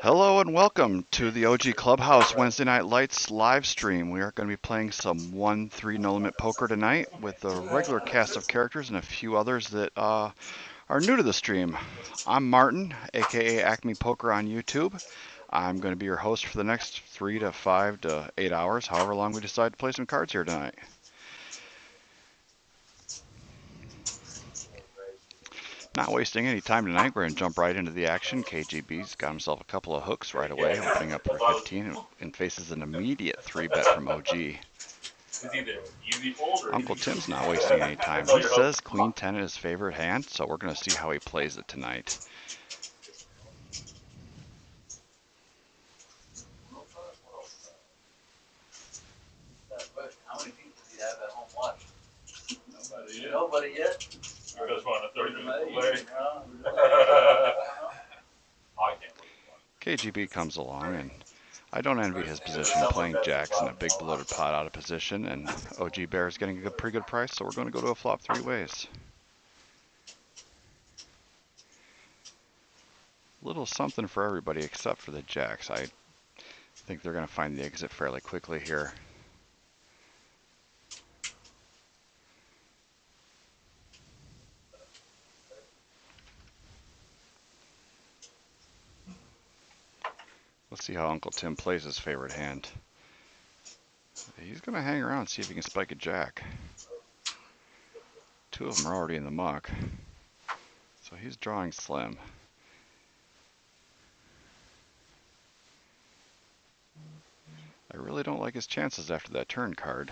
Hello and welcome to the OG Clubhouse Wednesday Night Lights live stream. We are going to be playing some 1-3 no limit poker tonight with a regular cast of characters and a few others that are new to the stream. I'm Martin, aka Acme Poker on YouTube. I'm going to be your host for the next 3 to 5 to 8 hours, however long we decide to play some cards here tonight. Not wasting any time tonight, we're going to jump right into the action. KGB's got himself a couple of hooks right away, opening up for 15 and faces an immediate 3-bet from OG. Uncle Tim's not wasting any time. He says Queen 10 is his favorite hand, so we're going to see how he plays it tonight. How many people do you have at home watching? Nobody yet? I just want a 30-minute play. KGB comes along, and I don't envy his position playing jacks in a big bloated pot out of position, and OG Bear is getting a pretty good price, so we're going to go to a flop 3 ways. Little something for everybody except for the jacks. I think they're going to find the exit fairly quickly here. Let's see how Uncle Tim plays his favorite hand. He's going to hang around, see if he can spike a jack. 2 of them are already in the muck, so he's drawing slim. I really don't like his chances after that turn card.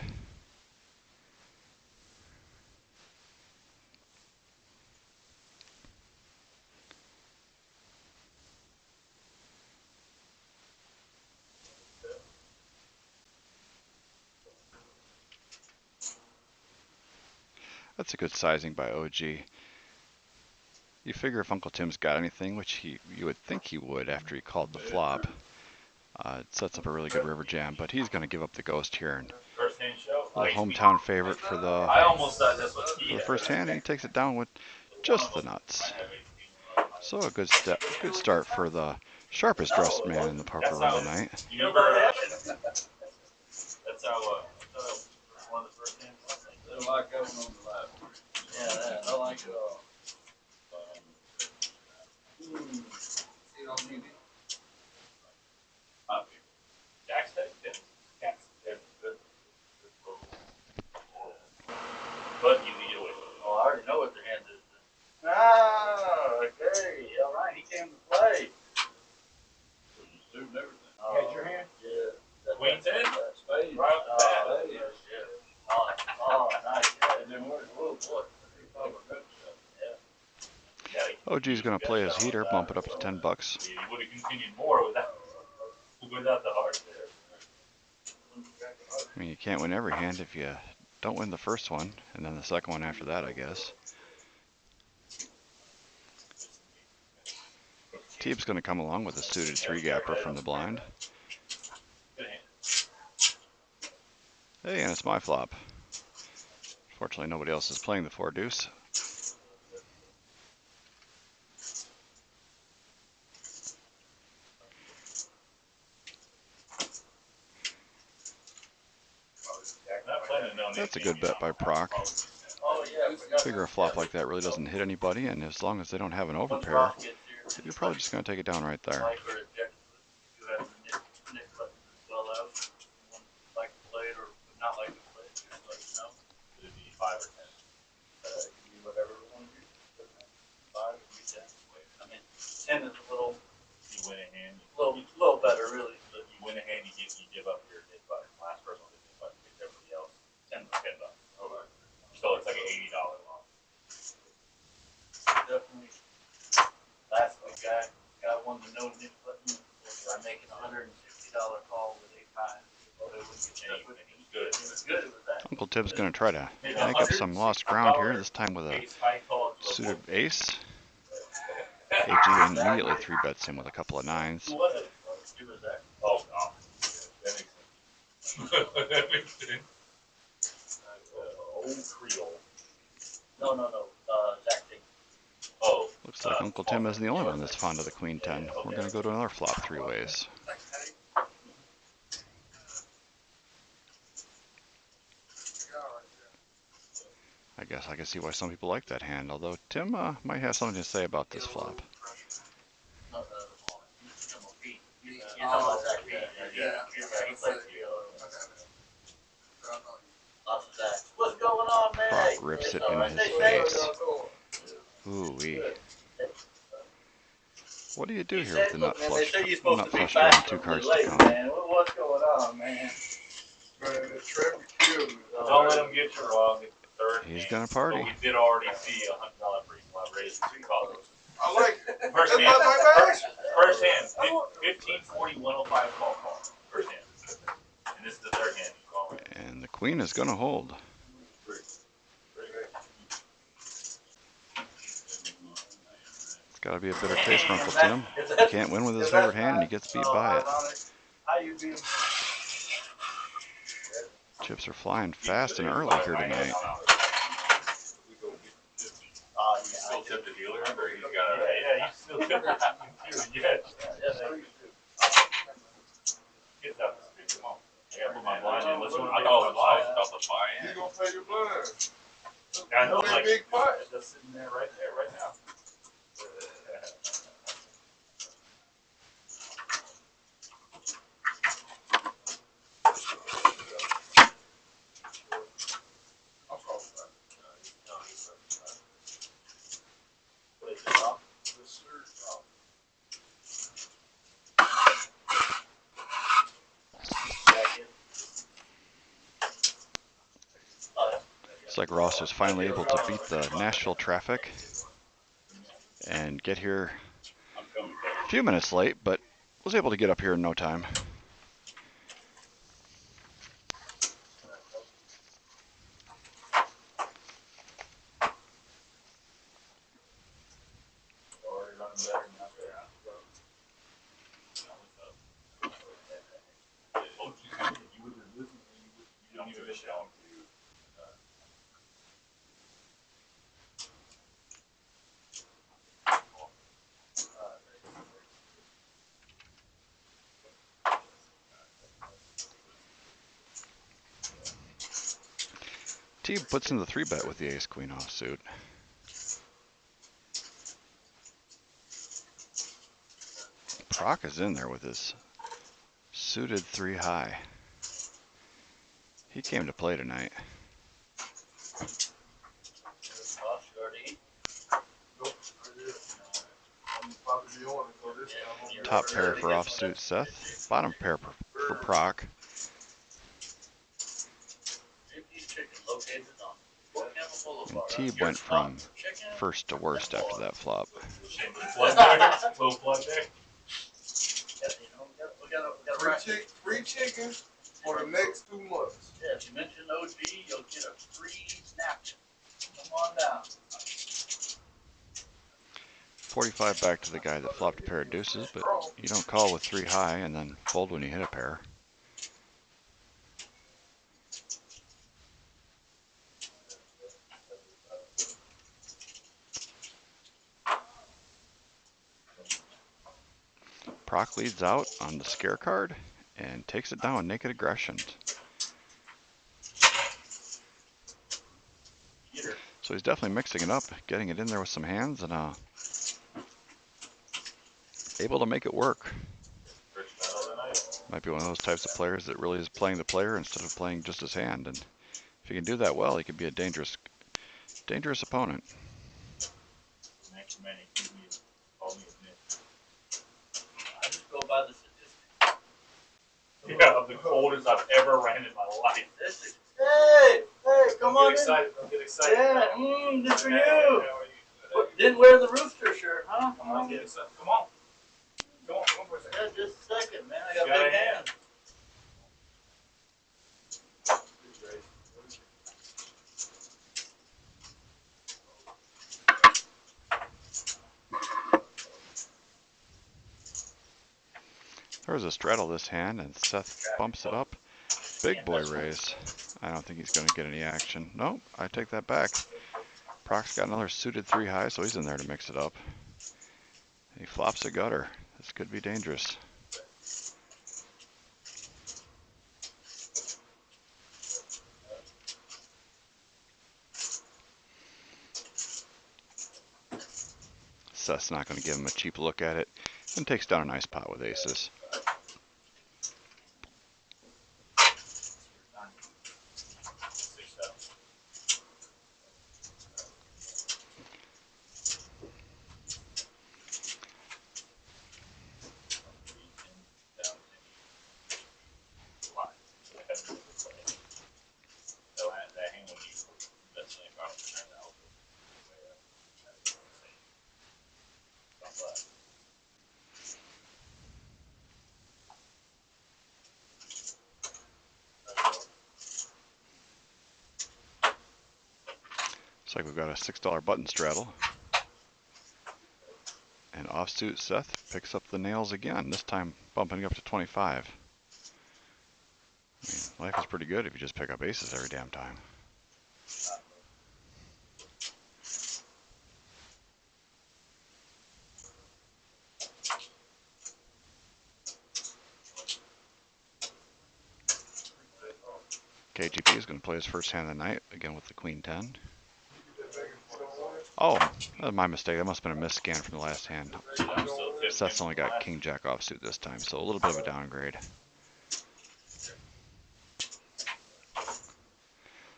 That's a good sizing by OG. You figure if Uncle Tim's got anything, which you would think he would after he called the flop, it sets up a really good river jam, but he's going to give up the ghost here. And a little hometown favorite for the first hand, and he takes it down with just the nuts. So a good start for the sharpest dressed man in the poker room tonight. That's how one of the first hands. They don't like that one on the left. Yeah, I don't like it all. See it on TV? Jack's head, Jack's head, good. But you need to wait. Oh, I already know what their hand is. Ah, okay, all right, he came to play. Suit and everything. Had your hand? Yeah. Queen 10? Spade. Right off the bat. Yeah. Oh, nice. And then where's the little boy? OG's going to play his heater, bump it up to 10 bucks. You would have continued more without the heart there. I mean, you can't win every hand if you don't win the first one, and then the second one after that, I guess. Teeb's going to come along with a suited 3-gapper from the blind. Hey, and it's my flop. Fortunately, nobody else is playing the 4-deuce. That's a good bet by Proc. Figure a flop like that really doesn't hit anybody, and as long as they don't have an overpair, you're probably just going to take it down right there. Little better, really. But you win a hand, you give up your hit button. Last person will hit button, gets everybody else $10. Okay. So it's like an $80 loss. Definitely. Last week, guy wanted to know the hit button. I'm making $160 call with 8 times. It was good. Uncle Tim's going to try to make up some lost ground here, this time with a suited ace. AG immediately 3-bets him with a couple of 9s. Who was it? Oh, God. That makes sense. Old Creole. No. Zach Tate. Oh, Looks like Uncle Tim isn't the only one that's fond of the Queen 10. We're going to go to another flop three ways. I guess I can see why some people like that hand, although Tim might have something to say about this flop. Prop rips it in his face. Ooh-wee. What do you do here with the nut flush drawing two cards to come? What's going on, man? Don't let him get you wrong. It's the third He's hand. gonna party. But we did already see $100 pre-flop raise two colors. I like it. First That's hand. my bad. First hand. 15, 40, 105 call. First hand. And this is the third hand you call. And the Queen is going to hold. It's got to be a bitter taste for Uncle Tim. He can't win with his favorite hand and he gets beat by it. Chips are flying fast and early here tonight. Still tip the dealer, or he's got a... Yeah, you still tip the dealer, yes. Get that, come on. I gotta put my blind in. Listen, I thought the buy in. He's gonna pay your blind. I know, like, big pot. it's just sitting there right now. Looks like Ross was finally able to beat the Nashville traffic and get here a few minutes late, but was able to get up here in no time. T puts in the 3-bet with the ace-queen offsuit. Proc is in there with his suited 3-high. He came to play tonight. Top pair for offsuit Seth. Bottom pair for Proc. And T went from first to worst after that flop. Free chicken for the next 2 months. Yeah, if you mention OG, you'll get a free napkin. Come on down. 45 back to the guy that flopped a pair of deuces, but you don't call with 3-high and then fold when you hit a pair. Proc leads out on the scare card and takes it down with naked aggression. So he's definitely mixing it up, getting it in there with some hands, and able to make it work. Might be one of those types of players that really is playing the player instead of playing just his hand. And if he can do that well, he could be a dangerous opponent. I just go by the statistics. Yeah, the coldest I've ever ran in my life. Hey, come on in. Don't get excited. Yeah, good for you. Didn't wear the rooster shirt, huh? Come on, get excited. Come on for a second. Yeah, just a second, man. I got big hands. There was a straddle this hand, and Seth bumps it up. Big boy raise. I don't think he's going to get any action. Nope, I take that back. Proc's got another suited 3 high, so he's in there to mix it up. He flops a gutter. This could be dangerous. Seth's not going to give him a cheap look at it and takes down a nice pot with aces. Looks like we've got a $6 button straddle. And offsuit Seth picks up the nails again, this time bumping up to 25. I mean, life is pretty good if you just pick up aces every damn time. KGP is going to play his first hand of the night, again with the Queen 10. Oh, that was my mistake. That must have been a misscan from the last hand. Seth's only got King Jack offsuit this time, so a little bit of a downgrade.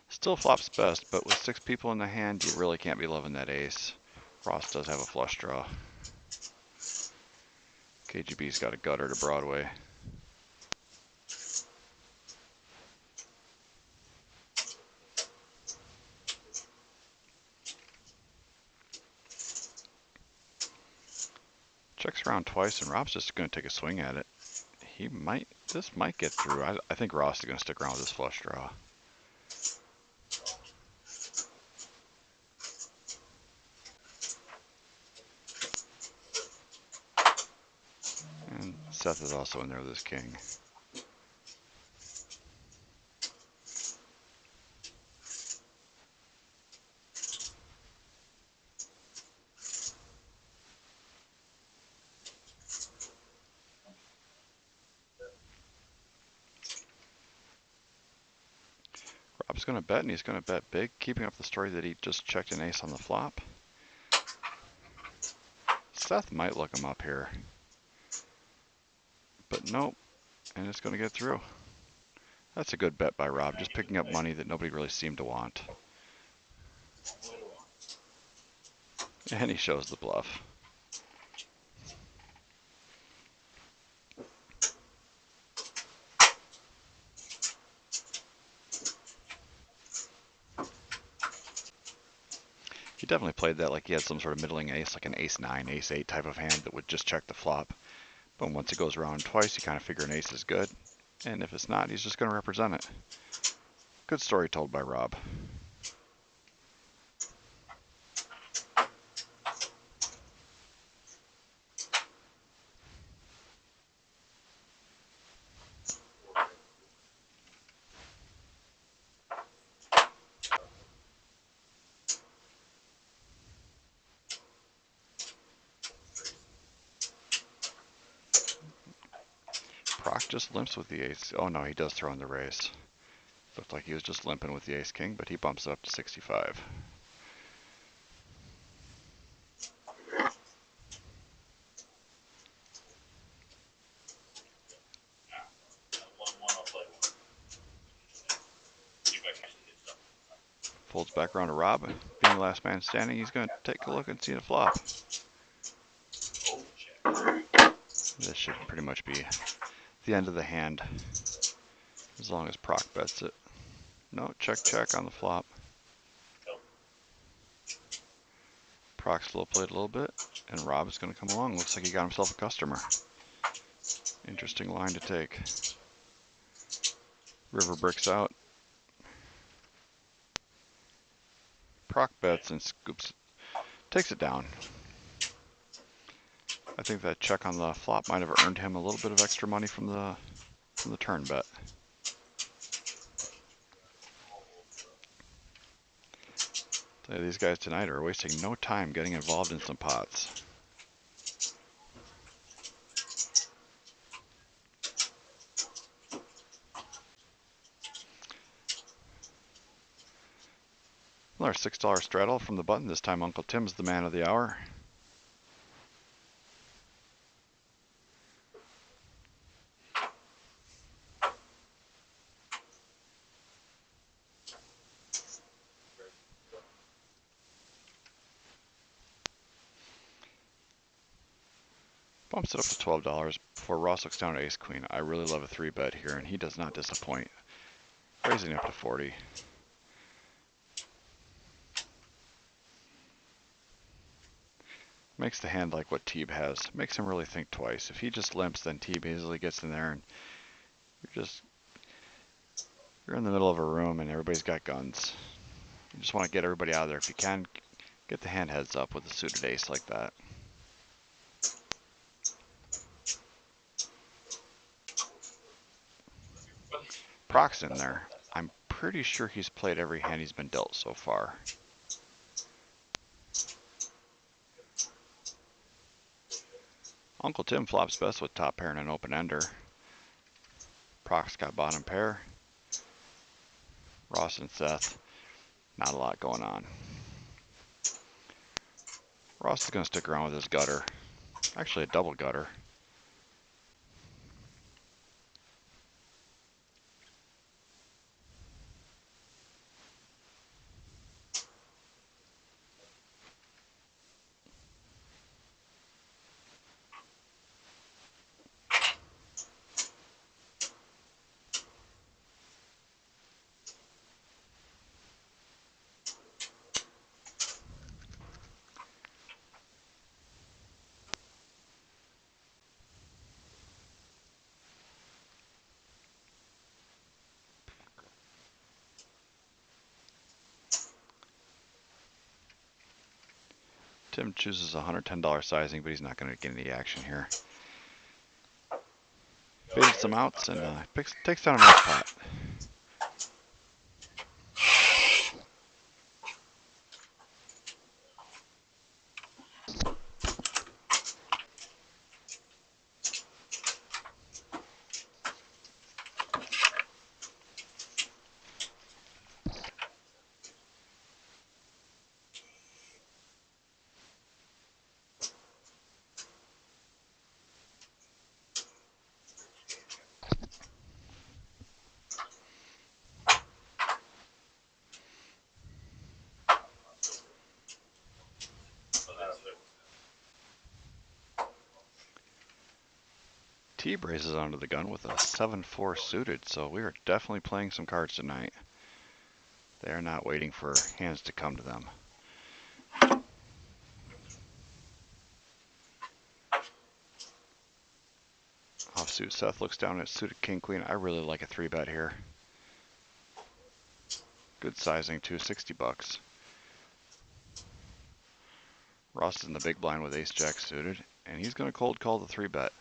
Still flops best, but with 6 people in the hand, you really can't be loving that ace. Ross does have a flush draw. KGB's got a gutter to Broadway. Checks around twice, and Rob's just going to take a swing at it. This might get through. I think Ross is going to stick around with his flush draw. And Seth is also in there with his king. Rob's going to bet, and he's going to bet big, keeping up the story that he just checked an ace on the flop. Seth might look him up here. But nope, and it's going to get through. That's a good bet by Rob, just picking up money that nobody really seemed to want. And he shows the bluff. He definitely played that like he had some sort of middling ace, like an ace-9, ace-8 type of hand that would just check the flop. But once it goes around twice, you kind of figure an ace is good. And if it's not, he's just going to represent it. Good story told by Rob. Proc just limps with the ace. Oh no, he does throw in the raise. Looked like he was just limping with the ace-king, but he bumps it up to 65. Folds back around to Rob. Being the last man standing, he's going to take a look and see the flop. This should pretty much be the end of the hand, as long as Proc bets it. No, check, check on the flop. Proc slow played a little bit, and Rob is going to come along. Looks like he got himself a customer. Interesting line to take. River bricks out. Proc bets and scoops, takes it down. I think that check on the flop might have earned him a little bit of extra money from the turn bet. These guys tonight are wasting no time getting involved in some pots. Another $6 straddle from the button. This time Uncle Tim's the man of the hour. Bumps it up to $12 before Ross looks down at ace queen. I really love a 3-bet here, and he does not disappoint. Raising up to 40. Makes the hand like what Teeb has. Makes him really think twice. If he just limps, then Teeb easily gets in there, and you're in the middle of a room, and everybody's got guns. You just want to get everybody out of there. If you can, get the hand heads up with a suited ace like that. Proc's in there. I'm pretty sure he's played every hand he's been dealt so far. Uncle Tim flops best with top pair and an open ender. Proc's got bottom pair. Ross and Seth, not a lot going on. Ross is going to stick around with his gutter. Actually a double gutter. Tim chooses a $110 sizing, but he's not going to get any action here. Faded some outs and takes down a nice pot. Teeb raises onto the gun with a 7-4 suited, so we are definitely playing some cards tonight. They are not waiting for hands to come to them. Offsuit Seth looks down at suited king queen. I really like a 3-bet here. Good sizing too, $60. Ross is in the big blind with ace jack suited, and he's going to cold call the 3-bet.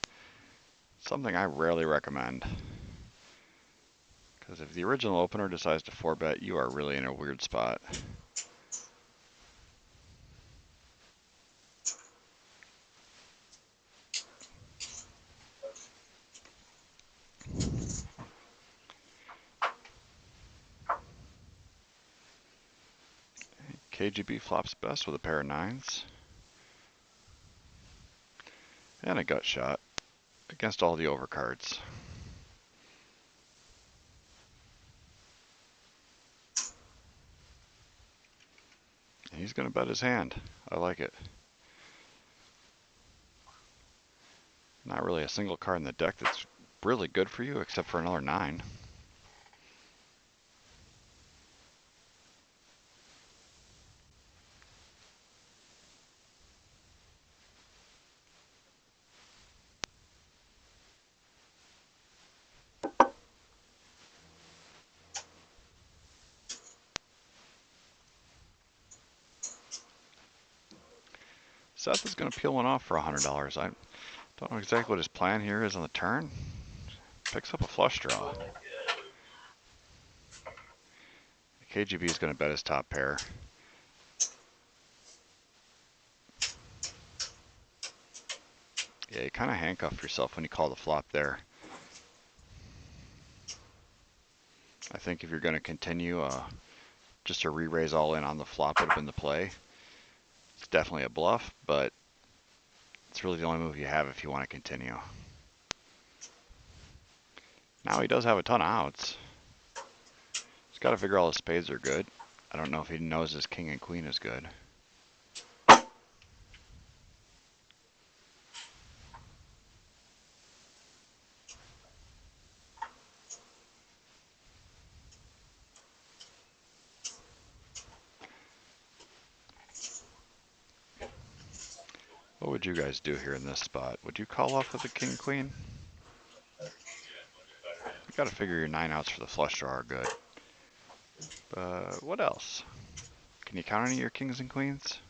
Something I rarely recommend. Because if the original opener decides to 4-bet, you are really in a weird spot. KGB flops best with a pair of 9s. And a gut shot against all the overcards. He's going to bet his hand. I like it. Not really a single card in the deck that's really good for you, except for another 9. Seth is going to peel one off for $100. I don't know exactly what his plan here is on the turn. Picks up a flush draw. KGB is going to bet his top pair. Yeah, you kind of handcuff yourself when you call the flop there. I think if you're going to continue, just a re-raise all in on the flop would have been the play. It's definitely a bluff, but it's really the only move you have if you want to continue. Now he does have a ton of outs. He's got to figure all his spades are good. I don't know if he knows his king and queen is good. What would you guys do here in this spot? Would you call off with a king queen? You got to figure your 9 outs for the flush draw are good. But what else? Can you count any of your kings and queens?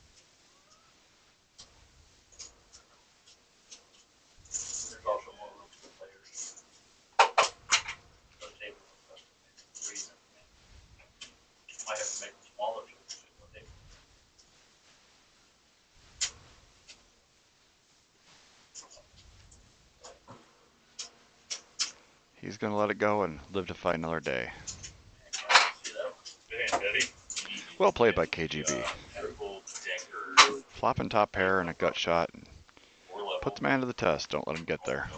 There's also more room for players. So table three. Might have to make them smaller. He's going to let it go and live to fight another day. Well played by KGB. Flopping top pair and a gut shot. And put the man to the test. Don't let him get there.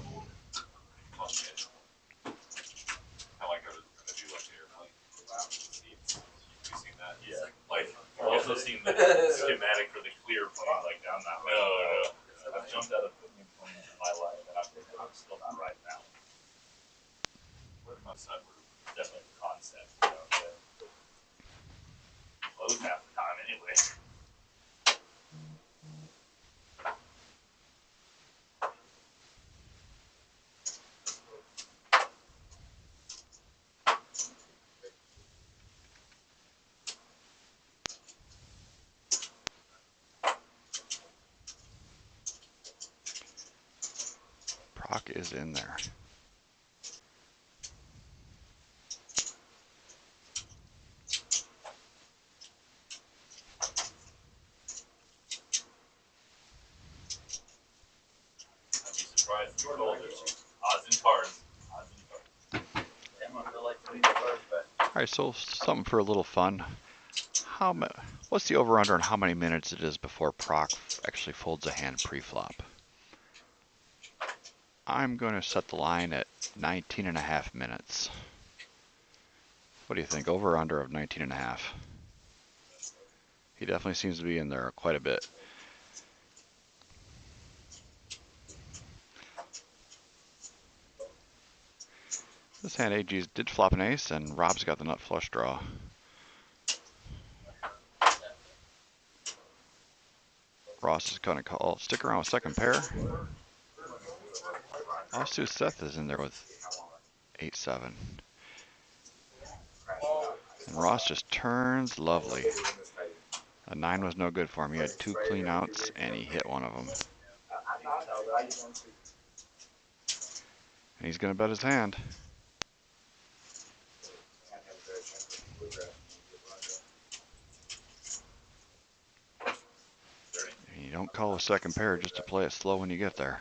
Also seen the schematic for the clear plane, like I'm not. No. I've jumped out of cooking planes in my life, and I'm still not right now. My son, definitely the concept. Close half the time anyway. Proc is in there. I'd be surprised if you're older. Odds and cards. Odds and cards. I'm gonna feel like putting the cards back. All right, so something for a little fun. What's the over-under on how many minutes it is before proc actually folds a hand pre-flop? I'm going to set the line at 19.5 minutes. What do you think? Over or under of 19.5? He definitely seems to be in there quite a bit. This hand AG did flop an ace, and Rob's got the nut flush draw. Ross is going to call. Stick around with second pair. Also, Seth is in there with 8-7. And Ross just turns lovely. A 9 was no good for him. He had 2 clean outs, and he hit one of them. And he's going to bet his hand. And you don't call a second pair just to play it slow when you get there.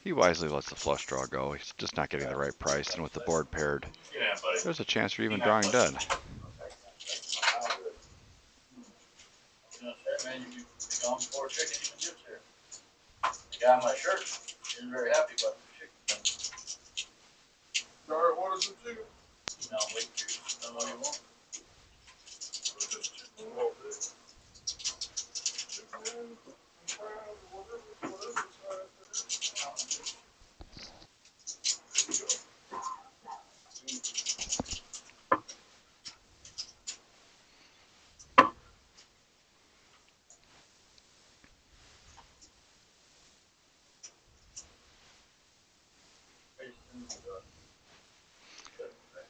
He wisely lets the flush draw go. He's just not getting the right price, and with the board paired, there's a chance for even drawing dead. Man, you be gone before chicken even gets here. The guy in my shirt isn't very happy about the chicken. Sorry, what is the chicken? No, wait, tell what you want.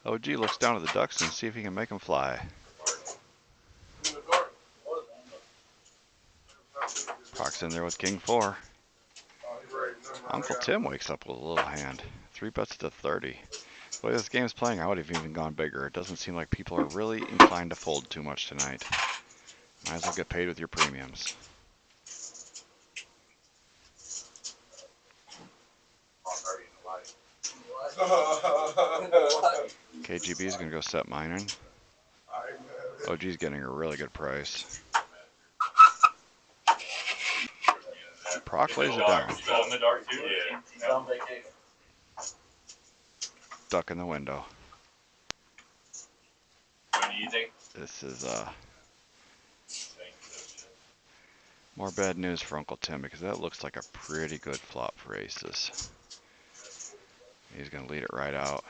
OG looks down at the ducks and see if he can make them fly. Proc's in there with king 4. Uncle Tim wakes up with a little hand. 3 bets to 30. The way this game's playing, I would have even gone bigger. It doesn't seem like people are really inclined to fold too much tonight. Might as well get paid with your premiums. KGB is going to go set mining. OG's getting a really good price. Proc lays it down. In the dark too? Yeah. He's on vacation. Duck in the window. When do you think? This is more bad news for Uncle Tim because that looks like a pretty good flop for aces. He's going to lead it right out.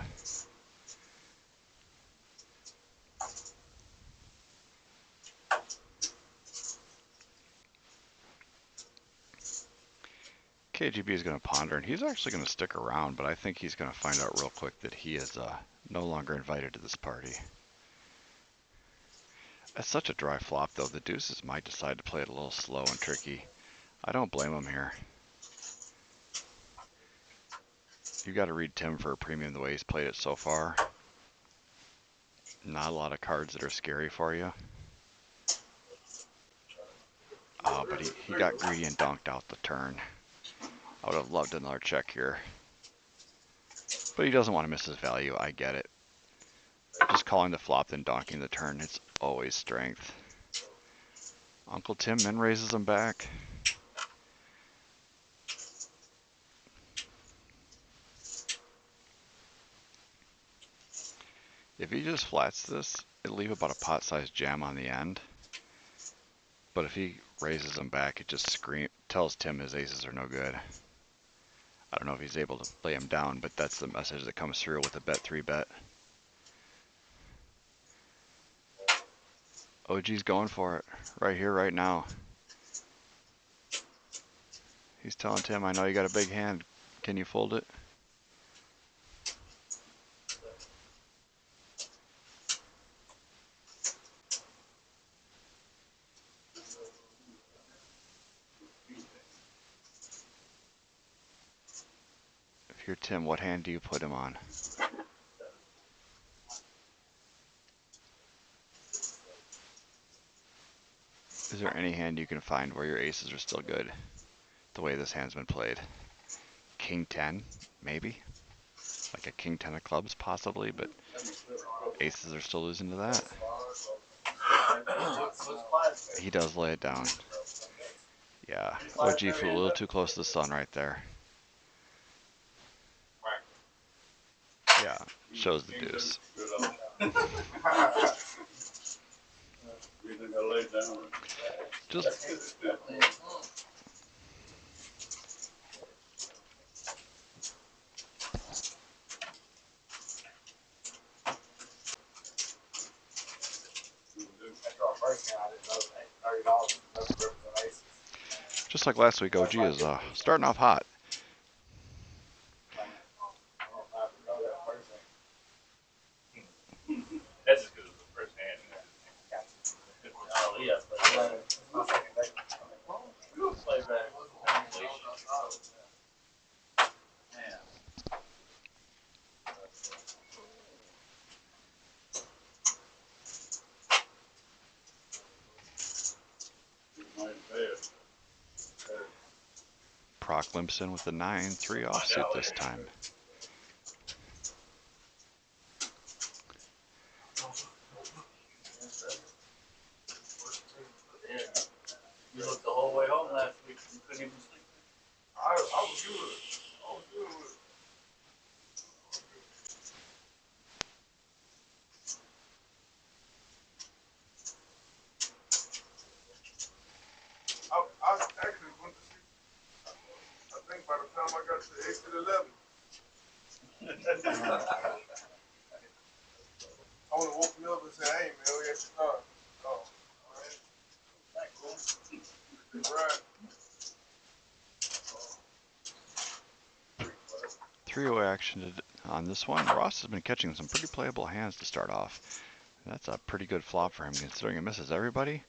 KGB is going to ponder, and he's actually going to stick around, but I think he's going to find out real quick that he is no longer invited to this party. That's such a dry flop, though. The deuces might decide to play it a little slow and tricky. I don't blame him here. You got to read Tim for a premium the way he's played it so far. Not a lot of cards that are scary for you. But he got greedy and donked out the turn. I would have loved another check here. But he doesn't want to miss his value. I get it. Just calling the flop then donking the turn, it's always strength. Uncle Tim min raises him back. If he just flats this, it'll leave about a pot-sized jam on the end. But if he raises him back, it just tells Tim his aces are no good. I don't know if he's able to lay him down, but that's the message that comes through with a bet 3 bet. OG's going for it right here, right now. He's telling Tim, I know you got a big hand. Can you fold it? If you're Tim, what hand do you put him on? Is there any hand you can find where your aces are still good? The way this hand's been played. King 10, maybe? Like a King 10 of clubs, possibly, but aces are still losing to that. He does lay it down. Yeah, OG flew a little too close to the sun right there. Yeah, shows the deuce. Just Just like last week, OG is starting off hot. That's just because it was the first hand. Oh, yeah, but play back. Man. Proc limps in with the 9-3 offsuit this time. Yeah. You looked the whole way home last week. You couldn't even sleep. I was good. I was good with it. I actually went to sleep. I think by the time I got to the exit 11, I would have woke me up and said, hey, man, we actually start. Oh, right. 3-0 action on this one. Ross has been catching some pretty playable hands to start off. That's a pretty good flop for him considering he misses everybody.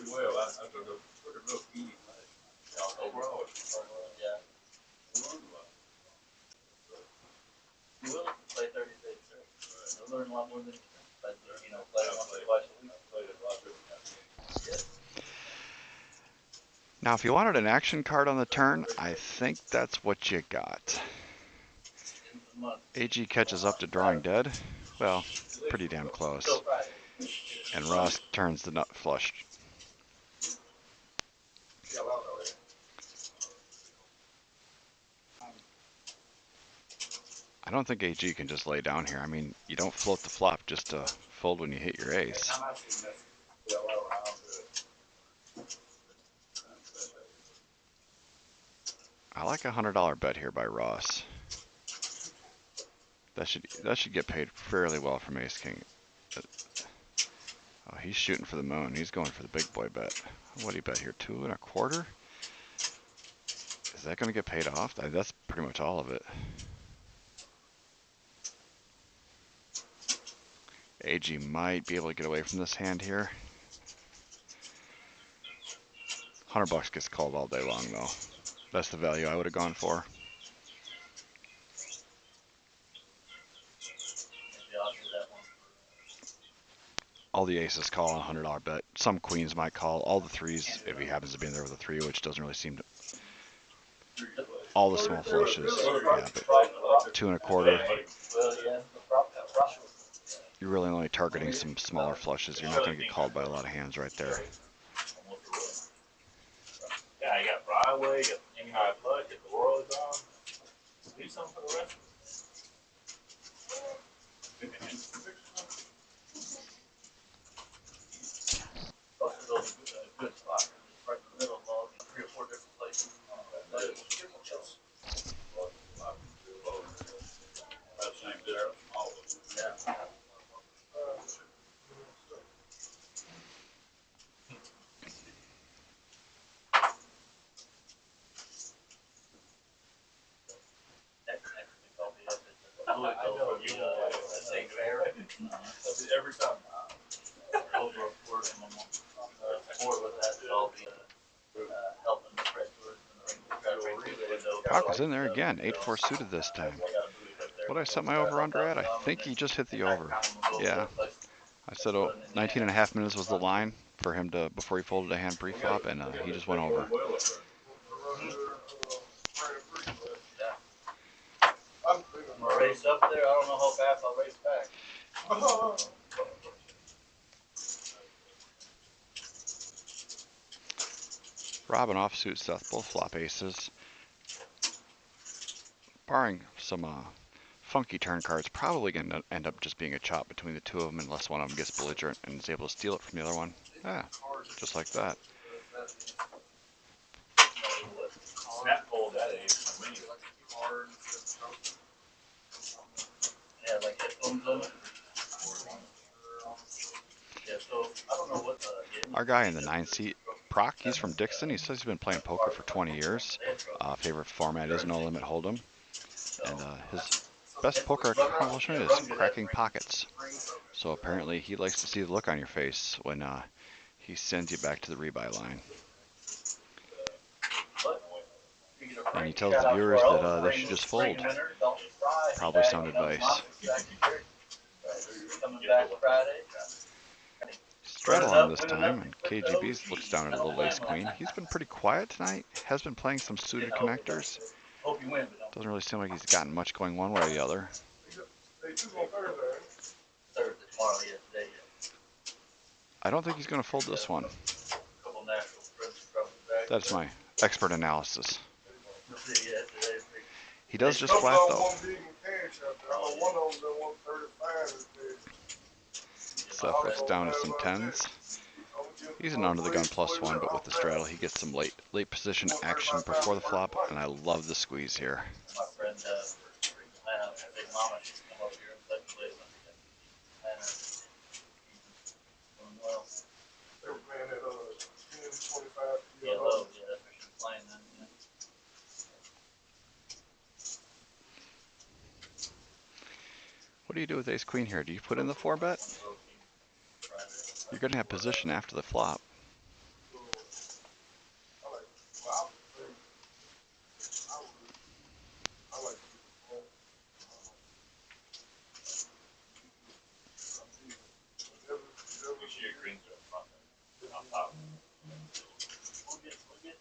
Well, I took a real easy last night. Overall, yeah. You will play 30 days straight. You'll learn a lot more than you think. But, you know, play once or twice a week. Played a lot of yes. Now, if you wanted an action card on the turn, I think that's what you got. AG catches up to drawing dead. Well, pretty damn close. And Ross turns the nut flush. I don't think AG can just lay down here. I mean, you don't float the flop just to fold when you hit your ace. I like a $100 bet here by Ross. That should get paid fairly well from Ace King. Oh, he's shooting for the moon. He's going for the big boy bet. What do you bet here? 2 1/4? Is that going to get paid off? That's pretty much all of it. AG might be able to get away from this hand here. $100 gets called all day long though. That's the value I would have gone for. All the aces call on a $100 bet. Some queens might call. All the threes, if he happens to be in there with a 3, which doesn't really seem to. All the small flushes, yeah, but 2 1/4. You're really only targeting some smaller flushes. You're not going to get called by a lot of hands right there. Yeah, you got Broadway, you got King High Flush, you got the World on. Do something for the rest of Both of those are good spots. Right in the middle of all 3 or 4 different places. Yeah. Every time. Brock was in there again. 8-4 suited this time. What did I set my over under at? I think he just hit the over. Yeah. I said 19.5 minutes was the line for him to before he folded a hand pre-flop, and he just went over. I'm gonna race up there. I don't know how fast I'll race back. Robin offsuit Seth, both flop aces. Barring some funky turn cards, probably going to end up just being a chop between the two of them unless one of them gets belligerent and is able to steal it from the other one. Yeah, just like that. Snap fold that ace. Yeah, like headphones on it. Yeah, so I don't know what Our guy in the 9 seat, Proc, he's from Dixon. He says he's been playing poker for 20 years. Favorite format is No Limit Hold'em. And his best poker accomplishment is cracking pockets. So apparently he likes to see the look on your face when he sends you back to the rebuy line. And he tells the viewers that they should just fold. Probably sound advice. Straddle on this time, and KGB looks down at a little ace queen. He's been pretty quiet tonight. Has been playing some suited connectors. Doesn't really seem like he's gotten much going one way or the other. I don't think he's going to fold this one. That's my expert analysis. He does just flat though. Seth looks down at some 10s. He's an under the gun +1, but with the straddle he gets some late position action before the flop, and I love the squeeze here. What do you do with ace queen here? Do you put in the 4-bet? You're going to have position after the flop.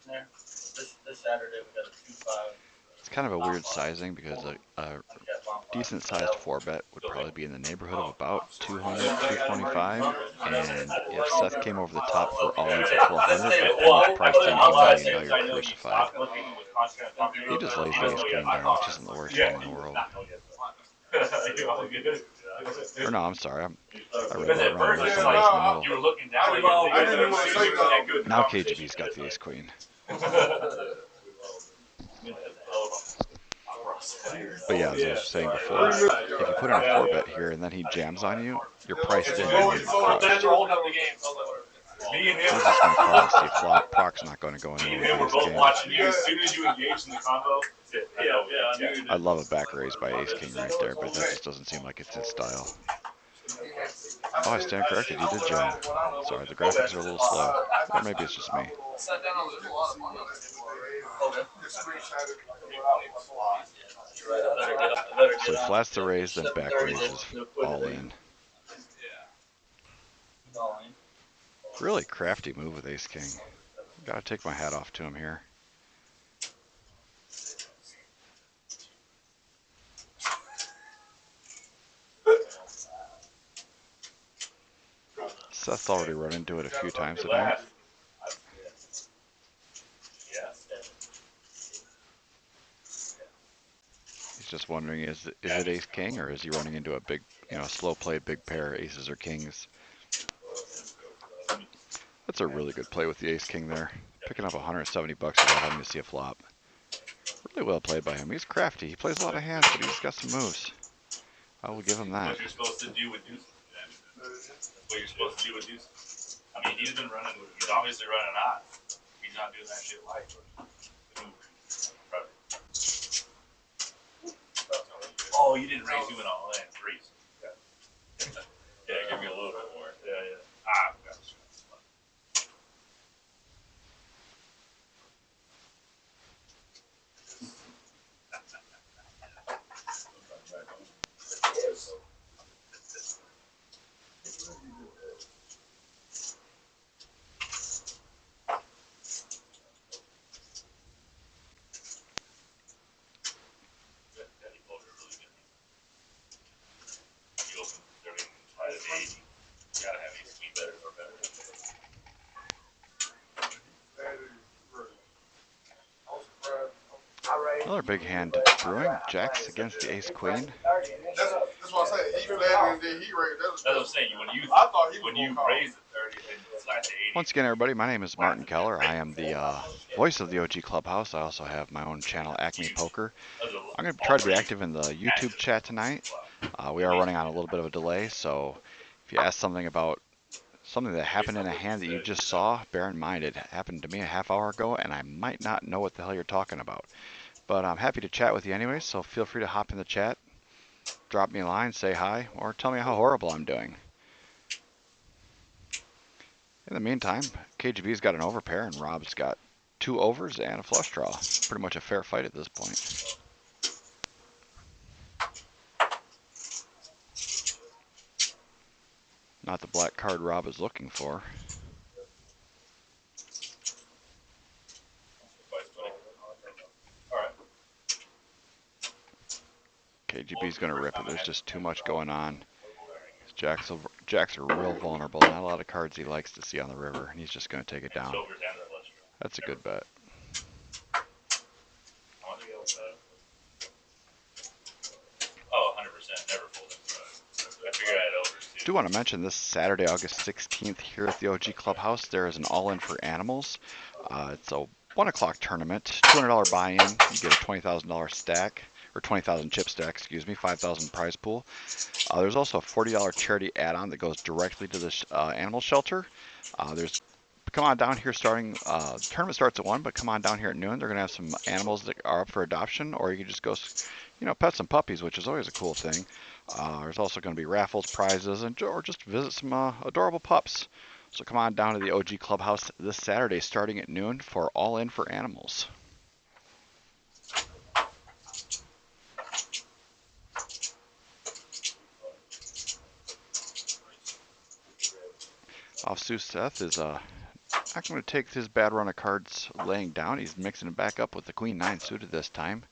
There. This Saturday we got a 2-5. It's kind of a weird sizing because a decent sized 4-bet would probably be in the neighborhood of about 200, 225. And if Seth came over the top for all in for 400, then you've priced in e-money and now you're crucified. He just lays the ace queen down, which isn't the worst thing in the world. Or no, I'm sorry. I read that wrong. There's some raise in the middle. Now KGB's got the ace queen. But yeah, as I was saying before, if you put in a 4-bet here and then he jams on you, you're priced in and you're crushed. He's just going to call and see a flop. Proc's not going to go anywhere with ace king. I love a back raise by ace king right there, but that just doesn't seem like it's his style. Oh, I stand corrected. He did jam. Sorry, the graphics are a little slow. Or maybe it's just me. So he flats the raise, then back raises all in. Really crafty move with ace king. Gotta take my hat off to him here. Seth's already run into it a few times tonight. He's just wondering, is it ace king or is he running into a big, slow play, big pair, aces or kings? That's a really good play with the ace king there. Picking up 170 bucks without having to see a flop. Really well played by him. He's crafty. He plays a lot of hands, but he's got some moves. I will give him that. What you're supposed to do with deuces. What you're supposed to do with deuces. I mean, he's obviously running odds. He's not doing that shit light. Oh, you didn't raise, you went all in. Freeze. Yeah, give me a little bit more. Yeah. Gotcha. Another big hand brewing. Jacks against the ace queen. That's what I said. He flatted and then he raised. That's what I'm saying. When you raise the 30 and slide to 80. Once again, everybody, my name is Martin Keller. I am the voice of the OG Clubhouse. I also have my own channel, Acme Poker. I'm going to try to be active in the YouTube chat tonight. We are running on a little bit of a delay, so if you ask something about something that happened in a hand that you just saw, bear in mind it happened to me a half hour ago, and I might not know what the hell you're talking about. But I'm happy to chat with you anyway, so feel free to hop in the chat, drop me a line, say hi, or tell me how horrible I'm doing. In the meantime, KGB's got an overpair, and Rob's got 2 overs and a flush draw. Pretty much a fair fight at this point. Not the black card Rob is looking for. KGB's going to rip it. There's just too much going on. Jacks are real vulnerable. Not a lot of cards he likes to see on the river, and he's just going to take it down. That's a good bet. Oh, 100%. Never fold it. I figured I had overs too. Do want to mention this Saturday, August 16th, here at the OG Clubhouse, there is an all-in for animals. It's a 1 o'clock tournament, $200 buy-in. You get a $20,000 stack. Or 20,000 chip stack, excuse me, 5,000 prize pool. There's also a $40 charity add-on that goes directly to the animal shelter. There's come on down here starting, tournament starts at 1, but come on down here at noon. They're going to have some animals that are up for adoption, or you can just go, pet some puppies, which is always a cool thing. There's also going to be raffles, prizes, or just visit some adorable pups. So come on down to the OG Clubhouse this Saturday starting at noon for All In for Animals. Offsuit Seth is not going to take his bad run of cards laying down. He's mixing it back up with the Queen 9 suited this time.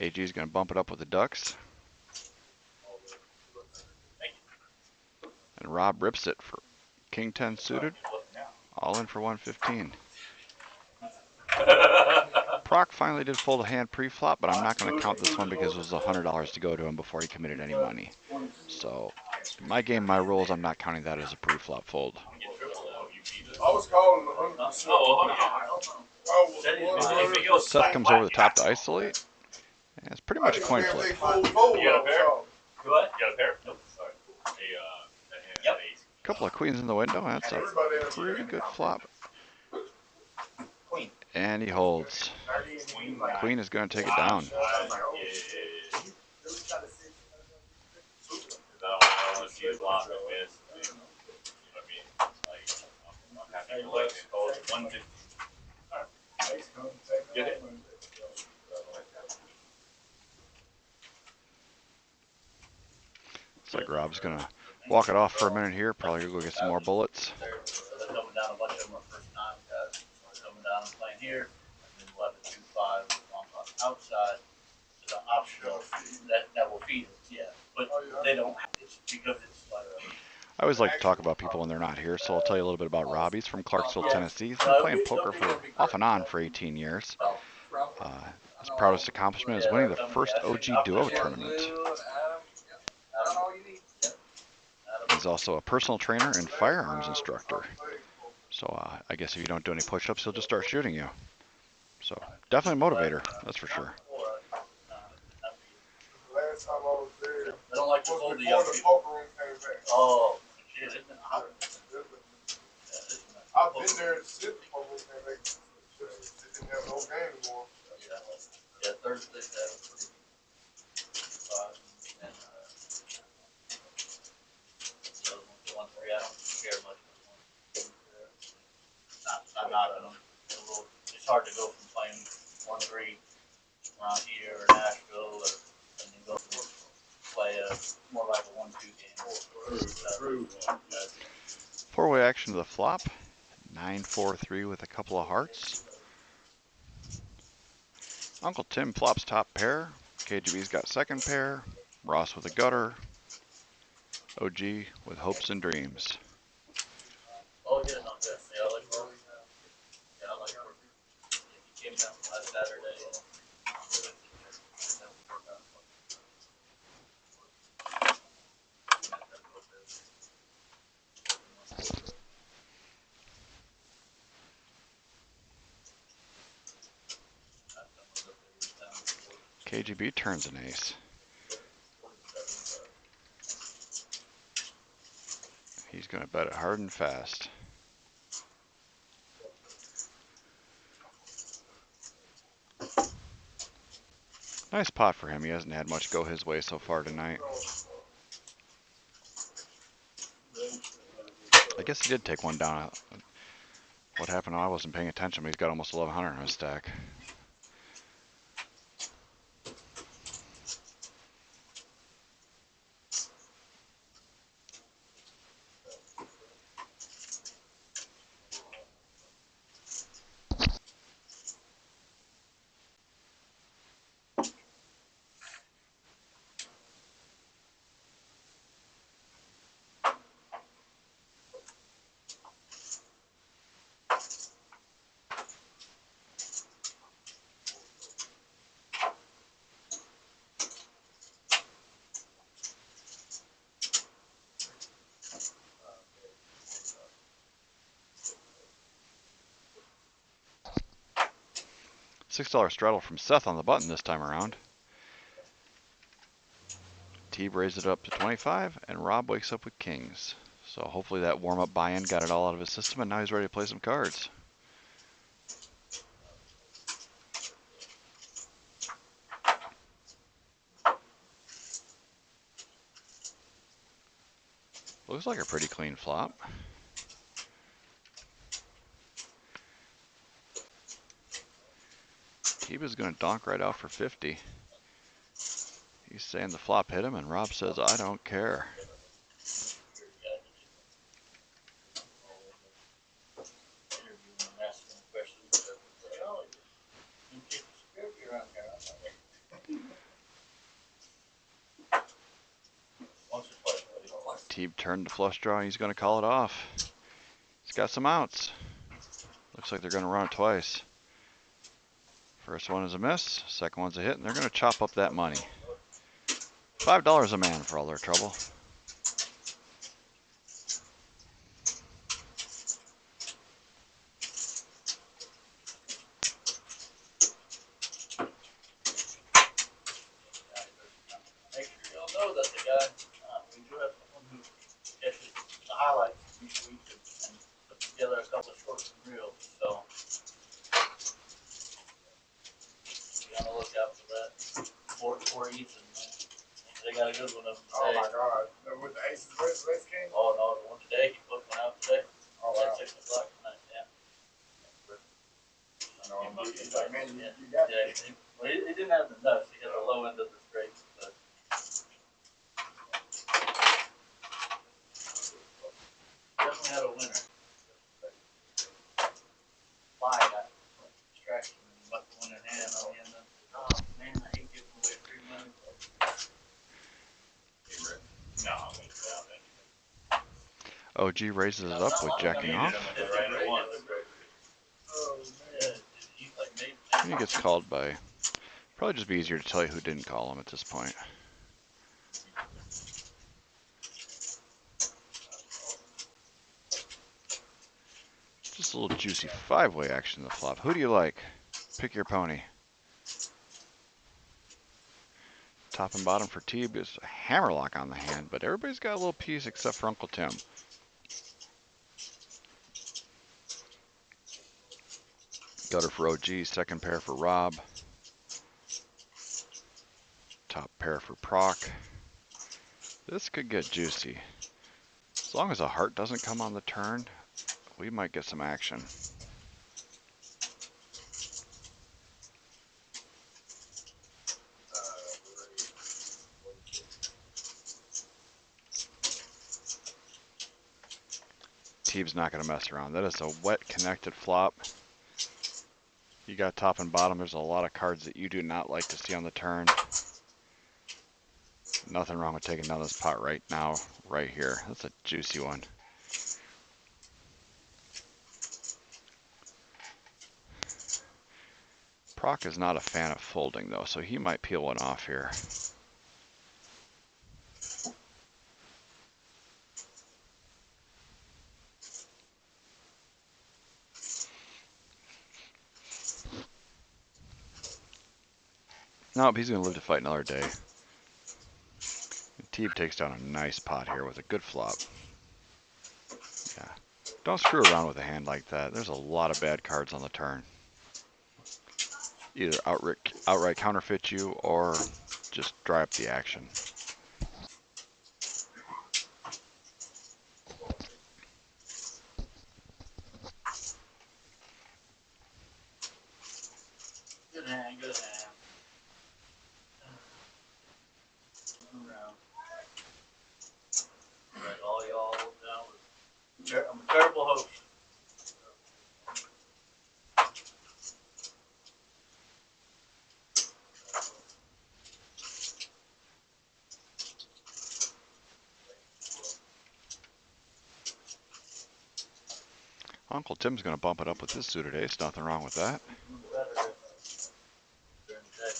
AG is going to bump it up with the Ducks. And Rob rips it for King 10 suited. All in for 115. Proc finally did fold a hand pre-flop, but I'm not going to count this one because it was $100 to go to him before he committed any money. So, in my game, my rules, I'm not counting that as a pre-flop fold. I was calling 100%. Seth comes over the top to isolate. And it's pretty much a coin flip. You got a pair? What? You got a pair? Nope. Sorry. Yep. Couple of queens in the window. That's a pretty good flop. Queen. And he holds. Queen is going to take it down. Looks like Rob's going to walk it off for a minute here. Probably going to go get some more bullets. They're coming down, a bunch of them are first time guys. They're coming down and playing here, and then we'll have a 2-5 on the outside. So the optional that will feed it, yeah. But they don't have it because it's like. I always like to talk about people when they're not here, so I'll tell you a little bit about Rob. He's from Clarksville, Tennessee. He's been playing poker for off and on for 18 years. His proudest accomplishment is winning the first OG Duo tournament. He's also a personal trainer and firearms instructor. So I guess if you don't do any push-ups, he'll just start shooting you. So definitely a motivator, that's for sure. Last time I was there, I don't like to was hold the before young the people. poker room came back. Oh, shit, isn't it hot? I've been there since the poker room came back. They didn't have no game anymore. Yeah, Thursday, that was pretty. And, so 1-3, I don't care much. I'm not a little. It's hard to go from playing 1-3 around here or Nashville, and then go play more like a 1-2 game. Four-way action to the flop. 9-4-3 with a couple of hearts. Uncle Tim flops top pair. KGB's got second pair. Ross with a gutter. OG with hopes and dreams. Oh, yeah, not that. Yeah, I like it. Yeah, I like it. He came down last Saturday. KGB turns an ace. He's going to bet it hard and fast. Nice pot for him. He hasn't had much go his way so far tonight. I guess he did take one down. What happened? I wasn't paying attention, but he's got almost 1,100 on his stack. $6 straddle from Seth on the button this time around. Teeb raised it up to 25, and Rob wakes up with kings. So hopefully that warm-up buy-in got it all out of his system, and now he's ready to play some cards. Looks like a pretty clean flop. Teeb is going to donk right out for 50. He's saying the flop hit him, and Rob says, I don't care. Teeb turned to flush draw, and he's going to call it off. He's got some outs. Looks like they're going to run it twice. First one is a miss, second one's a hit, and they're going to chop up that money. $5 a man for all their trouble. Make sure y'all know that the guy, we do have someone who catches the highlights each week and puts together a couple of shorts and reels, so be on the lookout for that. For Ethan, man. They got a good one of them Oh today. my God. With the aces race king? Oh no, the one today, he put one out today. Oh At wow. 6 o'clock tonight, yeah. I know. He's like, man, you got Yeah, well, he didn't have the nuts, he had the low end of the straights, but. Definitely had a winner. Fly got distraction and left the one in hand on the end of it. Oh man, I hate giving away free money. No, I'm going to go out there. OG raises it up with jacking off. And he gets called by, probably just be easier to tell you who didn't call him at this point. Just a little juicy five-way action in the flop. Who do you like? Pick your pony. Top and bottom for Teeb is a hammerlock on the hand, but everybody's got a little piece except for Uncle Tim. Gutter for OG, second pair for Rob. Top pair for Proc. This could get juicy. As long as a heart doesn't come on the turn, we might get some action. Teeb's not going to mess around. That is a wet connected flop. You got top and bottom. There's a lot of cards that you do not like to see on the turn. Nothing wrong with taking down this pot right now, right here. That's a juicy one. Proc is not a fan of folding though, so he might peel one off here. Nope, he's going to live to fight another day. Teeb takes down a nice pot here with a good flop. Yeah. Don't screw around with a hand like that. There's a lot of bad cards on the turn. Either outright counterfeit you or just dry up the action. Good hand, good hand. Around. Right, all y'all down with. I'm a terrible host. Uncle Tim's going to bump it up with his suited ace. Nothing wrong with that.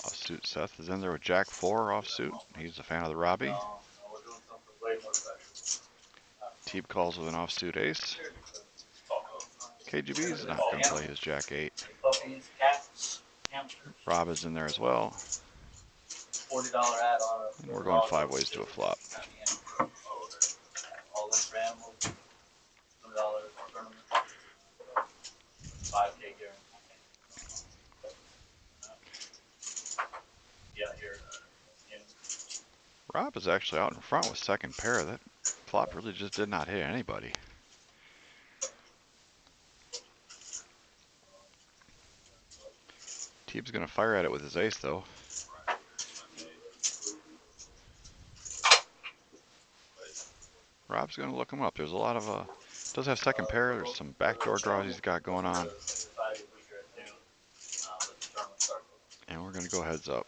Offsuit Seth is in there with Jack 4 offsuit. He's a fan of the Robbie. No, we're doing something way more special. Teeb calls with an offsuit ace. KGB is not going to play his Jack 8. Puppies, cats, hamsters. Rob is in there as well. $40 add-on. And we're going 5 ways to a flop. All them for animals. Rob is actually out in front with second pair. That flop really just did not hit anybody. Teeb's going to fire at it with his ace, though. Rob's going to look him up. There's a lot of, does have second pair. There's some backdoor draws he's got going on. And we're going to go heads up.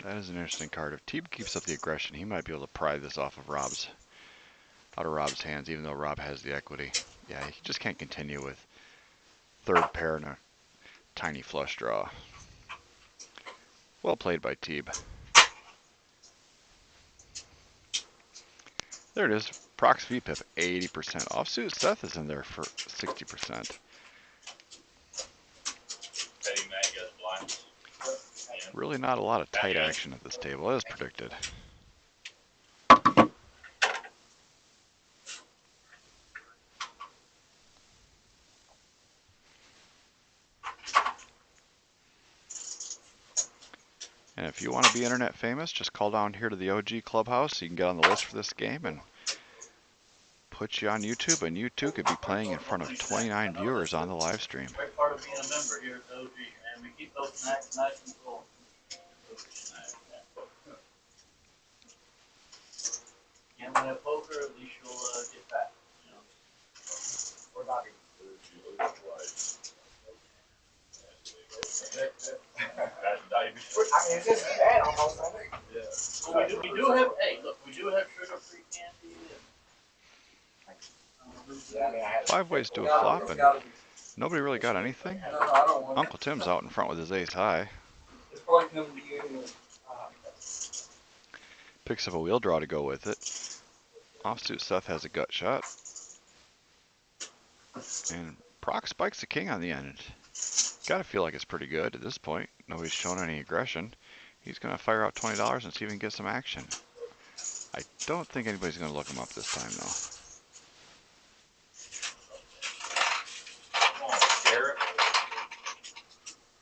That is an interesting card. If Teeb keeps up the aggression, he might be able to pry this off of Rob's, out of Rob's hands, even though Rob has the equity. Yeah, he just can't continue with third pair and a tiny flush draw. Well played by Teeb. There it is. Prox VPIP, 80%. Offsuit Seth is in there for 60%. Really not a lot of tight action at this table, as predicted. And if you want to be internet famous, just call down here to the OG Clubhouse so you can get on the list for this game and put you on YouTube, and you too could be playing in front of 29 viewers on the live stream. Great part of being a member here at the OG, man. We keep those snacks nice and full. Can't win at poker, at least you'll get back. You know? We're not even I mean, it's just bad almost, I think. Yeah. Well, we do have, hey, look, we do have sugar-free candy. And 5 ways to a flop, and nobody really got anything. Uncle Tim's out in front with his ace high. Picks up a wheel draw to go with it. Offsuit Seth has a gut shot. And Proc spikes the king on the end. Gotta feel like it's pretty good at this point. Nobody's shown any aggression. He's gonna fire out $20 and see if he can get some action. I don't think anybody's gonna look him up this time, though. come on, Garrett.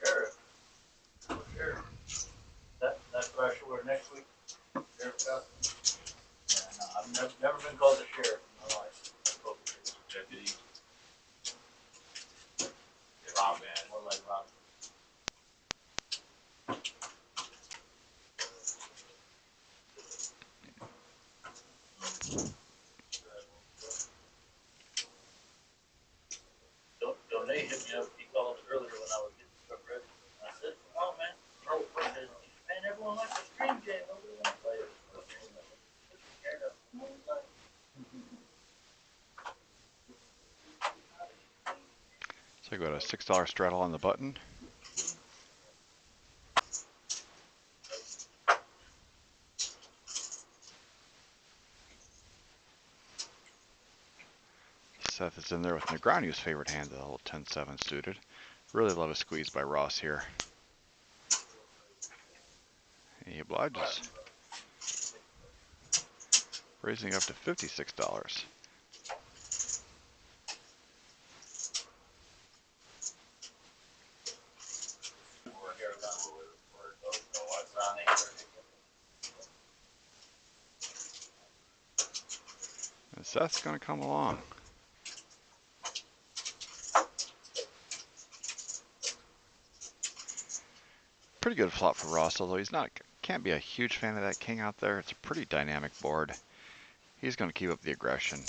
Garrett. That's what I should wear next week. Sheriff got. Yeah, no, I've never been called a sheriff in my life. Deputy. Rob, man. More like Rob. Don't they hit me up? He called earlier when I was getting stuff ready. And I said, "Oh man, I said, man, everyone likes the stream game. Nobody wants to play it." So I got a $6 straddle on the button. Seth is in there with Negreanu's favorite hand, the little 10-7 suited. Really love a squeeze by Ross here. He obliges. Raising up to $56. And Seth's going to come along. Pretty good flop for Ross, although he's not, can't be a huge fan of that king out there. It's a pretty dynamic board. He's going to keep up the aggression.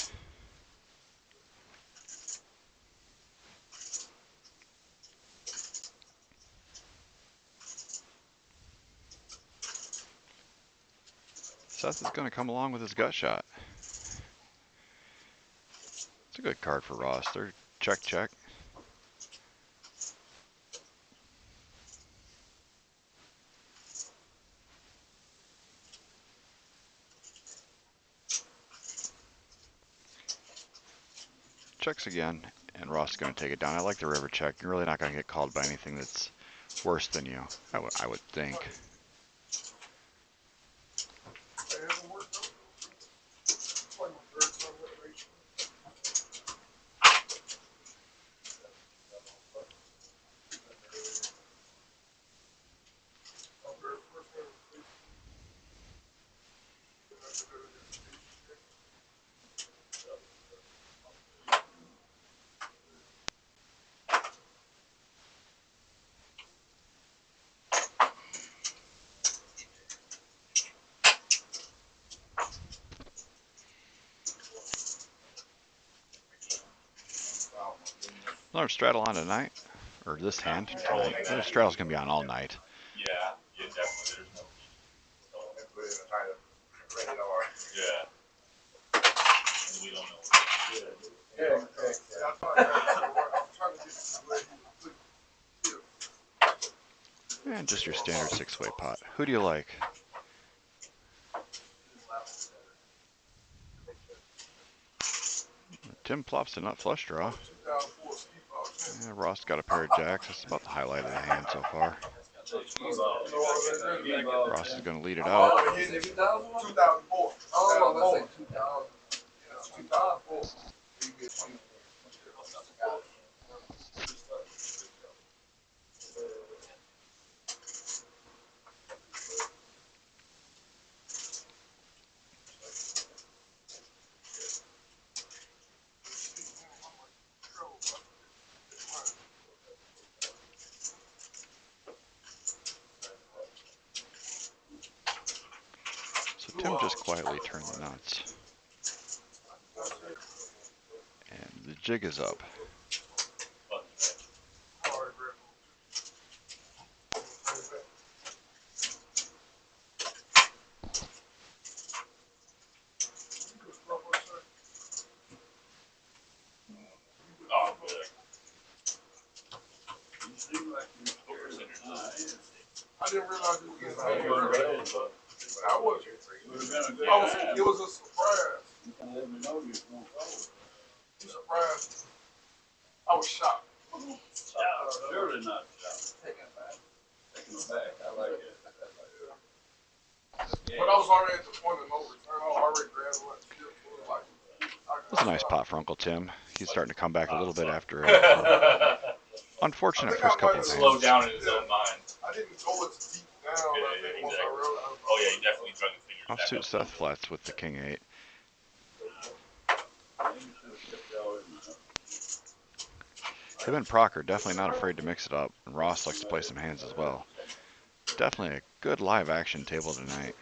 Seth is going to come along with his gut shot. It's a good card for Ross. They're check, check. Checks again, and Ross is going to take it down. I like the river check. You're really not going to get called by anything that's worse than you, I would think. Another straddle on tonight, or this hand tonight. Another straddle's gonna be on all night. Yeah, definitely. There's no. Yeah. And we don't know. Yeah. And just your standard 6-way pot. Who do you like? Tim plops a nut flush draw. Yeah, Ross got a pair of jacks. That's about the highlight of the hand so far. Ross is going to lead it out. 2004. Oh, let's say 2004. So Tim just quietly turned the nuts. And the jig is up. Oh, good. I didn't realize it was getting paid early. I was. It was a surprise. Surprise. I was shocked. Surely not. Taking it back. I like it. But I was already at the point of no return. I already grabbed one. That's a nice pot for Uncle Tim. He's starting to come back a little bit after a unfortunate first couple of Slow hands. down in his own mind. I didn't go as deep down. Yeah, I think once I exactly. realized. Oh yeah, he definitely drug his fingers back Offsuit up. Seth flats with the king 8. Him and Procker definitely not afraid to mix it up, and Ross likes to play some hands as well. Definitely a good live action table tonight.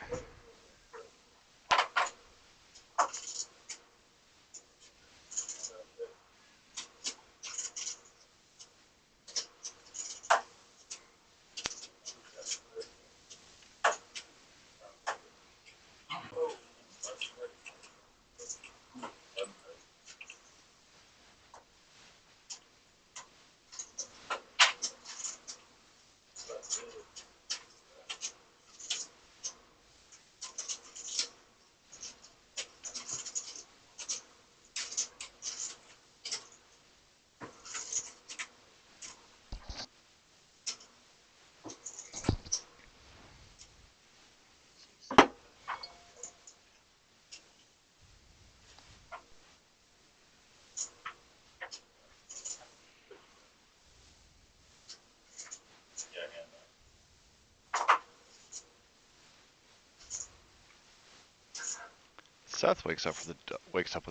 Seth wakes up with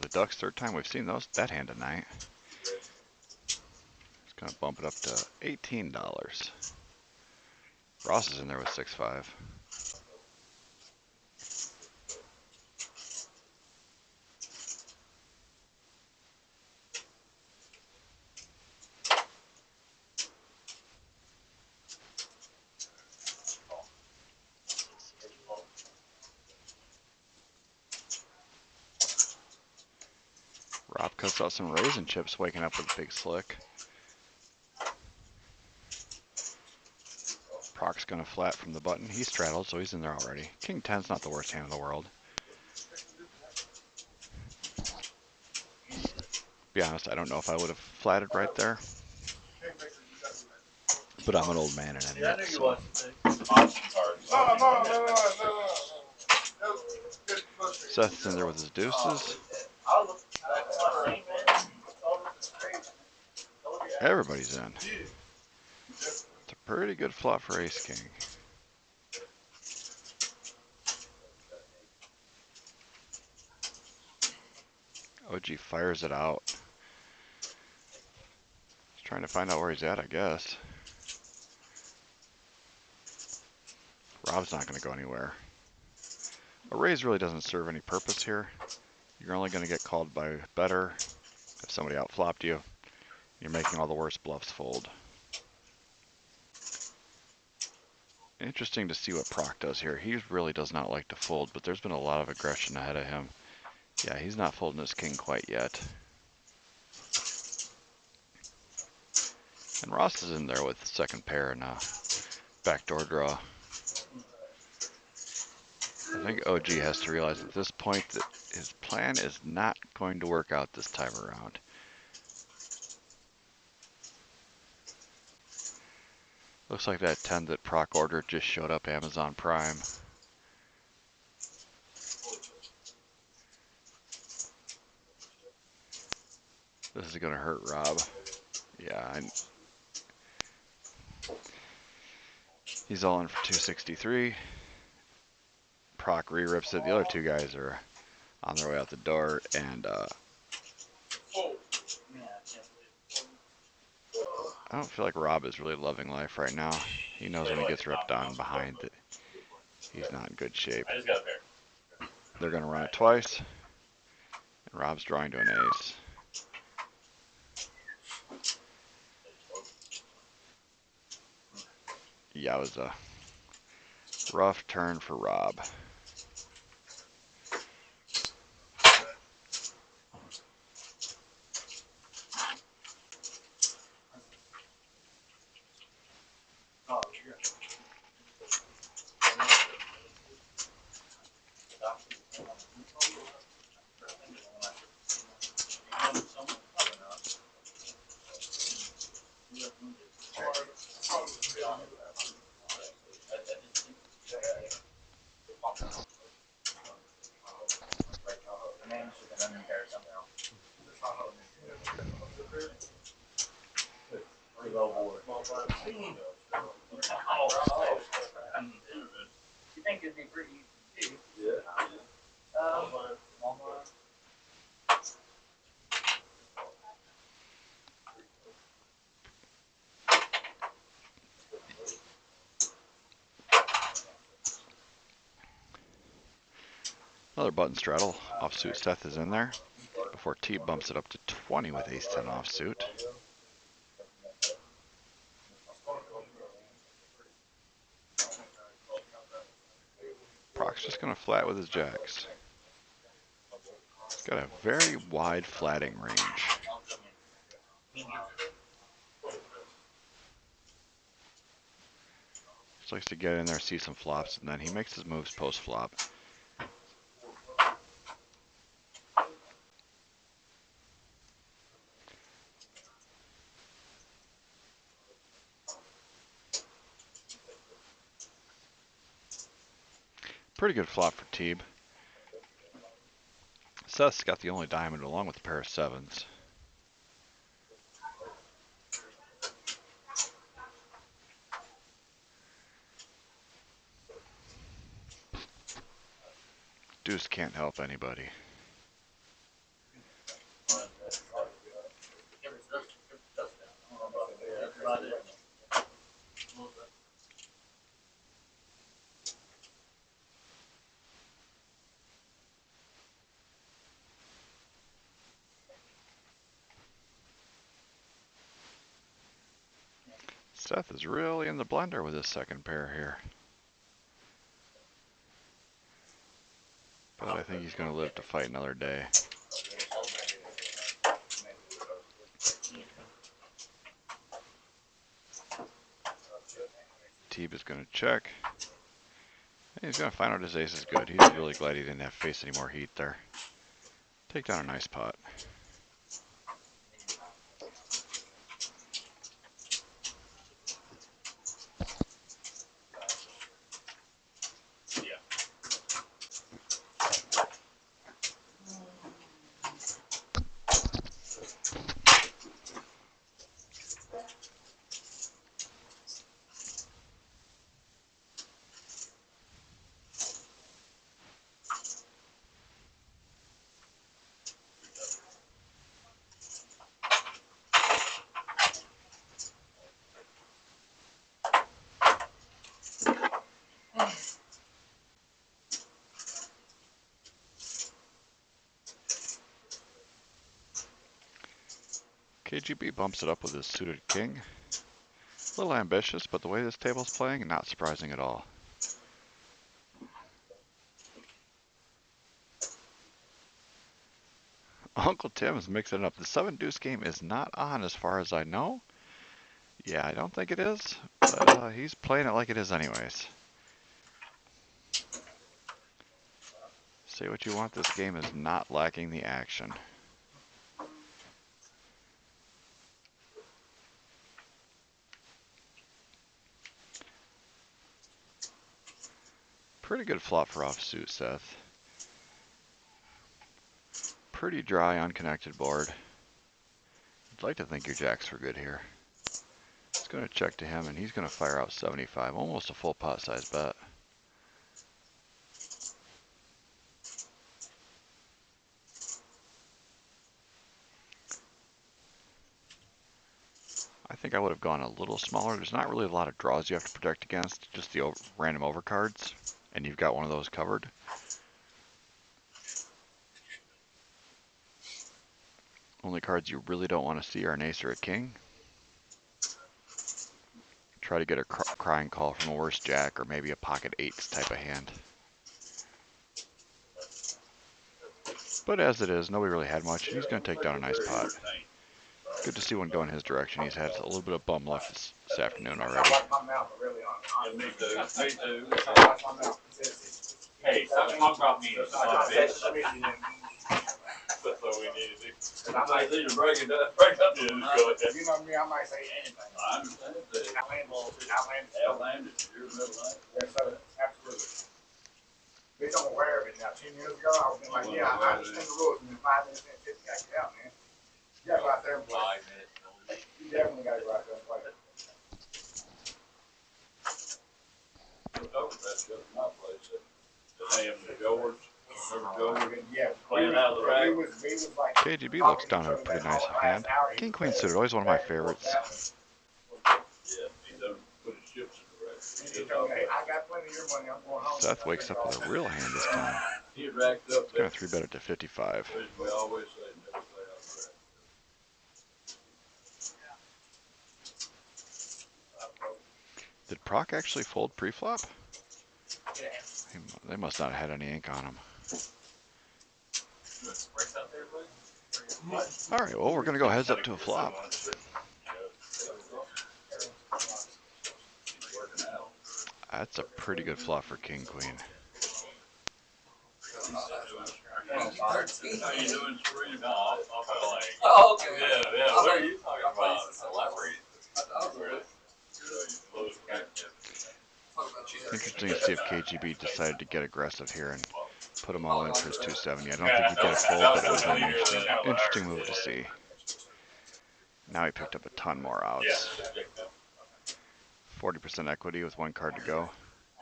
the ducks. Third time we've seen that hand tonight. It's gonna bump it up to $18. Ross is in there with 6-5. Rob cuts out some raisin chips, waking up with a big slick. Proc's gonna flat from the button. He straddled, so he's in there already. King 10's not the worst hand in the world. Be honest, I don't know if I would have flatted right there. But I'm an old man and I admit, so. Seth's in there with his deuces. Everybody's in. It's a pretty good flop for ace king. OG fires it out. He's trying to find out where he's at, I guess. Rob's not going to go anywhere. A raise really doesn't serve any purpose here. You're only going to get called by better if somebody outflopped you. You're making all the worst bluffs fold. Interesting to see what Proc does here. He really does not like to fold, but there's been a lot of aggression ahead of him. Yeah, he's not folding his king quite yet. And Ross is in there with the second pair and a backdoor draw. I think OG has to realize at this point that his plan is not going to work out this time around. Looks like that 10 that Proc ordered just showed up Amazon Prime. This is going to hurt Rob. Yeah, he's all in for 263. Proc re-rips it. The other two guys are on their way out the door, and I don't feel like Rob is really loving life right now. He knows when he gets ripped on behind that he's not in good shape. I just got a pair. They're going to run it twice, and Rob's drawing to an ace. Yeah, it was a rough turn for Rob. You think it'd be pretty easy to do? Another button straddle. Offsuit Seth is in there before T bumps it up to 20 with ace-10 offsuit. Proc's just going to flat with his jacks. He's got a very wide flatting range. Just likes to get in there, see some flops, and then he makes his moves post-flop. Pretty good flop for Teeb. Seth's got the only diamond along with a pair of sevens. Deuce can't help anybody. Seth is really in the blender with his second pair here. But I think he's going to live to fight another day. Teeb is going to check. And he's going to find out his ace is good. He's really glad he didn't have to face any more heat there. Take down a nice pot. KGB bumps it up with his suited king. A little ambitious, but the way this table's playing, not surprising at all. Uncle Tim's mixing it up. The 7-deuce game is not on as far as I know. Yeah, I don't think it is, but he's playing it like it is anyways. Say what you want, this game is not lacking the action. Pretty good flop for offsuit, Seth. Pretty dry, unconnected board. I'd like to think your jacks were good here. It's going to check to him, and he's going to fire out 75, almost a full pot size bet. I think I would have gone a little smaller. There's not really a lot of draws you have to protect against, just the random overcards, and you've got one of those covered. Only cards you really don't want to see are an ace or a king. Try to get a crying call from a worse jack or maybe a pocket eights type of hand. But as it is, nobody really had much. He's going to take down a nice pot. Good to see one going his direction. He's had a little bit of bum luck this afternoon already. Me too. Me too. Hey, stop talking about me. That's what we need to do. I need to break it up. Break up. You know me, I might say anything. I understand that. Outlandish. You're a middle line. Yes, sir. Absolutely. They don't aware of it now. 10 years ago, I was like, yeah, I understand the rules. And in 5 minutes, and 50, I get out, man. You gotta go out there and play. 5 minutes. You definitely gotta go out there and play. Look over that shit at my place. The name of George. Yeah, playing out of the rack. KGB looks down at a pretty nice hand. King Queen suited, always one of my favorites. Yeah, he doesn't put his chips in the rack. Seth wakes up with a real hand this time. He racked up. He's going to 3-bet it to 55. We always say never play out of the rack. Did Proc actually fold pre-flop? They must not have had any ink on him. Alright, well, we're going to go heads up to a flop. That's a pretty good flop for King Queen. Oh, okay. Yeah. What are you talking about? Interesting to see if KGB decided to get aggressive here and put them all in for his 270. I don't think he'd get a fold, but it would have been an interesting move to see. Now he picked up a ton more outs. 40% equity with 1 card to go.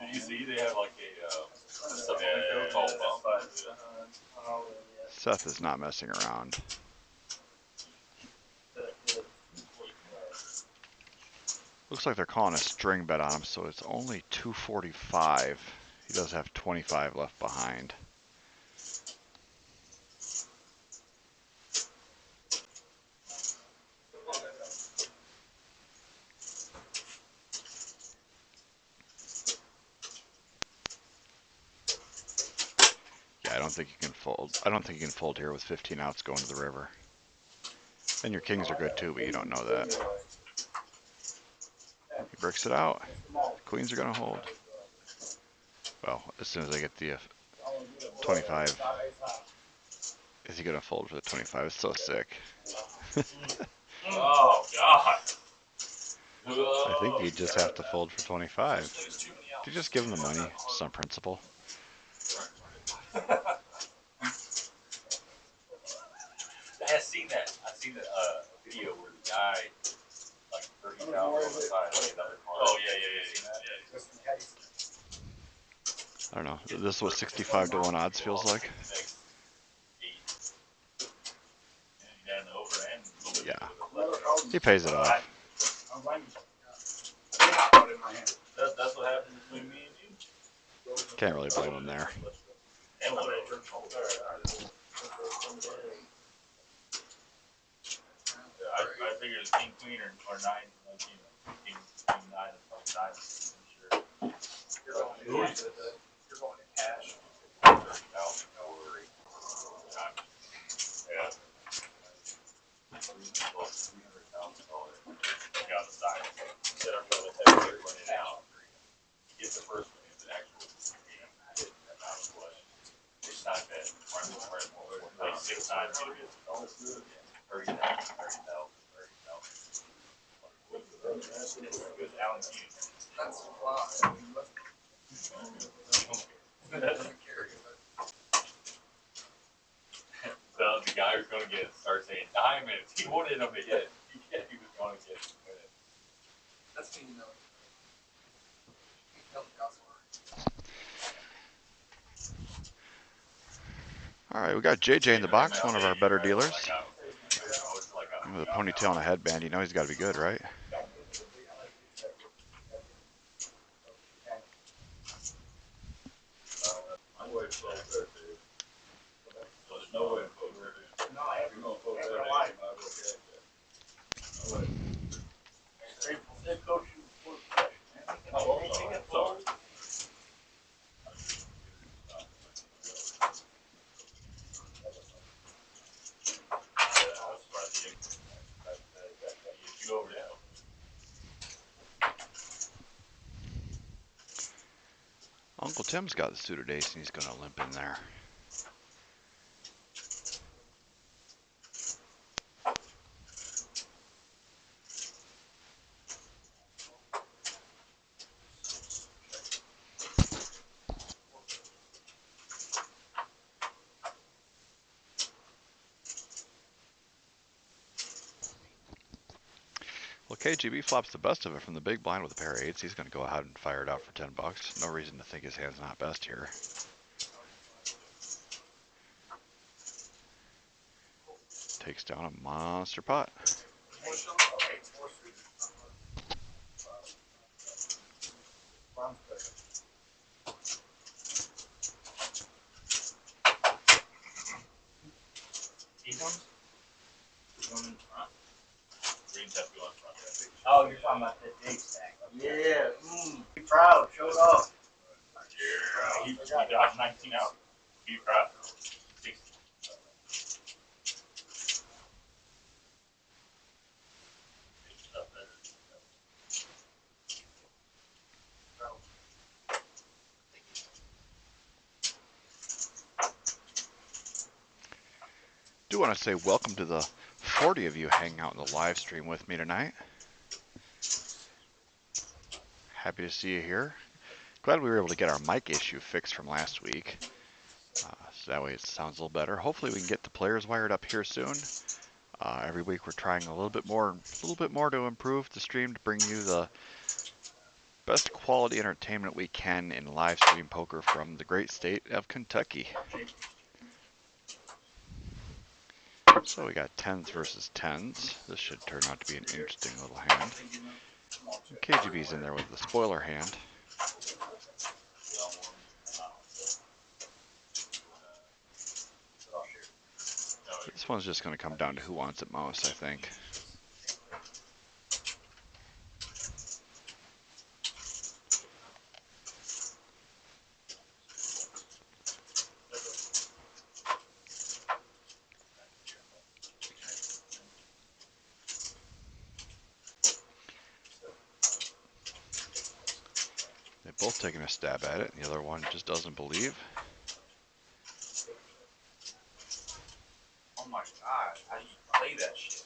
Did you see they have like a called Seth is not messing around. Looks like they're calling a string bet on him, so it's only 245. He does have 25 left behind. Yeah, I don't think you can fold. I don't think you can fold here with 15 outs going to the river. And your kings are good too, but you don't know that. He bricks it out. Queens are going to hold. Well, as soon as I get the 25. Is he going to fold for the 25? It's so sick. Oh, God. I think you just have to fold for 25. You just give him the money, some principle. I've seen that. I've seen a video where the guy, like 30,000 on the side of another car. Oh, yeah. I don't know. This is what 65 to 1 odds feels like. Yeah. He pays it off. That's what happened between me and you. Can't really blame him there. I figured it was king, queen, or nine. Like, you know, king, nine, and probably nine. Sure. You're going to cash. 30,000 times. Yeah. $300,000. Yeah, on the side. Set up for the heavy run it out. Get the first one in the actual game. Hit that amount of flush. It's not bad. Like 6 times. 30,000. Good Alan Hughes. That's why. So the guy who's going to get starts saying diamonds. He wanted him to hit. He was going to get it. That's me, you know. All right, we got JJ in the box, one of our better dealers. With a ponytail and a headband, you know he's got to be good, right? I'm way so good, dude. So there's no way to put her in. No, you're going to put her in. No way. They coach you for man. Oh, sorry. You over there. Uncle Tim's got the suited ace, and he's going to limp in there. Well, KGB flops the best of it from the big blind with a pair of eights. He's going to go ahead and fire it out for 10 bucks. No reason to think his hand's not best here. Takes down a monster pot. Oh, you're talking about the big stack. Yeah. Be proud. Show it off. Yeah. He dodged 19 out. Be proud. 60. Do want to say welcome to the 40 of you hanging out in the live stream with me tonight. Happy to see you here. Glad we were able to get our mic issue fixed from last week. So that way it sounds a little better. Hopefully we can get the players wired up here soon. Every week we're trying a little bit more to improve the stream to bring you the best quality entertainment we can in live stream poker from the great state of Kentucky. So we got 10s versus 10s. This should turn out to be an interesting little hand. KGB's in there with the spoiler hand. This one's just going to come down to who wants it most, I think. They're both taking a stab at it, and the other one just doesn't believe. Oh my god, how do you play that shit?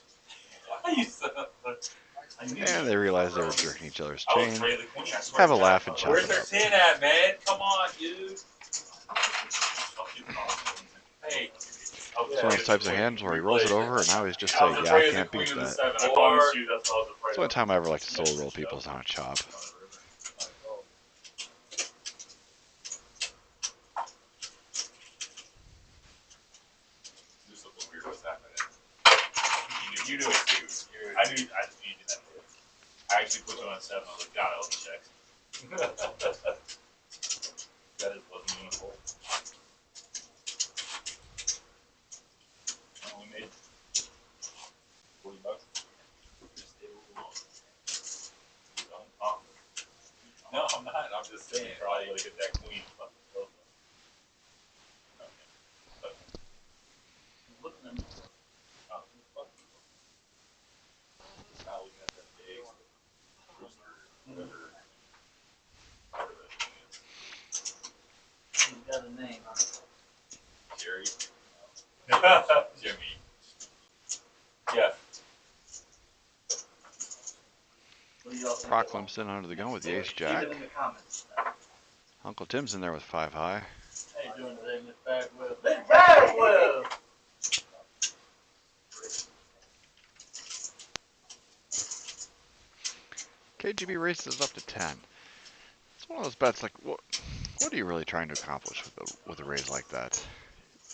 And they realized they were jerking each other's chain. Have a laugh and chop Where's it their up. 10 at, man? Come on, dude. Hey. It's one of those types of hands where he rolls it over, and now he's just saying, yeah, I can't beat that. I promise you, that's what I was afraid It's the only time I ever like to solo roll people is on a chop. You do it too. I just need you that. I actually put you on 7. I was like, God, I hope he checks. That wasn't meaningful. I only made $40. Proc limps in under the gun with the ace jack. Leave it in the comments. Uncle Tim's in there with 5 high. How you doing today, Miss Bagwell? Miss Bagwell! KGB raises up to 10. It's one of those bets like, what are you really trying to accomplish with a raise like that?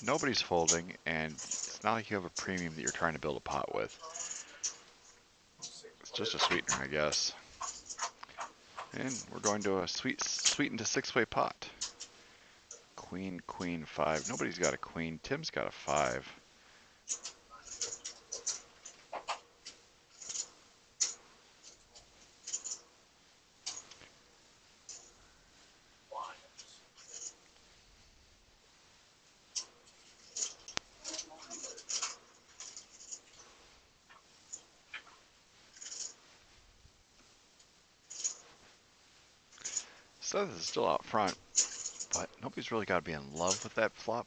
Nobody's folding, and it's not like you have a premium that you're trying to build a pot with. It's just a sweetener, I guess. And we're going to a sweetened to 6-way pot. Queen, queen, 5. Nobody's got a queen. Tim's got a 5. Seth is still out front, but nobody's really got to be in love with that flop.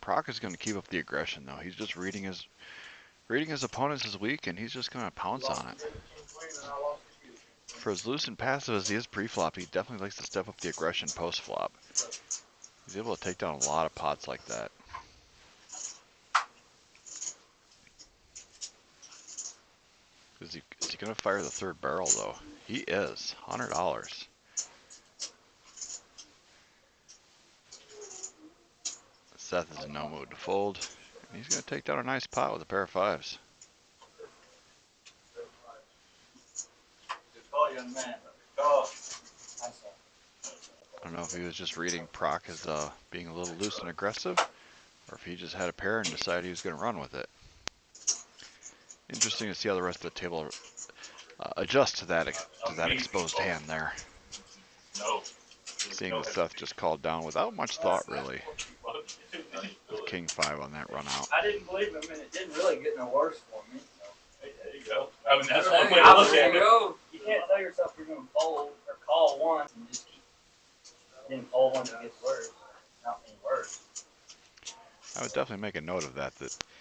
Proc is going to keep up the aggression, though. He's just reading his opponents is weak, and he's just going to pounce on it. For as loose and passive as he is pre-flop, he definitely likes to step up the aggression post-flop. He's able to take down a lot of pots like that. Is he going to fire the third barrel, though? He is. $100. Seth is in no mood to fold. And he's going to take down a nice pot with a pair of 5s. Good call, young man. Good call. I don't know if he was just reading Proc as being a little loose and aggressive, or if he just had a pair and decided he was going to run with it. Interesting to see how the rest of the table adjusts to that exposed hand there. No. Seeing that Seth just called down without much thought, really, with King 5 on that run out. I didn't believe him, and it didn't really get no worse for me. Hey, there you go. I mean, that's one way Hey, to look there at you it. go. You can't tell yourself you're going to fold or call once and just keep then fold once it gets worse. Not any worse. I would definitely make a note of that.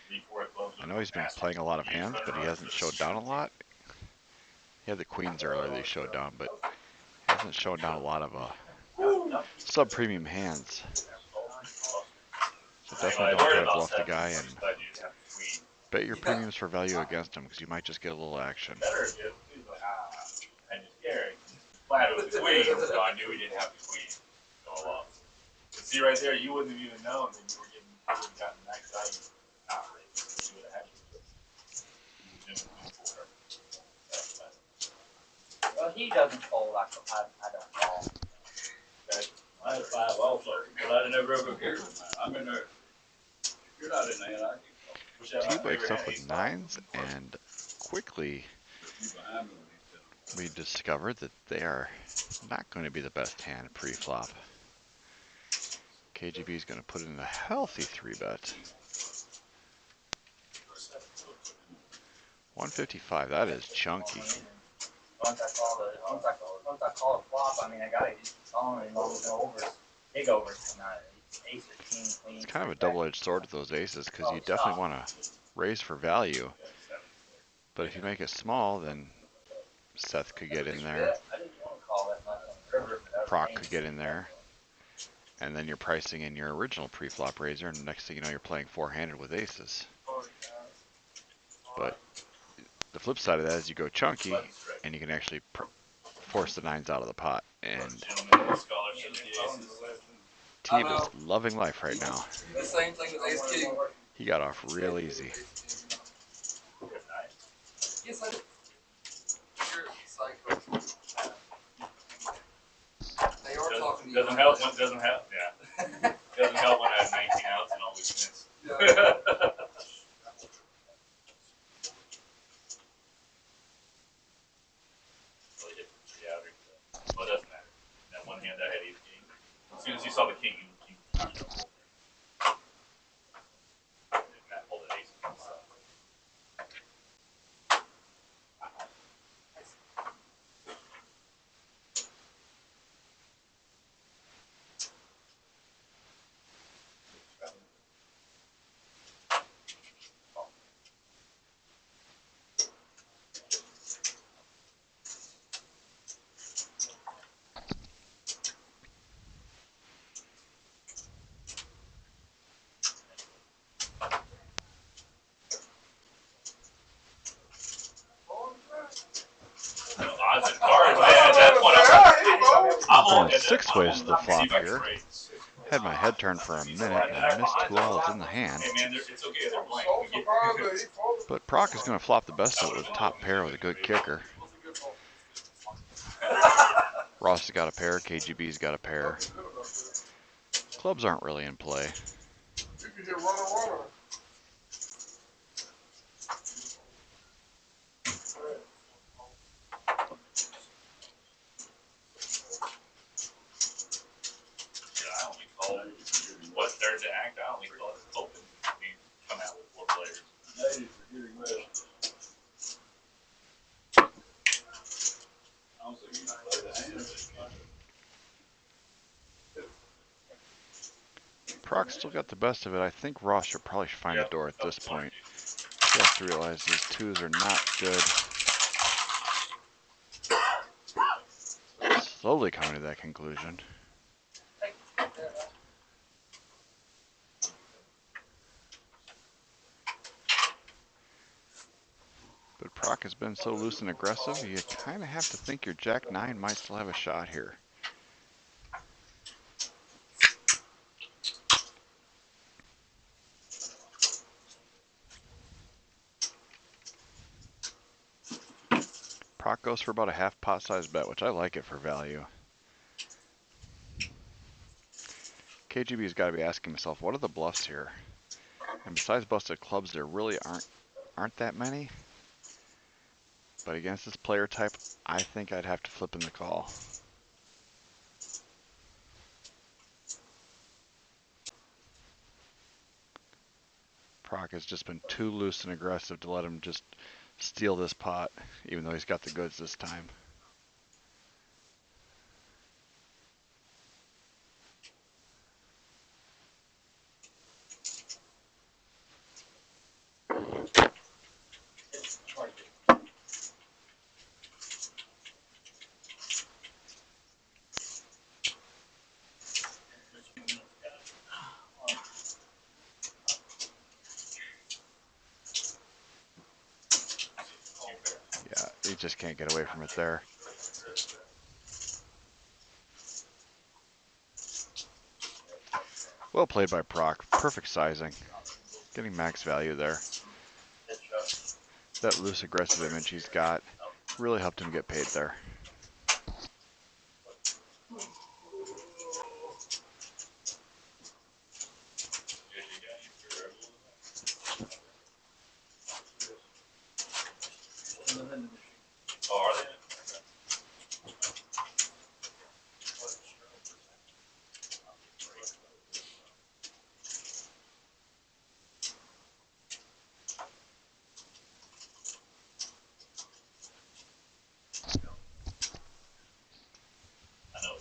Before it closes, I know he's been playing a lot of hands, but he hasn't showed down a lot. He had the queens earlier that he showed down, but he hasn't shown down a lot of sub-premium hands. So definitely don't try to bluff the guy and bet your premiums for value against him, because you might just get a little action. And just Gary, flat with the queen, so I knew he didn't have the queen. So, see right there, you wouldn't have even known that you would have gotten max value. You would have had Well, he doesn't fold. I don't call. I had 5 also, but I never ever cared. I'm in there. If you're not in there, I He wakes up with 9s, and quickly we discovered that they are not going to be the best hand pre-flop. KGB is going to put in a healthy 3-bet. 155, that is chunky. Once I call a flop, I mean, I gotta just keep calling and all the overs, big overs come out. Aces, king, queen. It's kind of a double-edged sword with those aces, because you definitely want to raise for value. But if you make it small, then Seth could get in there. I didn't want to call that much on the river. Proc could get in there. And then you're pricing in your original pre-flop raiser, and the next thing you know, you're playing 4-handed with aces. But the flip side of that is you go chunky, and you can actually force the 9s out of the pot. And Teeb is loving life right now. The same thing with Ace King. He got off real easy. Yes, I did. You're psycho. They are talking to you. Doesn't help when doesn't help. Yeah. Doesn't help when I have 19 outs and all these minutes. Yeah. Well, it doesn't matter. That one hand I had Ace King. As soon as you saw the king, you Matt pulled an ace. 6 ways to the See flop if I can here. raise. Had my head turned for a minute and I missed 2 L's in the hand. Hey man, it's okay. They're blank. But Proc is going to flop the best of it with top pair with a good kicker. Ross has got a pair, KGB's got a pair. Clubs aren't really in play. I only called what third to act. I only called it open. We come out with 4 players. Proc still got the best of it. I think Ross should probably find a door at this point. He has to realize his 2s are not good. Slowly coming to that conclusion. But Proc has been so loose and aggressive, you kind of have to think your Jack-9 might still have a shot here. Proc goes for about a half pot size bet, which I like it for value. KGB's got to be asking himself, what are the bluffs here? And besides busted clubs, there really aren't that many. But against this player type, I think I'd have to flip in the call. Proc has just been too loose and aggressive to let him just steal this pot, even though he's got the goods this time. Yeah, he just can't get away from it there. Well played by Proc. Perfect sizing. Getting max value there. That loose aggressive image he's got really helped him get paid there. Oh, are they? I know.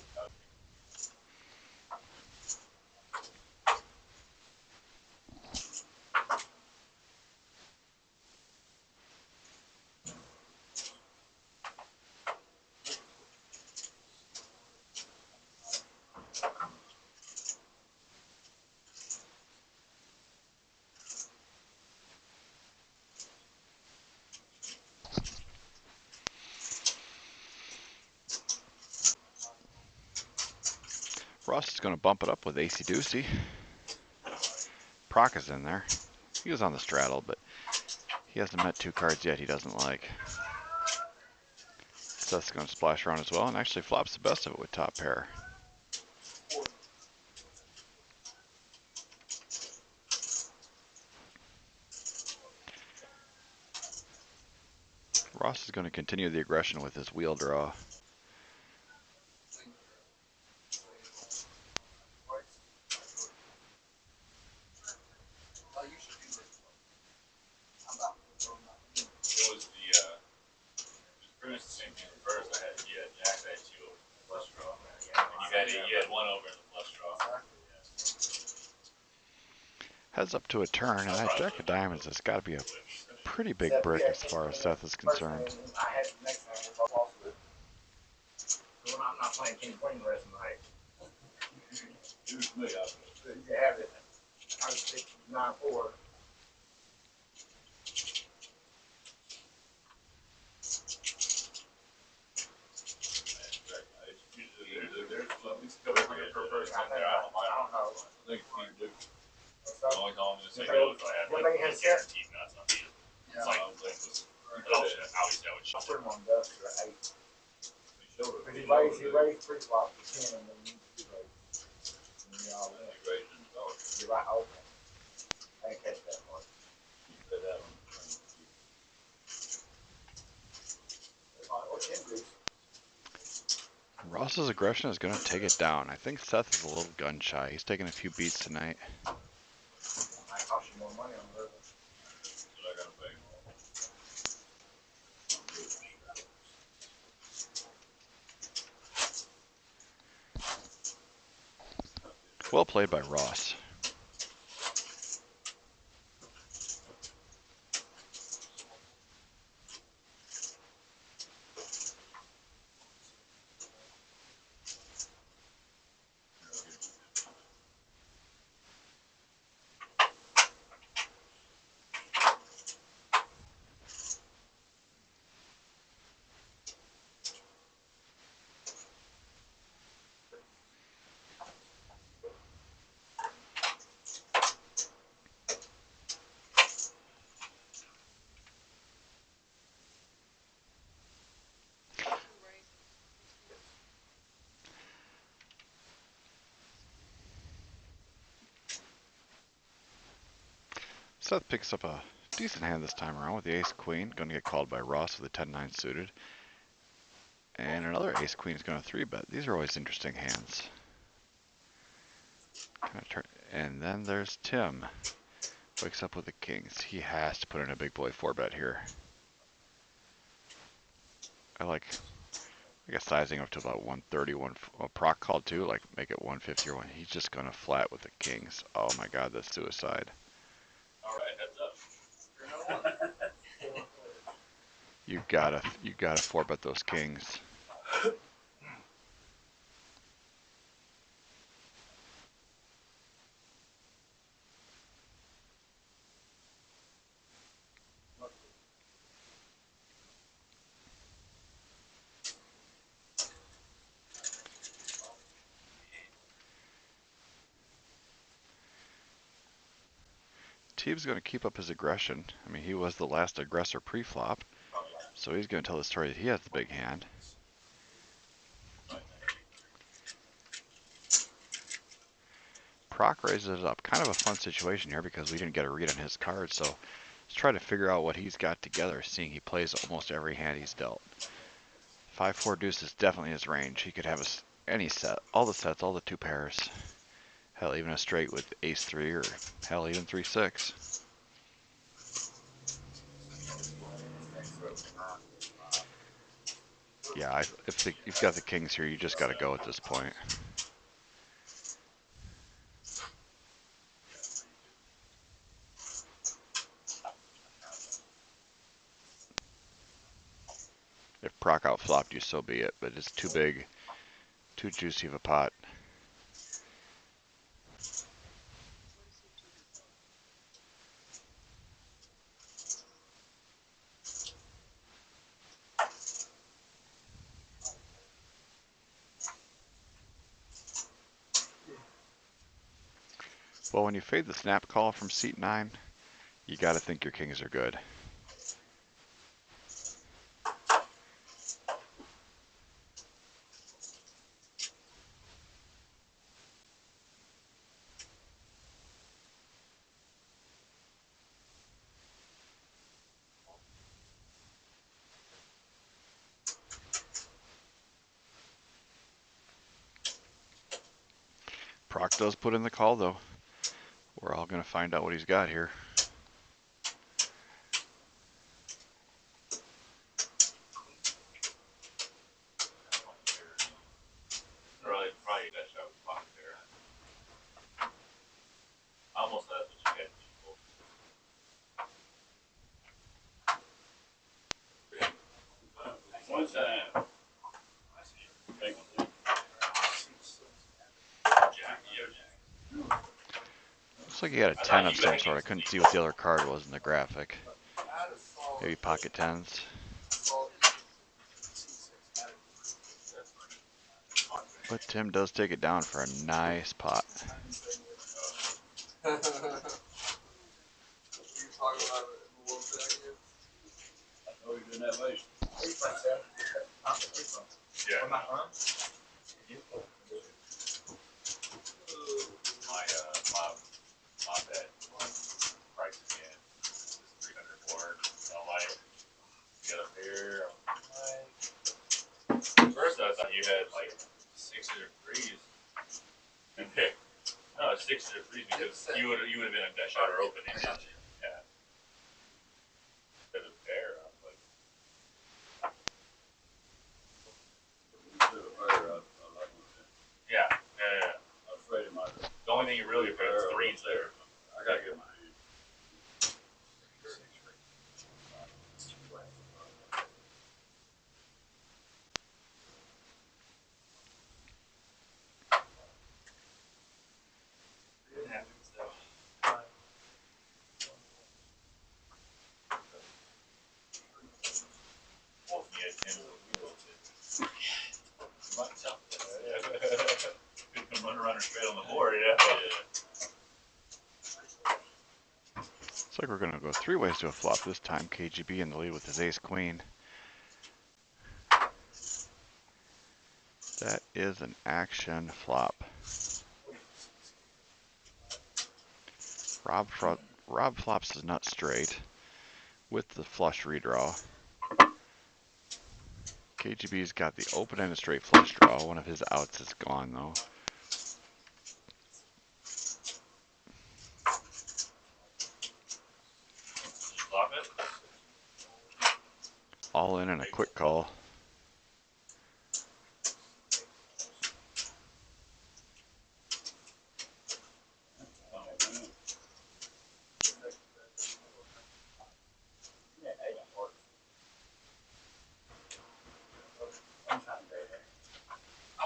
Ross is going to bump it up with Acey Deucey. Proc is in there. He was on the straddle, but he hasn't met 2 cards yet he doesn't like. Seth's going to splash around as well and actually flops the best of it with top pair. Ross is going to continue the aggression with his wheel draw. It was pretty much the same thing reversed. You had Jack, I had 2 over in the flush draw. And you had 1 over in the flush draw. Heads up to a turn, and that Jack of Diamonds has got to be a pretty big brick as far as Seth is concerned. I'm not playing King Queen the rest of the night. You have it. I was 6-9-4. all I'm gonna say no if I have like guaranteed nuts on you. It's like obviously I would show Put him on dust for 8. But he raised 3 flops for 10 and then you raised. And then y'all went. You're right, okay. I didn't catch that part. You put that on the screen. Or 10 deuce. Ross's aggression is going to take it down. I think Seth is a little gun shy. He's taking a few beats tonight. Might cost you more money on the river. Well played by Ross. Seth picks up a decent hand this time around with the ace-queen. Going to get called by Ross with a 10-9 suited. And another ace-queen is going to 3-bet. These are always interesting hands. And then there's Tim. Wakes up with the kings. He has to put in a big boy 4-bet here. I guess sizing up to about 130, proc call too, like make it 150 or 1. He's just going to flat with the kings. Oh my god, that's suicide. Alright, heads up. You gotta 4-bet those kings. Teeb's going to keep up his aggression. I mean, he was the last aggressor pre-flop, so he's going to tell the story that he has the big hand. Proc raises it up. Kind of a fun situation here because we didn't get a read on his card, so let's try to figure out what he's got together, seeing he plays almost every hand he's dealt. 5-4 deuce is definitely his range. He could have any set, all the sets, all the 2 pairs. Hell, even a straight with ace-3 or hell, even 3-6. Yeah, if you've got the kings here, you just got to go at this point. If proc outflopped you, so be it, but it's too big, too juicy of a pot. Well, when you fade the snap call from seat 9, you got to think your kings are good. Proc does put in the call, though. We're all going to find out what he's got here. Probably that shot was pocket there. Almost that's what you get. One time. Big one. Jack, Jack. Looks like he had a 10 of some sort. I couldn't see what the other card was in the graphic. Maybe pocket 10s. But Tim does take it down for a nice pot. know you're doing that way. Yeah. My bet price again. This 300 board. I'm like, get up here. First I thought you had like 6 or 3s. And pick. No, 6 or 3s because you would have been a shot or open. Yeah. Instead of pair, I was like. Yeah. I'm afraid it might. The only thing you really afraid is 3s there. I gotta get my hand. Run around straight on the board, yeah. Looks like we're going to go 3 ways to a flop this time. KGB in the lead with his ace-queen. That is an action flop. Rob flops his nut straight with the flush redraw. KGB's got the open-ended straight flush draw. One of his outs is gone though. Flop it. All in and a quick call.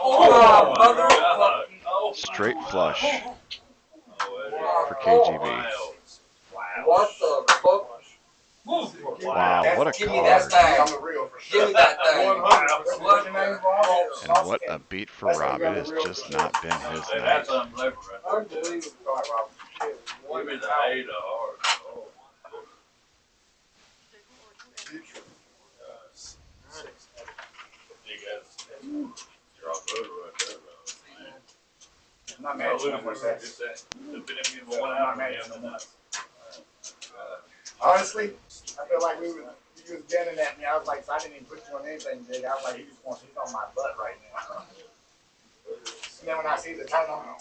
Oh, motherfucking. Straight flush for KGB. What the fuck? Wow, what a Give me that card. thing. Give me that thing. And what a beat for Rob. It has just not been his night. That's unbelievable. Unbelievable. Give me the 8 of hearts. You're off road right there, bro. I'm not mad at you for that. Honestly, I feel like you was getting at me. I was like, so I didn't even put you on anything, dude. I was like, he just wants he's on my butt right now. And then when I see the turn on,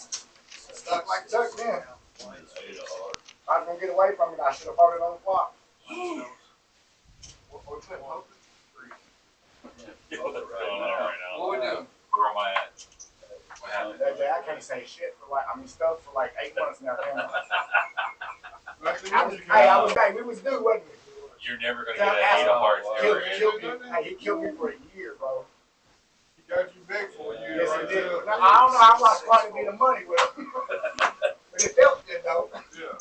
stuck like Chuck, man. I was gonna get away from it. I should have bought it on the flop. What we doing? Where am I at? What happened? I can't say shit for like, stuck for like 8 months now. We was due, wasn't we? You're never gonna get an 8 of hearts ever. He killed me for a year, bro. He got you big for a year. Yes, he did. I don't know how much quite to be the money with him. But it felt good, though. Yeah.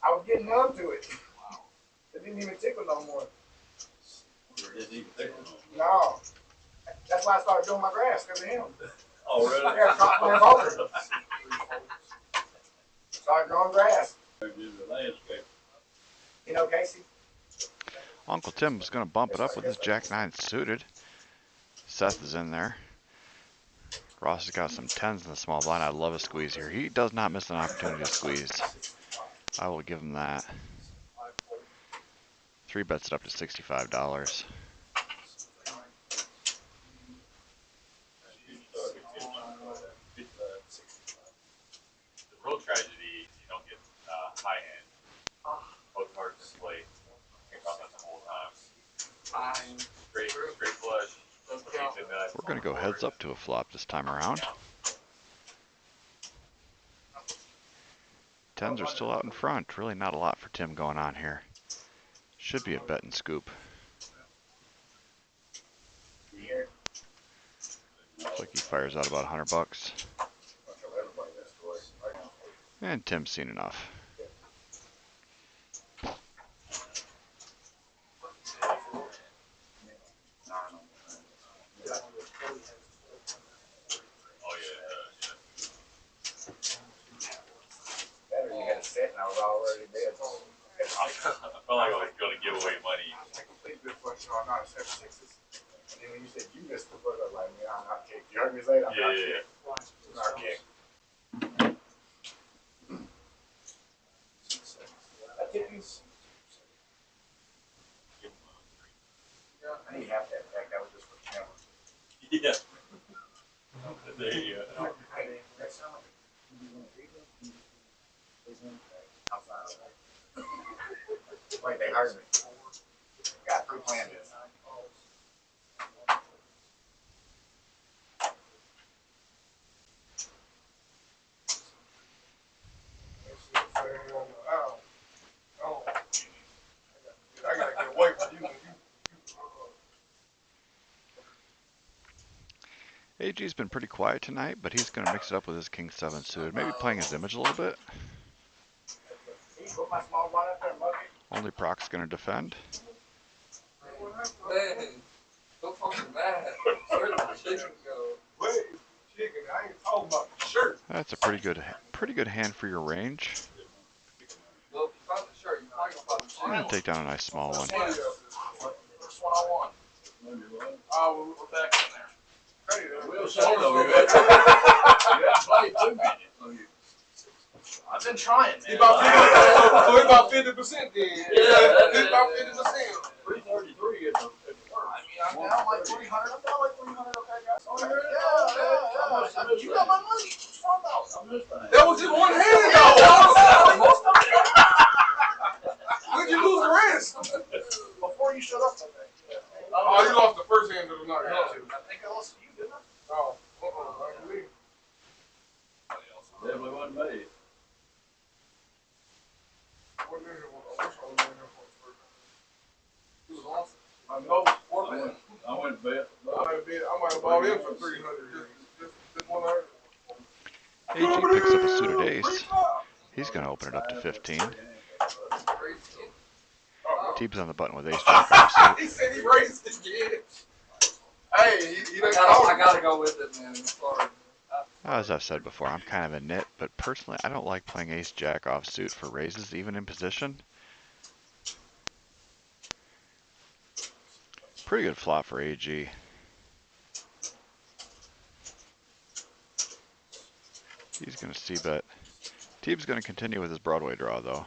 I was getting numb to it. It didn't even tickle no more. No. That's why I started doing my grass, because of him. Oh, really? Yeah, I stopped playing poker. Started growing grass. You know, Casey? Uncle Tim was going to bump it up with his Jack-9 suited. Seth is in there. Ross has got some 10s in the small blind. I love a squeeze here. He does not miss an opportunity to squeeze. I will give him that. 3 bets it up to $65. The real tragedy is you don't get high hand. Both cards in play. You're talking about the whole time. Straight flush. We're going to go heads up to a flop this time around. 10s are still out in front. Really not a lot for Tim going on here. Should be a bet and scoop. Looks like he fires out about $100. And Tim's seen enough. felt like I was going to give away money. I completed the first shot, not 7 6s. And then when you said you missed the first, I was like, man, I'm not kicked. You heard me say that? I'm not kicked. Not kicked. I need half that back. That was just for the camera. Yeah. There you go. Like they hired me. Got 3 planned this. I gotta get away from you. AG's been pretty quiet tonight, but he's going to mix it up with his King 7 suited. Maybe playing his image a little bit. Only Proc's going to defend. Man, so fucking mad. Where did the chicken go? Wait, chicken, I ain't talking about the shirt. That's a pretty good hand for your range. Well, if you found the shirt, you probably gonna find the I'm chicken. going to take down a nice small one. First one I won. Oh, We're back in there. we'll say though, you haven't played 2 minutes. I've been trying, man. He about 50%, then. Yeah. He's about 50%. 333 is a good word. I mean, I'm down like 300. I'm down like 300, okay, guys? Oh, yeah. You got my money. What's wrong about? I'm just saying. That was just one hand, though. When'd you lose the rest? Before you shut up, I think. Oh, you lost the first hand of the night. I think I lost to you, didn't I? Oh, I believe. Definitely wasn't me. What is it? I wish I was in there for the first time. He was awesome. I know. I went to bed. I might have bought in for 300. Just 100. AG picks up a suited ace. He's going to open it up to 15. Teeb's on the button with ace jack off. He said he raised his kid. Hey, he I gotta go with it, man. I'm sorry. As I've said before, I'm kind of a nit, but personally, I don't like playing ace jack offsuit for raises, even in position. Pretty good flop for AG. He's going to c-bet. Teeb's going to continue with his Broadway draw, though.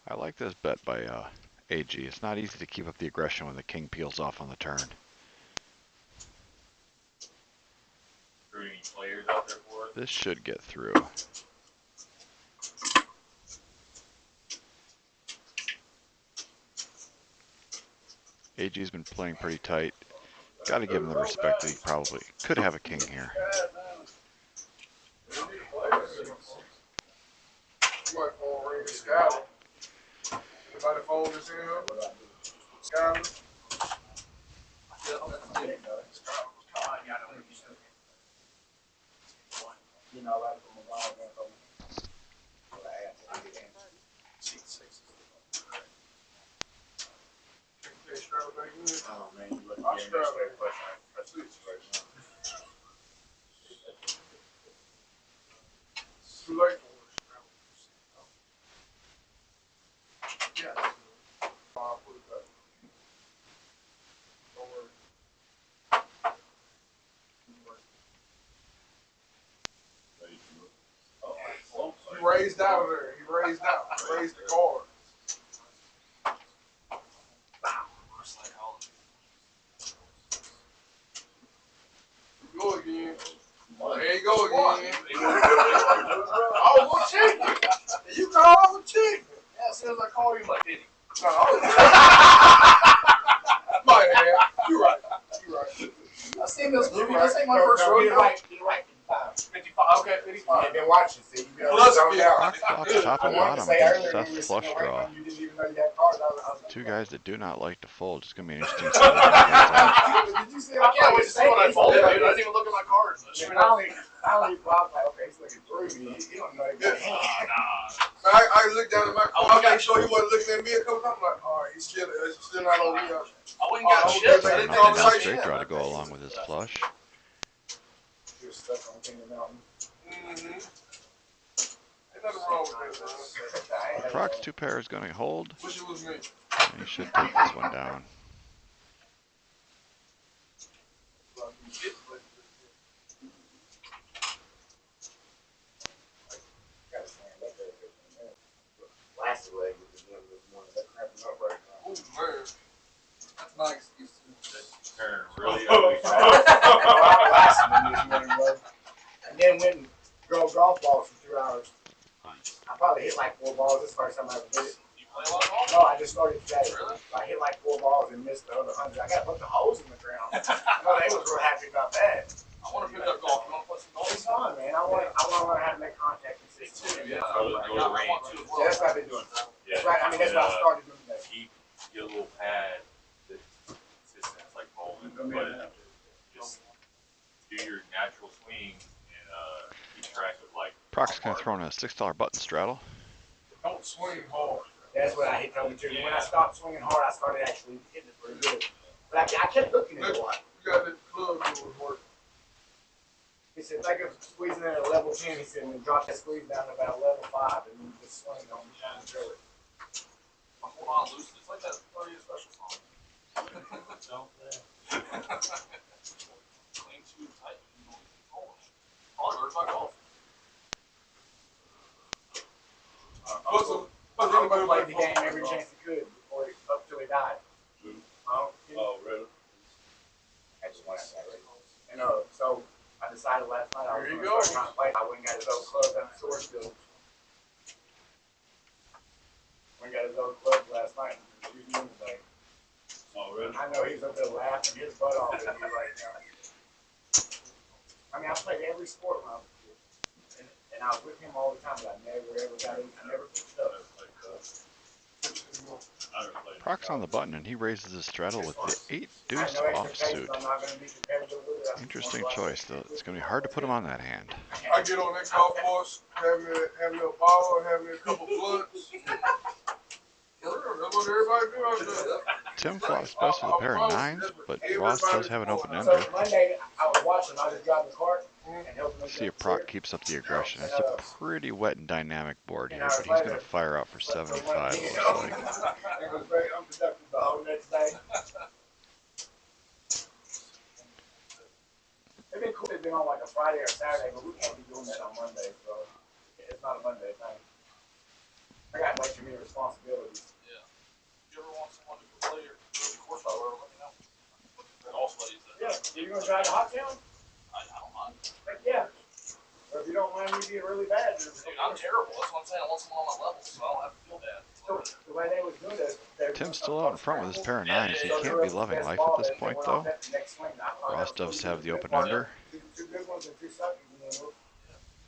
I like this bet by AG. It's not easy to keep up the aggression when the king peels off on the turn. Are there any players out there for it? This should get through. AG's been playing pretty tight. Got to give him the respect that he probably could have a king here. Somebody phone ring to Skyler. Somebody phone this in here? Skyler? You know, like from a while ago. Oh man, you look I'm struggling. That's it. It's too late for us. Yes. I'll put it back. Don't worry. He raised out of there. He raised out. He raised the card. Go again. There you go again. Oh, what chicken? You call him a chicken. Yeah, as soon as I call you, like, did he? No. Might have. You're right. You're right. I seen this movie. This ain't my first rodeo. Get it right. 55. Okay, 55. You've been watching, see. You've been Plus zoned out. Off the top and bottom against Seth's flush draw. You didn't even know you had cards. Two guys that do not like to fold. It's going to be an interesting Did you see? I can't wait to see what I folded, dude. I didn't even look at my cards. I only bought like, okay, he's looking through me. You don't know that. I looked down at my cards. sure he wasn't looking at me a couple times. I'm like, all right, he's still not on me. I wouldn't got Oh, chips. okay, I Nothing didn't call down the straight site. draw to go along with his flush. He was stuck on King of Mountain. Mm-hmm. Ain't nothing wrong with that, man. Proc's 2 pair is going to hold. Wish it was me. And he should take this one down. Last leg was the one that's crapping up right now. Oh, man. That's my excuse, too. Turn really ugly. And then went and drove golf balls for 2 hours. I probably hit like 4 balls. This is the first time I ever did it. You play a lot of golf? No, I just started today. Really? I hit like 4 balls and missed the other 100. I got to put the holes in the ground. No, they was real happy about that. I want to pick up golf. You want to play some golf? It's fun, man. I want to learn how to make contact consistently. Yeah. Go to the range. Yeah, that's what I've been doing. Yeah. That's right. I mean, that's what I started doing today. Keep your little pad that's consistent. It's like bowling, but just do your natural swings and keep track of like. Proc's going to throw in a $6 button straddle. Don't swing hard. That's what I told me too. When I stopped swinging hard, I started actually hitting it pretty good. But I kept looking at it a lot. You got the club that was working. He said, think of squeezing it at a level 10. He said, and then drop that squeeze down to about level 5 and then just swing on the shine and drill it. Hold on, loose. It's like that 30th special song. Clean too tight. Probably works like golf. Uncle played the game every chance he could before up till he died. Oh, really? I just went out that and so I decided last night I was going to start trying to play. I went and got his old club at the source field. Went and got his old club last night and using them today. Oh, really? I know he's up there laughing his butt off at me right now. I mean, I played every sport when I was a kid. And I was with him all the time, but I never ever got in. I never picked it up. Proc's on the button and he raises his straddle with the 8 deuce offsuit. Interesting choice though. It's going to be hard to put him on that hand. I get on that golf course, have me a ball, have me a couple blunts. That's what everybody do out there. Tim flops best with a pair of 9s, but Ross does have an open ender. So Monday, I was watching. I was driving the cart and helping him. See if Proc keeps up the aggression. It's a pretty wet and dynamic board here, but he's going to fire out for 75, it looks like. It was very unproductive the whole next day. It'd be cool if it'd been on like a Friday or Saturday, but we can't be doing that on Monday, so it's not a Monday thing. I got way too many responsibilities. Yeah. If you ever want someone to play your course out, let me know. Also, Yeah, you gonna drive to Hoptown? I don't mind. Heck yeah. Or if you don't mind me being really bad. Dude, I'm terrible. That's what I'm saying. I want someone on my level, so I don't have to feel bad. So the way they was doing this, Tim's still out in front with his pair of 9s. He can't be loving life at this point, though. Ross does have the open under. Two good ones and two suckers, and then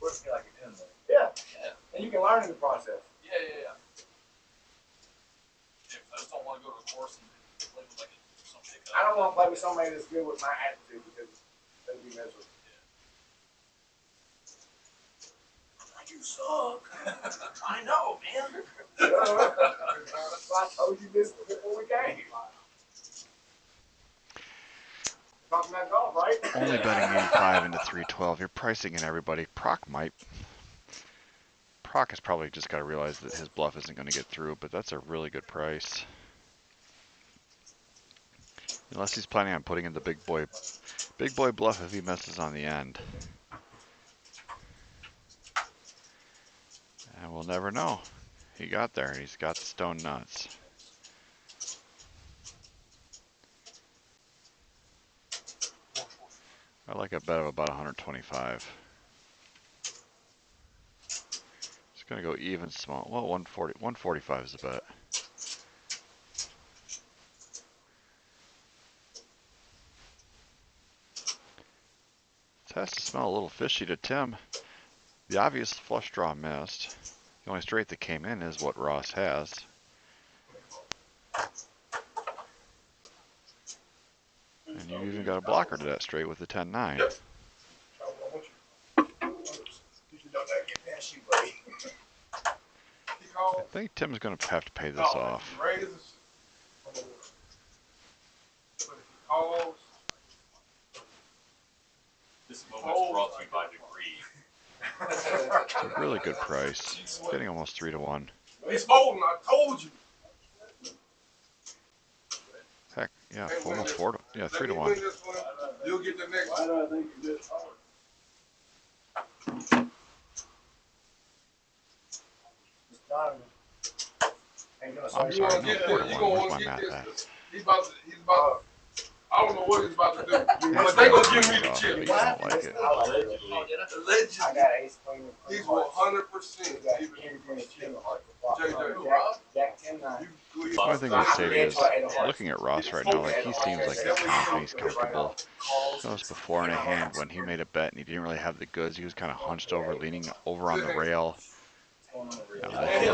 we'll Feel like you're in there. yeah. Yeah. And you can learn in the process. Yeah. I just don't want to go to the course and play with like some pickup. I don't want to play with somebody that's good with my attitude because that'd be miserable. You suck. I know, man. That's why I told you this before we came. Talking about golf, right? Only betting 85 into 312. You're pricing in everybody. Proc has probably just got to realize that his bluff isn't going to get through, but that's a really good price. Unless he's planning on putting in the big boy bluff if he messes on the end. And we'll never know. He got there and he's got the stone nuts. I like a bet of about 125. It's going to go even small. Well, 145 is the bet. This has to smell a little fishy to Tim. The obvious flush draw missed. The only straight that came in is what Ross has. And you even got a blocker to that straight with the 10-9. You should know that get past you, buddy. He called. think Tim's going to have to pay this off. Raises. Calls. This moment's brought to you by Degree. It's a really good price. Getting almost 3-1. He's holding. I told you. Heck, yeah, almost 4 to, yeah, 3-1. You'll get the next one. Why do I think you just I'm You sorry, gonna no, get 4 this. to You 1. gonna Where's want my to get math at? this. He's about to. I don't know what he's about to do. But they gonna give me the But chip. you don't like it. Allegedly. I got ace queen. He's 100%. Jack 10-9. The only thing I'd say is, looking at Ross right now, like he seems like he's confident, he's comfortable. Noticed before in a hand when he made a bet and he didn't really have the goods, he was kind of hunched over, leaning over on the rail. Now that he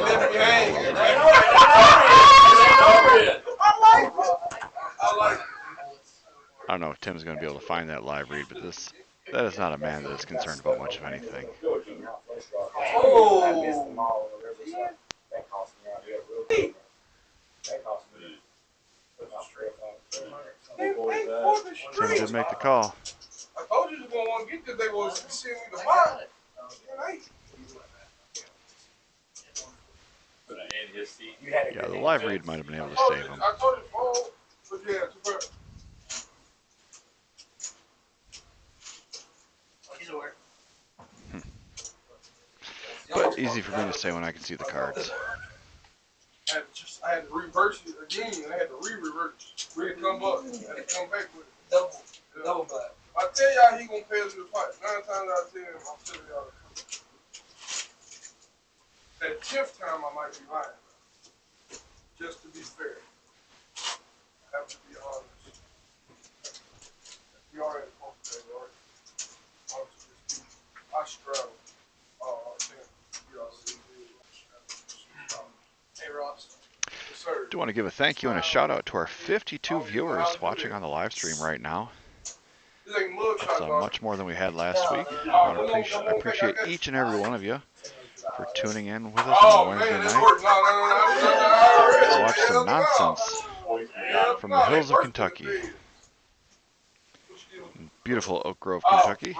I don't know if Tim's going to be able to find that live read, but that is not a man that is concerned about much of anything. Tim did make the call. I told you you were gonna want to get this. They was seeing me the bottom. Yeah, the live read might have been able to save him. I told you, oh, but yeah, But easy for me to say when I can see the cards. I had to reverse it again. I had to re-reverse. Come up and come back with it. Double back. I tell y'all he gonna pay us the fight. 9 times out of 10, I'm telling y'all. That 10th time I might be lying. Just to be fair. I have to be honest. We already posted that, right? I straddle. Hey, Ross. Yes, sir. Do want to give a thank you and a shout out to our 52 viewers watching on the live stream right now. It's much more than we had last week. I appreciate each and every one of you for tuning in with us on Wednesday night to watch some nonsense from the hills of Kentucky. Beautiful Oak Grove, Kentucky.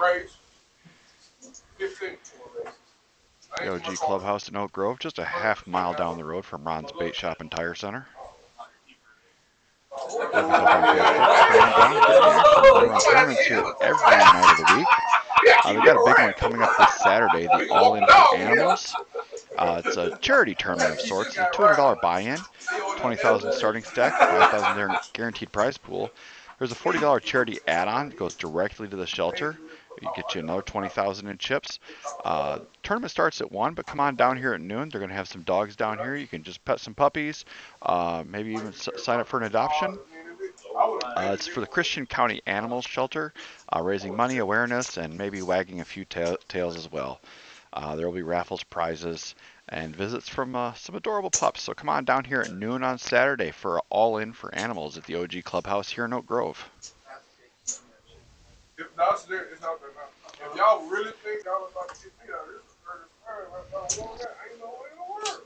The OG Clubhouse in Oak Grove, just a half mile down the road from Ron's Bait Shop and Tire Center. Look us up on Facebook. Run tournaments here every night of the week. We've got a big one coming up this Saturday, the All In for Animals. It's a charity tournament of sorts. It's a $200 buy-in, 20,000 starting stack, 5,000 guaranteed prize pool. There's a $40 charity add-on that goes directly to the shelter. You get you another 20,000 in chips. Tournament starts at 1, but come on down here at noon. They're going to have some dogs down here. You can just pet some puppies, maybe even sign up for an adoption. It's for the Christian County Animal Shelter, raising money, awareness, and maybe wagging a few tails as well. There will be raffles, prizes, and visits from some adorable pups. So come on down here at noon on Saturday for All In for Animals at the OG Clubhouse here in Oak Grove. If that's there, it's out there now. If y'all really think y'all about to get me out of this, I ain't no way in the world.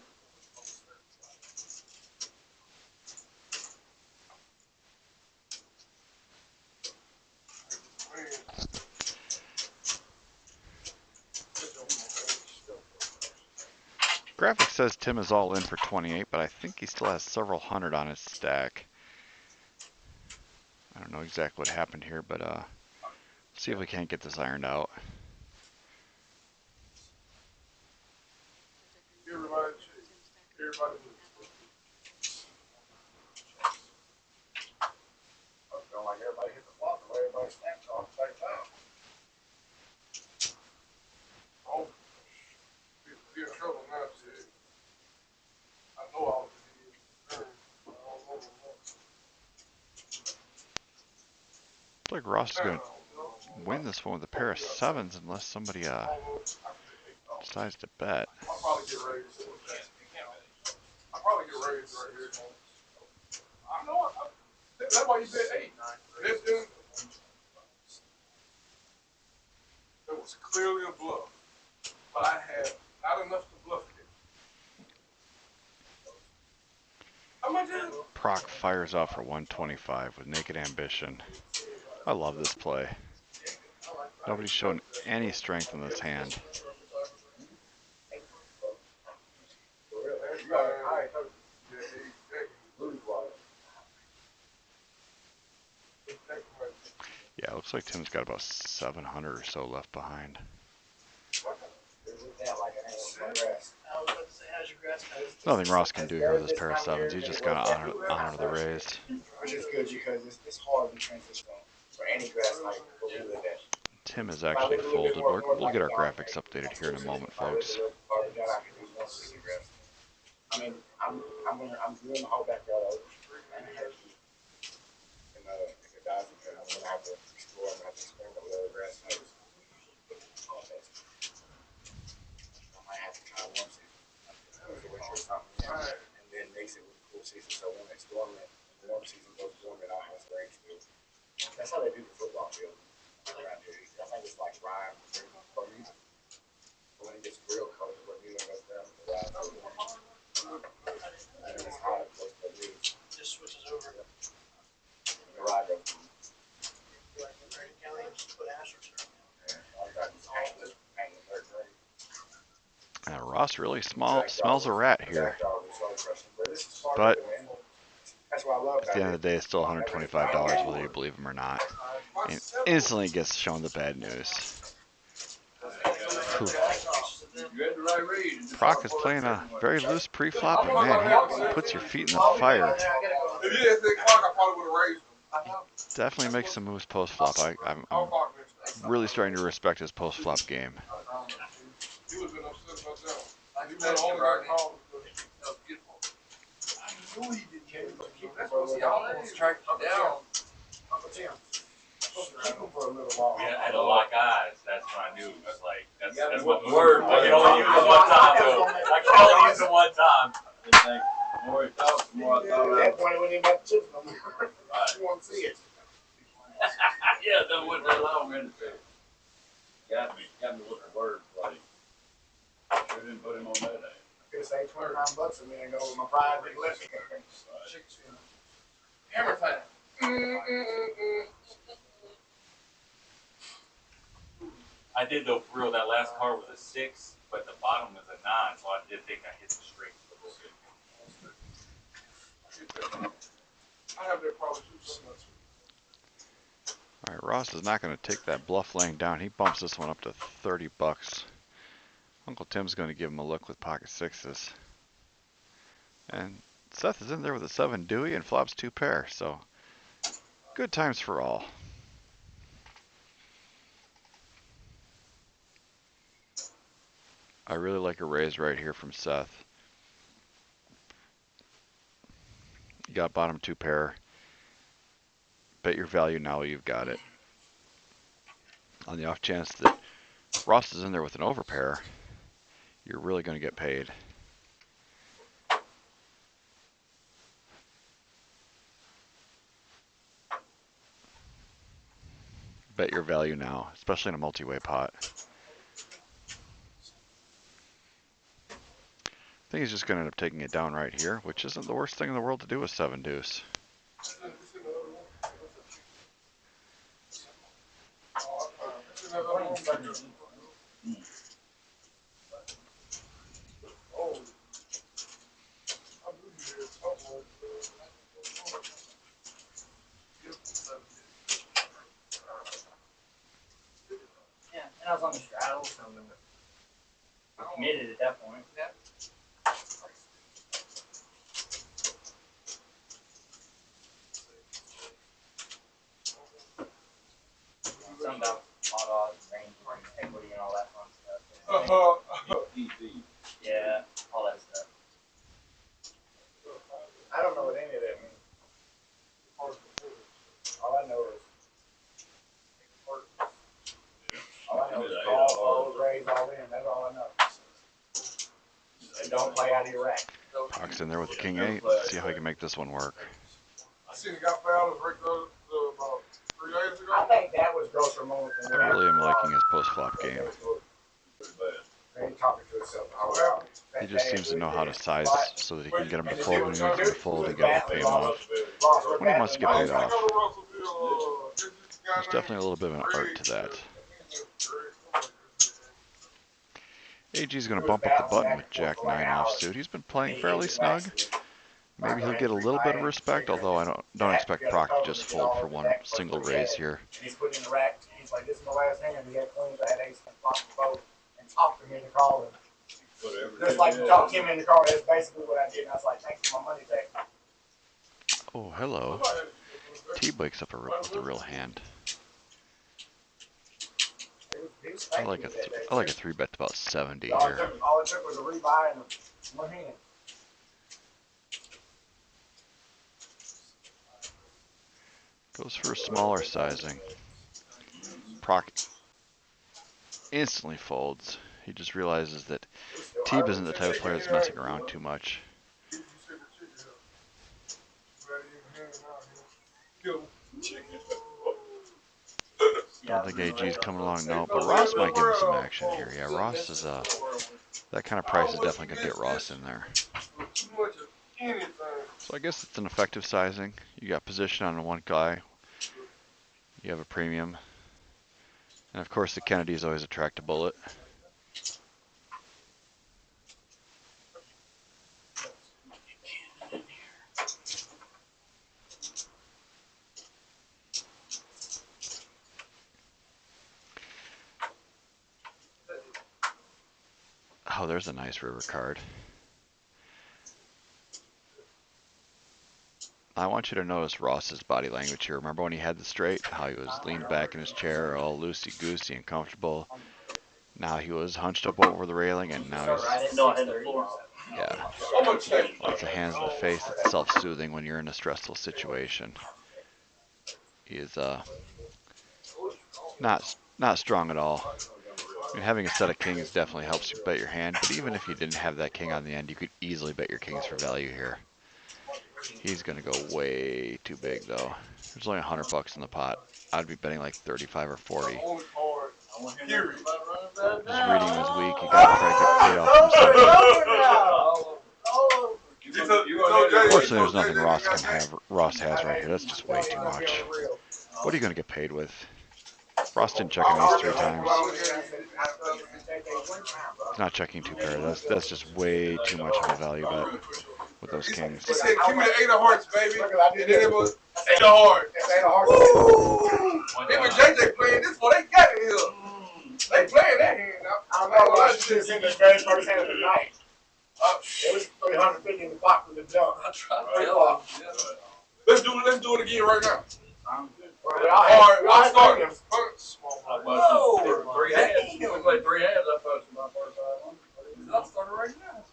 Graphic says Tim is all in for 28, but I think he still has several hundred on his stack. I don't know exactly what happened here, but see if we can't get this ironed out. Everybody. I feel like everybody hit the block the way everybody snaps off the same time. Oh, be in trouble now, shit. I know I was Looks like Ross is going to win this one with a pair of 7s unless somebody decides to bet. I'll probably get raised. I'll probably get raised right here. I know it. That's why you bet 8. It was clearly a bluff, but I had not enough to bluff it. Proc fires off for 125 with naked ambition. I love this play. Nobody's shown any strength in this hand. Yeah, it looks like Tim's got about 700 or so left behind. Nothing Ross can do here with this pair of sevens. He's just got to honor the raise. Which is good because it's hard to transition for any grass type to do the best. Tim is actually folded. We'll get our graphics updated here in a moment, folks. I mean, I'm doing the whole backyard over. And if it dies, I'm gonna have to explore. I'm gonna have to experiment with other grass types. I might have to try one season. And then mix it with the cool season. So when it's dormant, the warm season goes dormant, I'll have spring still. That's how they do the football field around here. I think it's like rye or Bermuda. But when it gets real cold, Bermuda goes down to the rye. And then it's hot, of course, Bermuda. Just switches over. The rye goes down. Ross really smells a rat here. But at the end of the day, it's still $125 whether you believe him or not. And instantly gets shown the bad news. Proc is playing a very loose pre-flop, but man, he puts your feet in the fire. Definitely makes some moves post-flop. I'm really starting to respect his post-flop game. Yeah, I had to lock eyes. That's when I knew. I was like, that's my word. I can only use it one time, though. I can only use it one time. The more he talks, the more I thought At that point, when he got chips on there, you want to see it. Yeah, that wouldn't that long in it. Got me with the word play. Sure didn't put him on that day. Could have saved $29 a minute ago with my pride big left. Hammer time. I did though for real. That last card was a 6, but the bottom was a 9, so I did think I hit the straight. I have that problem too so much. All right, Ross is not going to take that bluff laying down. He bumps this one up to $30. Uncle Tim's going to give him a look with pocket sixes. And Seth is in there with a 7 Dewey and flops 2 pair, so good times for all. I really like a raise right here from Seth. You got bottom 2 pair. Bet your value now you've got it. On the off chance that Ross is in there with an overpair, you're really going to get paid. Bet your value now, especially in a multi-way pot. I think he's just going to end up taking it down right here, which isn't the worst thing in the world to do with 7 deuce. Yeah, and I was on the straddle, so we're committed at that point. Yeah. Something about hot odds, range, equity, and all that fun stuff. Yeah, all that stuff. I don't know what any of that means. All I know is call, fold, raise, all in. That's all I know. They don't play out of your rack. Proc's in there with the king 8. Let's see how he can make this one work. I seen it got fouled about 3 days ago. I think that was grosser moment than I really am liking his post-flop game. He talking to himself. He just seems to know how to size so that he can get him to fold when he needs him to fold. He got to pay him off when he wants to get paid off. There's definitely a little bit of an art to that. AG's going to bump up the button with Jack 9 offsuit. He's been playing fairly snug. Maybe he'll get a little bit of respect, although I don't expect Proc to just fold for one single raise here. He's putting in the rack. He's like, this is my last hand. He had queens. I had ace and flop the fold and talked him into calling. Just like you talked him into calling. That's basically what I did. And I was like, thanks for my money back. Oh, hello. T wakes up with a real hand. I like a 3-bet to about 70 here. All it took was a rebuy and one hand. Goes for a smaller sizing. Proc instantly folds. He just realizes that Teeb isn't the type of player that's messing around too much. Don't think AG's coming along, no, but Ross might give him some action here. Yeah, Ross is that kind of price is definitely going to get Ross in there. So I guess it's an effective sizing. You got position on one guy. You have a premium. And of course the Kennedys always attract a bullet. Oh, there's a nice river card. I want you to notice Ross's body language here. Remember when he had the straight? How he was leaned back in his chair, all loosey-goosey and comfortable. Now he was hunched up over the railing, and now he's... Yeah. Lots of hands in the face. It's self-soothing when you're in a stressful situation. He is not strong at all. I mean, having a set of kings definitely helps you bet your hand, but even if you didn't have that king on the end, you could easily bet your kings for value here. He's going to go way too big, though. There's only $100 in the pot. I'd be betting like 35 or 40. Just reading him is weak. You got to try to get paid off himself. Unfortunately, there's nothing Ross has right here. That's just way too much. What are you going to get paid with? Ross didn't check him these 3 times. He's not checking 2 pairs. That's just way too much of a value bet with those kings. He said, give me the 8 of hearts, baby. And then it was 8 of hearts. Him and JJ playing this one, they got it here. They playing that hand now. I don't know why she was in the very first hand of the night. It was 350 in the pot with the jump. I tried to tell him. Let's do it again right now. I'll start him. Whoa! 3 hands. We played 3 hands. I posted my first one. I'll start it right now.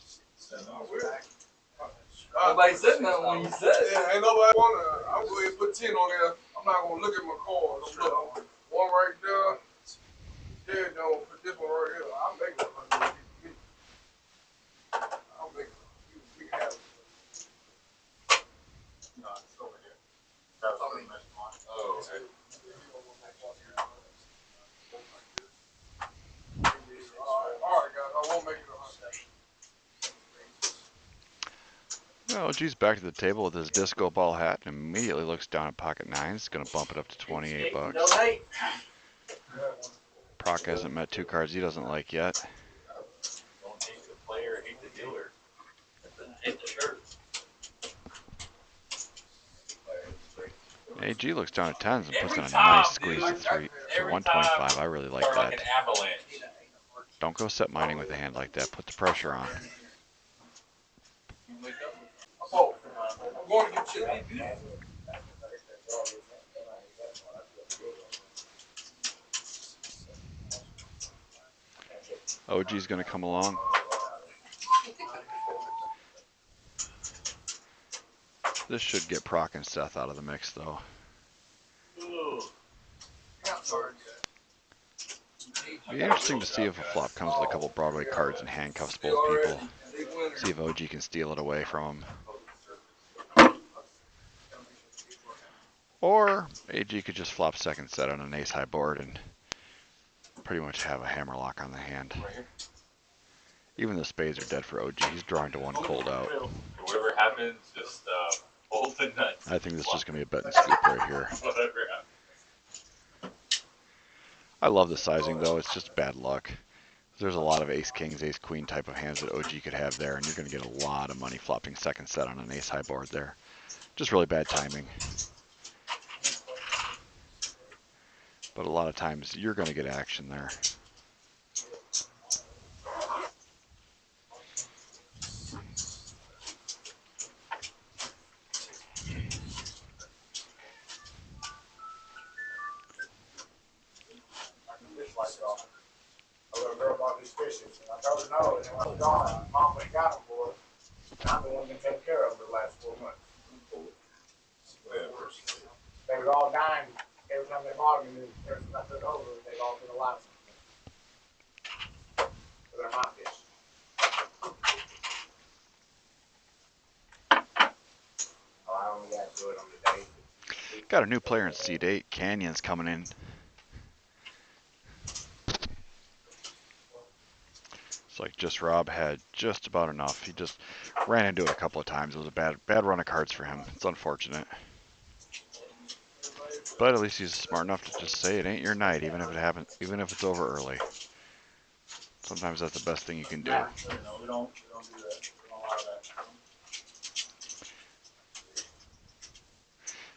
Nobody said nothing when you said it. Yeah, ain't nobody wanna. I'm going to put 10 on there. I'm not going to look at my cards. Look, one right there. Yeah, don't put this one right here. I'll make it. I'll make it. We can have it. No, it's over here. That's what I missed one. Oh, okay. All right, guys. I won't make it 100. Well, OG's back to the table with his disco ball hat and immediately looks down at pocket 9. He's going to bump it up to $28. Proc hasn't met 2 cards he doesn't like yet. Don't hate the player, hate the dealer. Hate the shirt. AG looks down at 10s and puts in a nice squeeze to 125. I really like that. Don't go set mining with a hand like that. Put the pressure on. Oh, I'm going to get you. OG's going to come along. This should get Proc and Seth out of the mix, though. It'd be interesting to see if a flop comes with a couple Broadway cards and handcuffs both people. See if OG can steal it away from him. Or AG could just flop second set on an ace-high board and pretty much have a hammerlock on the hand. Even the spades are dead for OG. He's drawing to one cold out. Whatever happens, just hold the nuts. I think this is just going to be a bet and scoop right here. Whatever happens. I love the sizing, though. It's just bad luck. There's a lot of ace-kings, ace-queen type of hands that OG could have there, and you're going to get a lot of money flopping second set on an ace-high board there. Just really bad timing. But a lot of times, you're going to get action there. A little girl bought these fishes, and I told her no, and then when I was gone, Mom went and got them for her, and I'm the one been taking care of them the last 4 months. They was all dying every time they bought them, and ever since I took over, they've all been alive. So they're my fish. Oh, I only got to do it on the day. Got a new player in seat 8. Canyon's coming in. It's like just Rob had just about enough. He just ran into it a couple of times. It was a bad run of cards for him. It's unfortunate. But at least he's smart enough to just say it ain't your night, even if it happens, even if it's over early. Sometimes that's the best thing you can do. No, we don't do that. We don't allow that.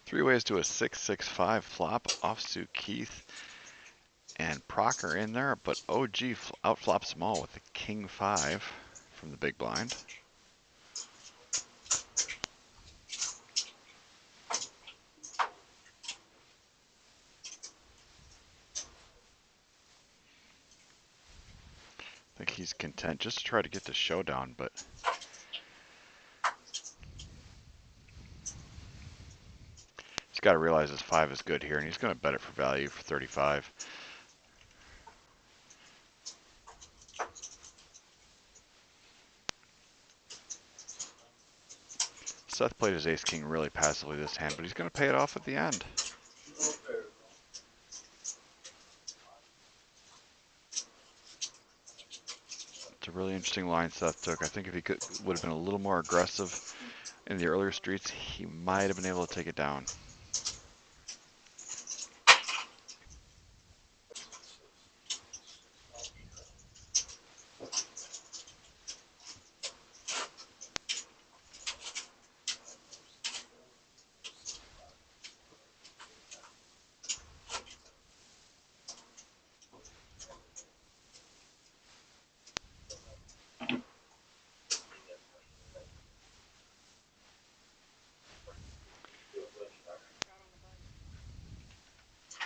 3 ways to a 6-6-5 flop. Offsuit Keith and Procker in there, but OG outflops them all with the King 5 from the big blind. I think he's content just to try to get to Showdown, but he's got to realize his 5 is good here, and he's going to bet it for value for 35. Seth played his ace-king really passively this hand, but he's going to pay it off at the end. It's a really interesting line Seth took. I think if he would have been a little more aggressive in the earlier streets, he might have been able to take it down.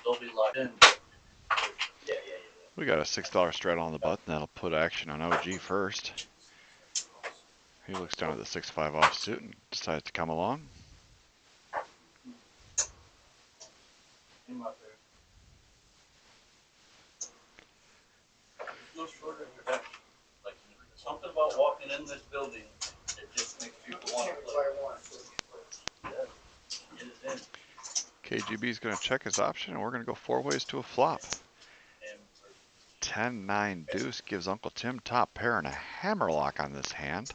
They'll be locked in. Yeah. We got a $6 straddle on the button. That'll put action on OG first. He looks down at the 6-5 offsuit and decides to come along. Him up there. Just shorter than that. Like something about walking in this building, it just makes people want to play. Yeah. Get it in. KGB's going to check his option, and we're going to go 4 ways to a flop. 10-9 deuce gives Uncle Tim top pair and a hammerlock on this hand.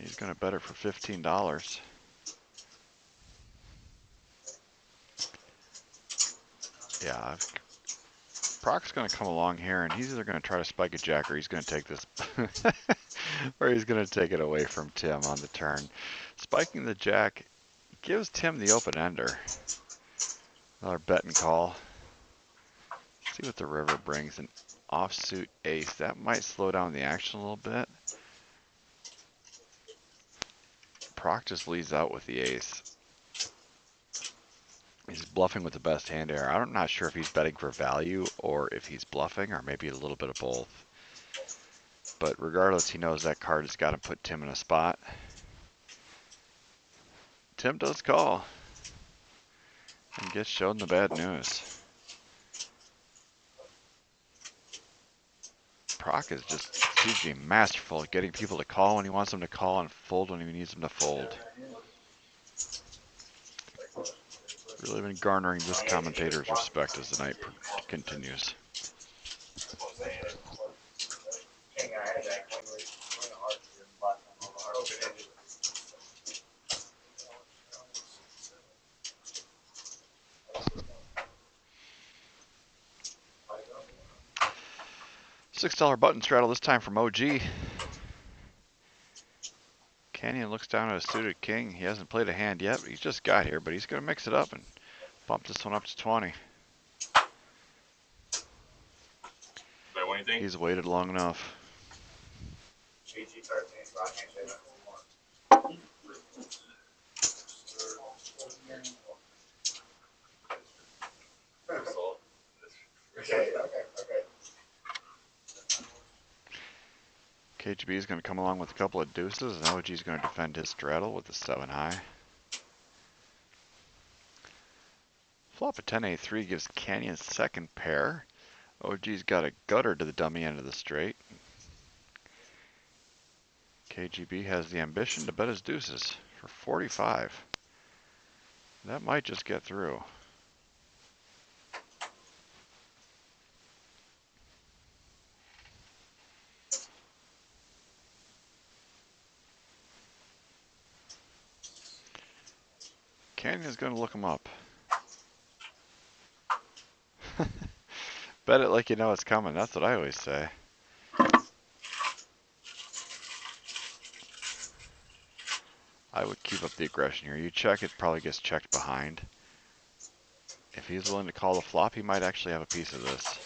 He's going to bet it for $15. Yeah, Proc's going to come along here, and he's either going to try to spike a jack or he's going to take this, or he's going to take it away from Tim on the turn. Spiking the jack gives Tim the open ender. Another bet and call. See what the river brings. An offsuit ace. That might slow down the action a little bit. Proc just leads out with the ace. He's bluffing with the best hand here. I'm not sure if he's betting for value or if he's bluffing, or maybe a little bit of both. But regardless, he knows that card has got to put Tim in a spot. Tim does call and gets shown the bad news. Proc is just seems to be masterful at getting people to call when he wants them to call and fold when he needs them to fold. Really been garnering this commentator's respect as the night continues. King, I had that queen the heart here and black on all the hearts. $6 button straddle this time from OG. Canyon looks down at a suited king. He hasn't played a hand yet, but he's just got here, but he's going to mix it up and bump this one up to 20. He's waited long enough. GG 13, so I can't say nothing more. Okay. KGB is going to come along with a couple of deuces, and OG is going to defend his straddle with the 7 high. Flop a 10-8-3 gives Canyon second pair. OG's got a gutter to the dummy end of the straight. KGB has the ambition to bet his deuces for 45. That might just get through. Canyon's going to look him up. Bet it like you know it's coming. That's what I always say. I would keep up the aggression here. You check, it probably gets checked behind. If he's willing to call the flop, he might actually have a piece of this.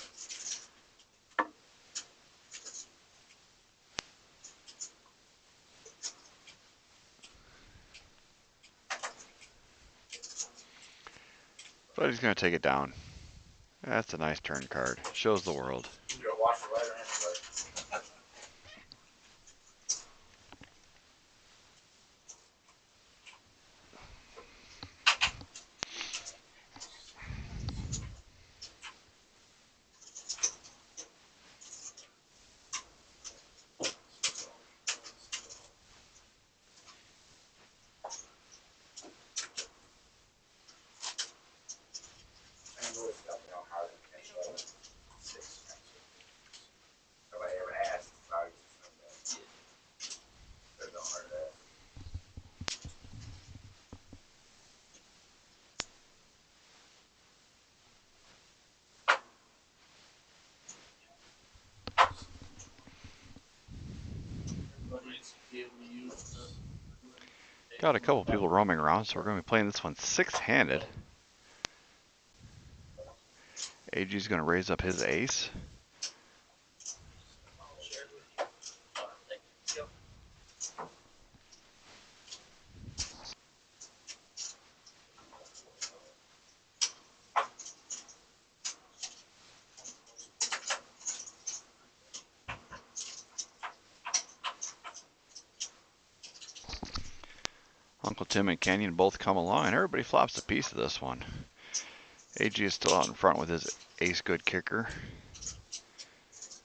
But he's going to take it down. That's a nice turn card. Shows the world. Got a couple people roaming around, so we're going to be playing this one 6-handed. AG's going to raise up his ace. Uncle Tim and Canyon both come along, and everybody flops a piece of this one. AG is still out in front with his ace good kicker.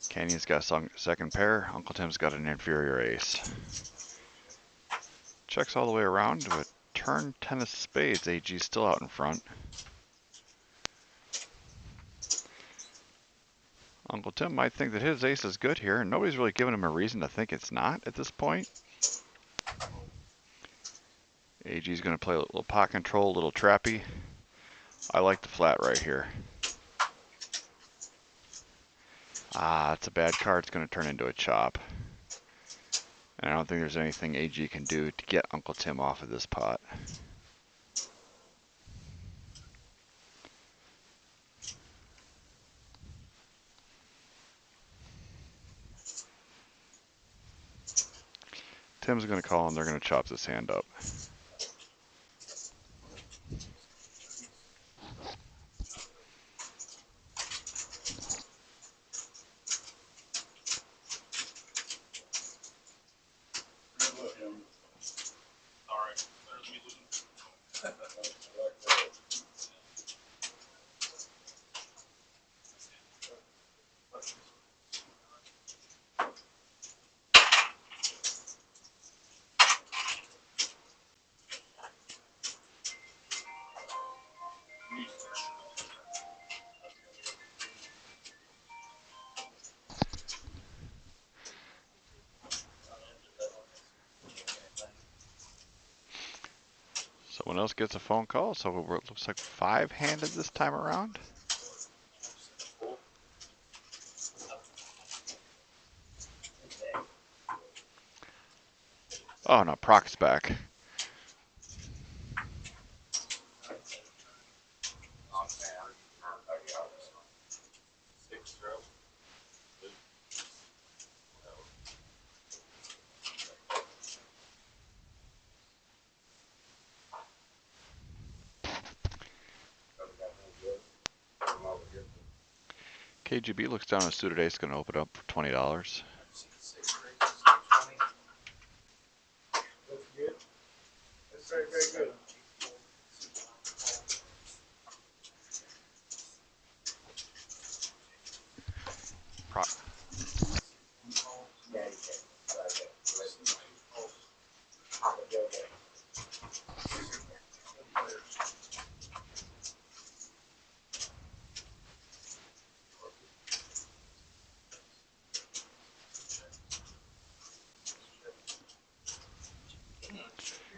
Canyon's got a second pair. Uncle Tim's got an inferior ace. Checks all the way around to a turn 10 of spades. AG's still out in front. Uncle Tim might think that his ace is good here, and nobody's really giving him a reason to think it's not at this point. AG's going to play a little pot control, a little trappy. I like the flat right here. Ah, it's a bad card. It's going to turn into a chop. And I don't think there's anything AG can do to get Uncle Tim off of this pot. Tim's going to call and they're going to chop this hand up. Someone else gets a phone call, so it looks like 5-handed this time around. Oh no, Proc's back. KGB looks down a suited ace, going to open up for $20. Looks good. That's very, very good. Proc.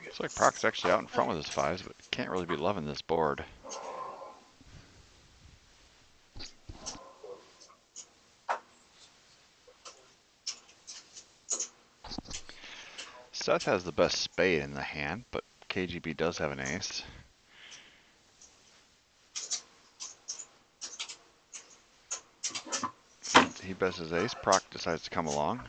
Looks like Proc's actually out in front with his 5s, but can't really be loving this board. Seth has the best spade in the hand, but KGB does have an ace. He bets his ace. Proc decides to come along.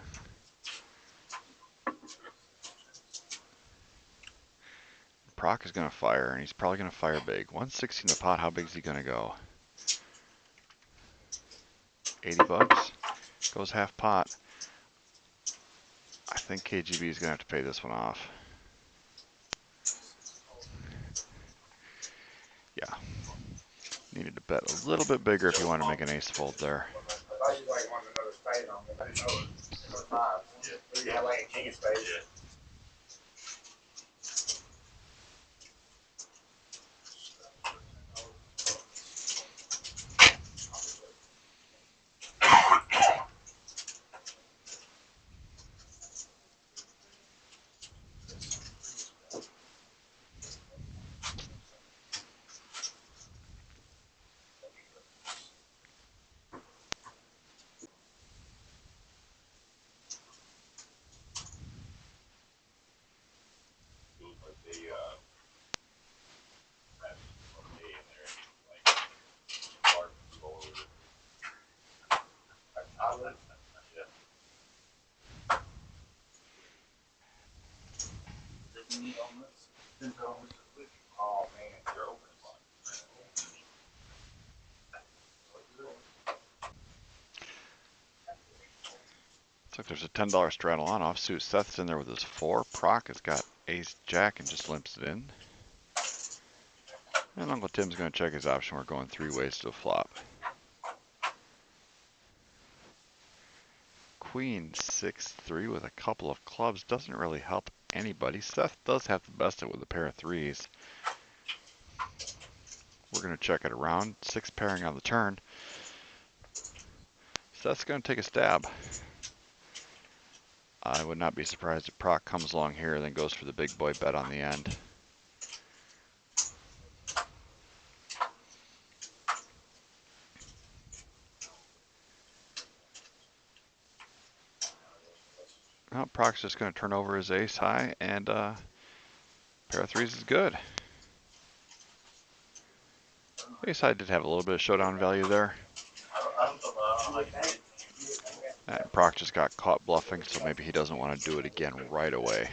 Proc is going to fire, and he's probably going to fire big. 160 in the pot. How big is he going to go? 80 bucks. Goes half pot. I think KGB is going to have to pay this one off. Yeah. Needed to bet a little bit bigger if you want to make an ace fold there. I thought you like wanted another spade on me. I know it was 5. Yeah. You had like a king of spades. Yeah. Oh man, you're open. Looks like there's a $10 straddle on offsuit. Seth's in there with his 4. Proc has got ace jack and just limps it in. And Uncle Tim's going to check his option. We're going 3 ways to a flop. Queen 6-3 with a couple of clubs doesn't really help anybody. Seth does have the best of it with a pair of 3s. We're going to check it around. 6 pairing on the turn. Seth's going to take a stab. I would not be surprised if Proc comes along here and then goes for the big boy bet on the end. Well, Proc's just going to turn over his ace high, and pair of 3s is good. Ace high did have a little bit of showdown value there. And Proc just got caught bluffing, so maybe he doesn't want to do it again right away.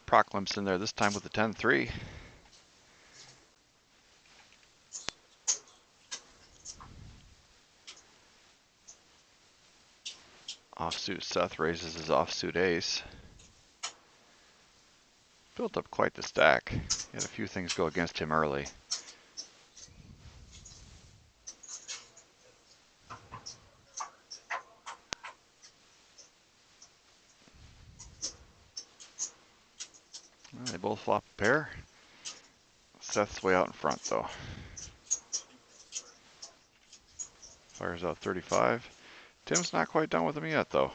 Proc limps in there this time with the 10-3. Offsuit Seth raises his offsuit ace. Built up quite the stack. He had a few things go against him early. Well, they both flop a pair. Seth's way out in front though. Fires out 35. Tim's not quite done with him yet though.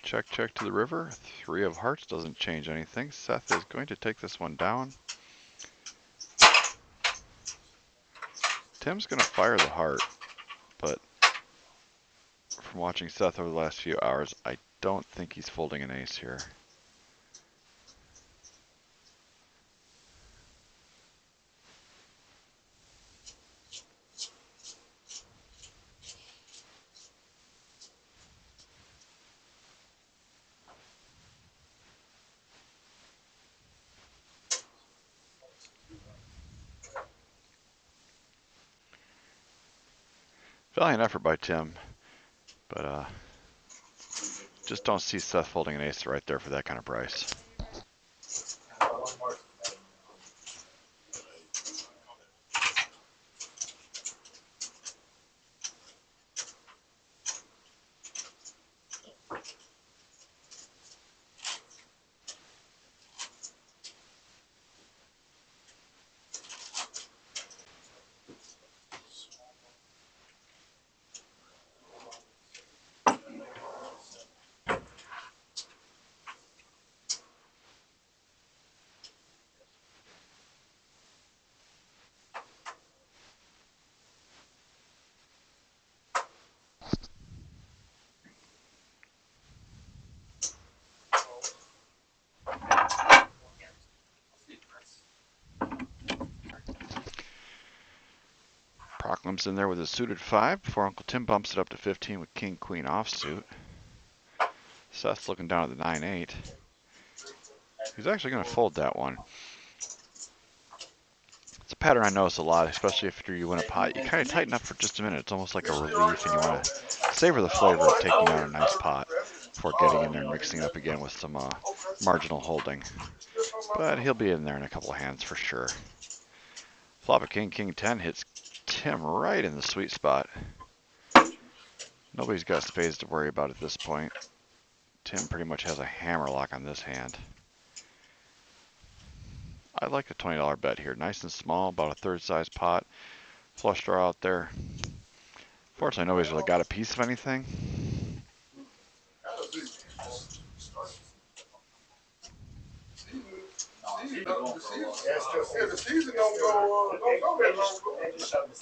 Check, check to the river. 3 of hearts doesn't change anything. Seth is going to take this one down. Tim's going to fire the heart, but from watching Seth over the last few hours, I don't think he's folding an ace here. Valiant effort by Tim, but just don't see Seth folding an ace right there for that kind of price. Proclam's in there with a suited 5 before Uncle Tim bumps it up to 15 with King Queen offsuit. Seth's looking down at the 9-8. He's actually going to fold that one. It's a pattern I notice a lot, especially after you win a pot. You kind of tighten up for just a minute. It's almost like a relief, and you want to savor the flavor of taking out a nice pot before getting in there and mixing it up again with some marginal holding. But he'll be in there in a couple of hands for sure. Flop of King, King 10 hits Tim right in the sweet spot. Nobody's got spades to worry about at this point. Tim pretty much has a hammer lock on this hand. I like a $20 bet here. Nice and small, about a third size pot. Flush draw out there. Fortunately, nobody's really got a piece of anything.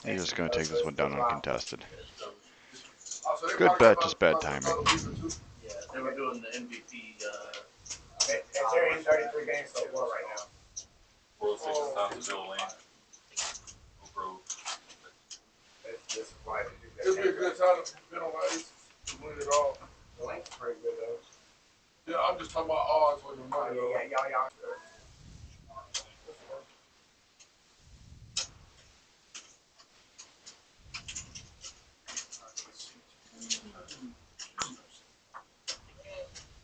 He's just going to take this one down uncontested. Good bet, just bad timing. Yeah, they were doing the MVP. They're in 33 games so far right now. World Series time to Bill Lane. GoPro. It'll be a good time to bet on the aces to win it all. The length's pretty good though. Yeah, I'm just talking about odds with the money. Yeah.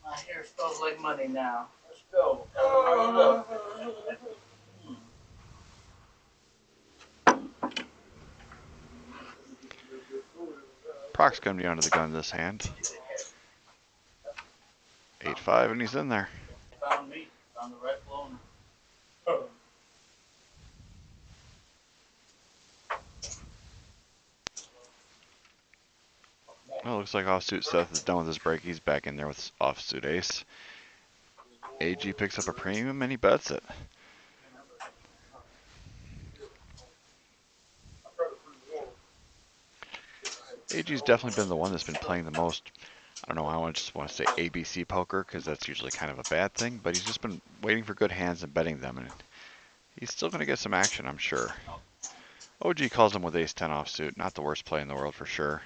My hair smells like money now. Let's go. Proc's going to be under the gun this hand. 8-5, and he's in there. Found me. Found the right loan. Well, looks like offsuit Seth is done with his break. He's back in there with offsuit ace. AG picks up a premium and he bets it. AG's definitely been the one that's been playing the most. I don't know, I just want to say ABC poker because that's usually kind of a bad thing, but he's just been waiting for good hands and betting them, and he's still going to get some action, I'm sure. OG calls him with ace-10 offsuit, not the worst play in the world for sure.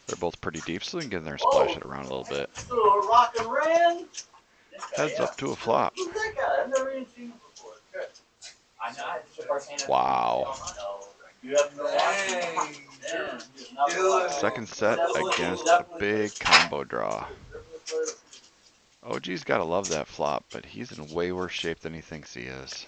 They're both pretty deep, so they can get in there and splash it around a little bit. So rock and ran. Heads up to a flop. Who's that guy? I've never even seen him before. Good. I know. It's the first hand. Wow. You haven't been watching. Good. Second set against a big combo draw. OG's got to love that flop, but he's in way worse shape than he thinks he is.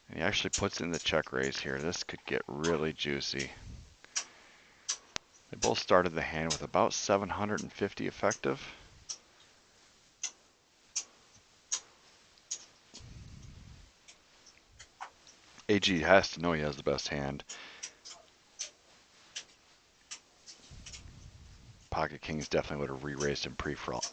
And he actually puts in the check raise here. This could get really juicy. They both started the hand with about 750 effective. AG has to know he has the best hand. Pocket Kings definitely would have re-raised him pre-flop.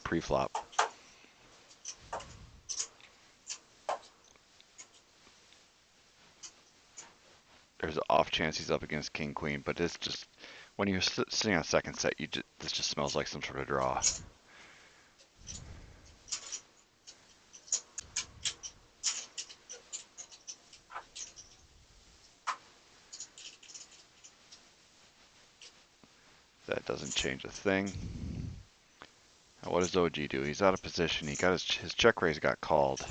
There's an off chance he's up against King Queen, but it's just when you're sitting on second set, this just smells like some sort of draw. That doesn't change a thing. Now what does OG do? He's out of position. He got his check raise got called.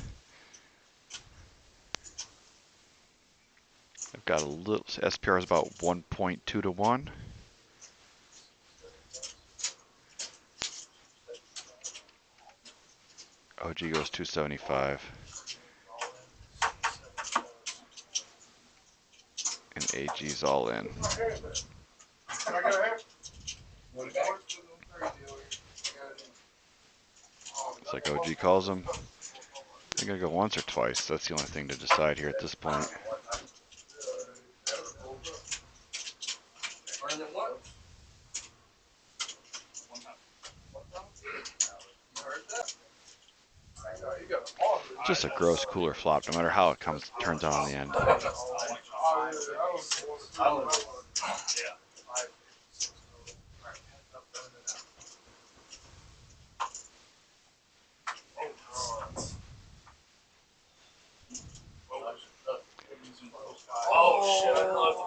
I've got a little SPR is about 1.2 to 1. OG goes 275. And AG's all in. It's like OG calls him. I gotta go once or twice. That's the only thing to decide here at this point. Just a gross cooler flop, no matter how it turns out in the end.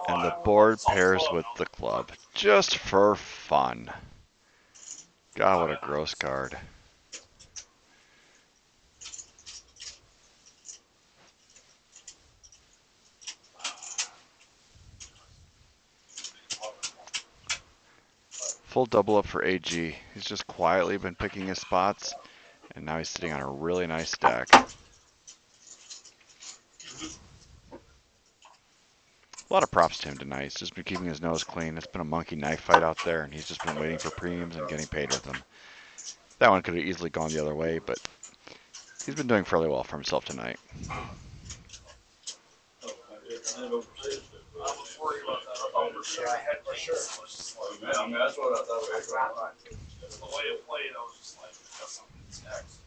And the board pairs with the club, just for fun. God, what a gross card. Full double up for AG. He's just quietly been picking his spots, and now he's sitting on a really nice stack. A lot of props to him tonight. He's just been keeping his nose clean. It's been a monkey knife fight out there, and he's just been waiting for premiums and getting paid with them. That one could have easily gone the other way, but he's been doing fairly well for himself tonight. I mean, that's what I thought was right. The way it played, I was just like, that's something that's next.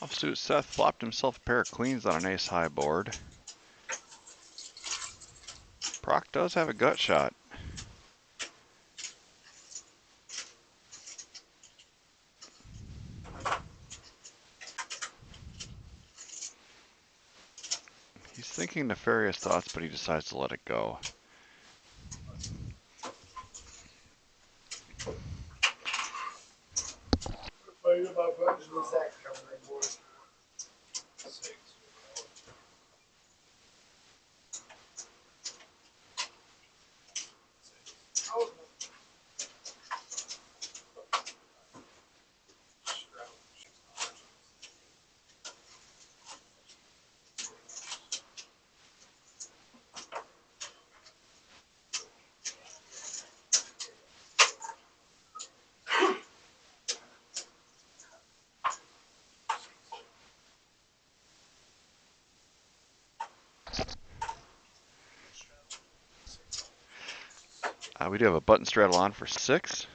Offsuit Seth flopped himself a pair of queens on an ace-high board. Proc does have a gut shot. He's thinking nefarious thoughts, but he decides to let it go. We do have a button straddle on for 6.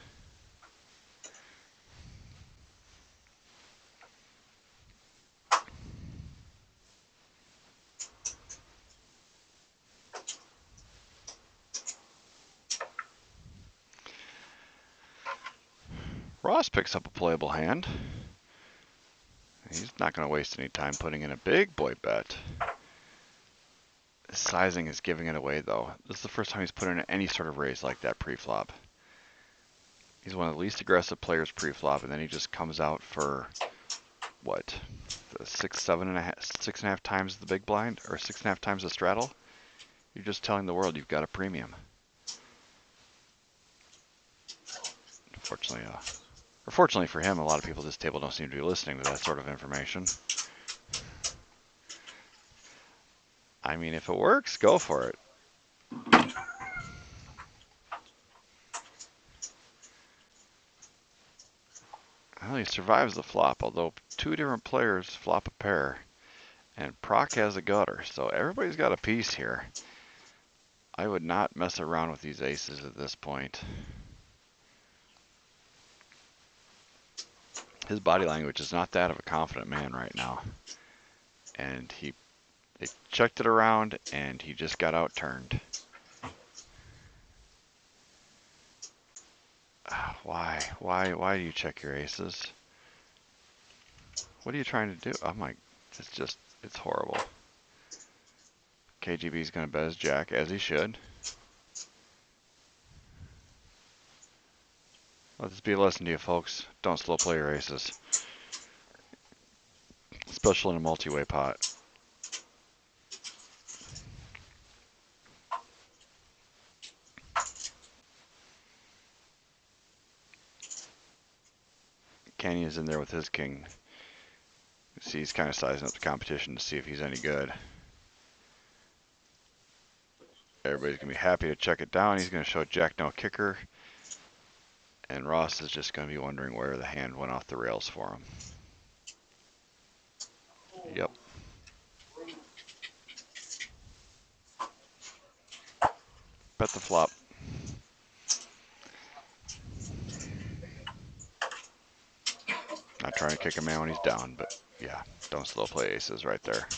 Ross picks up a playable hand. He's not going to waste any time putting in a big boy bet. His sizing is giving it away, though. This is the first time he's put in any sort of raise like that pre-flop. He's one of the least aggressive players pre-flop, and then he just comes out for, what, 6.5 times the big blind, or 6.5 times the straddle? You're just telling the world you've got a premium. Fortunately for him, a lot of people at this table don't seem to be listening to that sort of information. I mean, if it works, go for it. Well, he survives the flop, although 2 different players flop a pair, and Proc has a gutter, so everybody's got a piece here. I would not mess around with these aces at this point. His body language is not that of a confident man right now. And they checked it around, and he just got outturned. Why do you check your aces? What are you trying to do? Oh my, it's horrible. KGB's gonna bet his jack, as he should. Let this be a lesson to you folks. Don't slow play your aces. Especially in a multi-way pot. Kenny is in there with his king. See, he's kind of sizing up the competition to see if he's any good. Everybody's going to be happy to check it down. He's going to show Jack no kicker. And Ross is just going to be wondering where the hand went off the rails for him. Yep. Bet the flop. Not trying to kick a man when he's down, but yeah, don't slow play aces right there.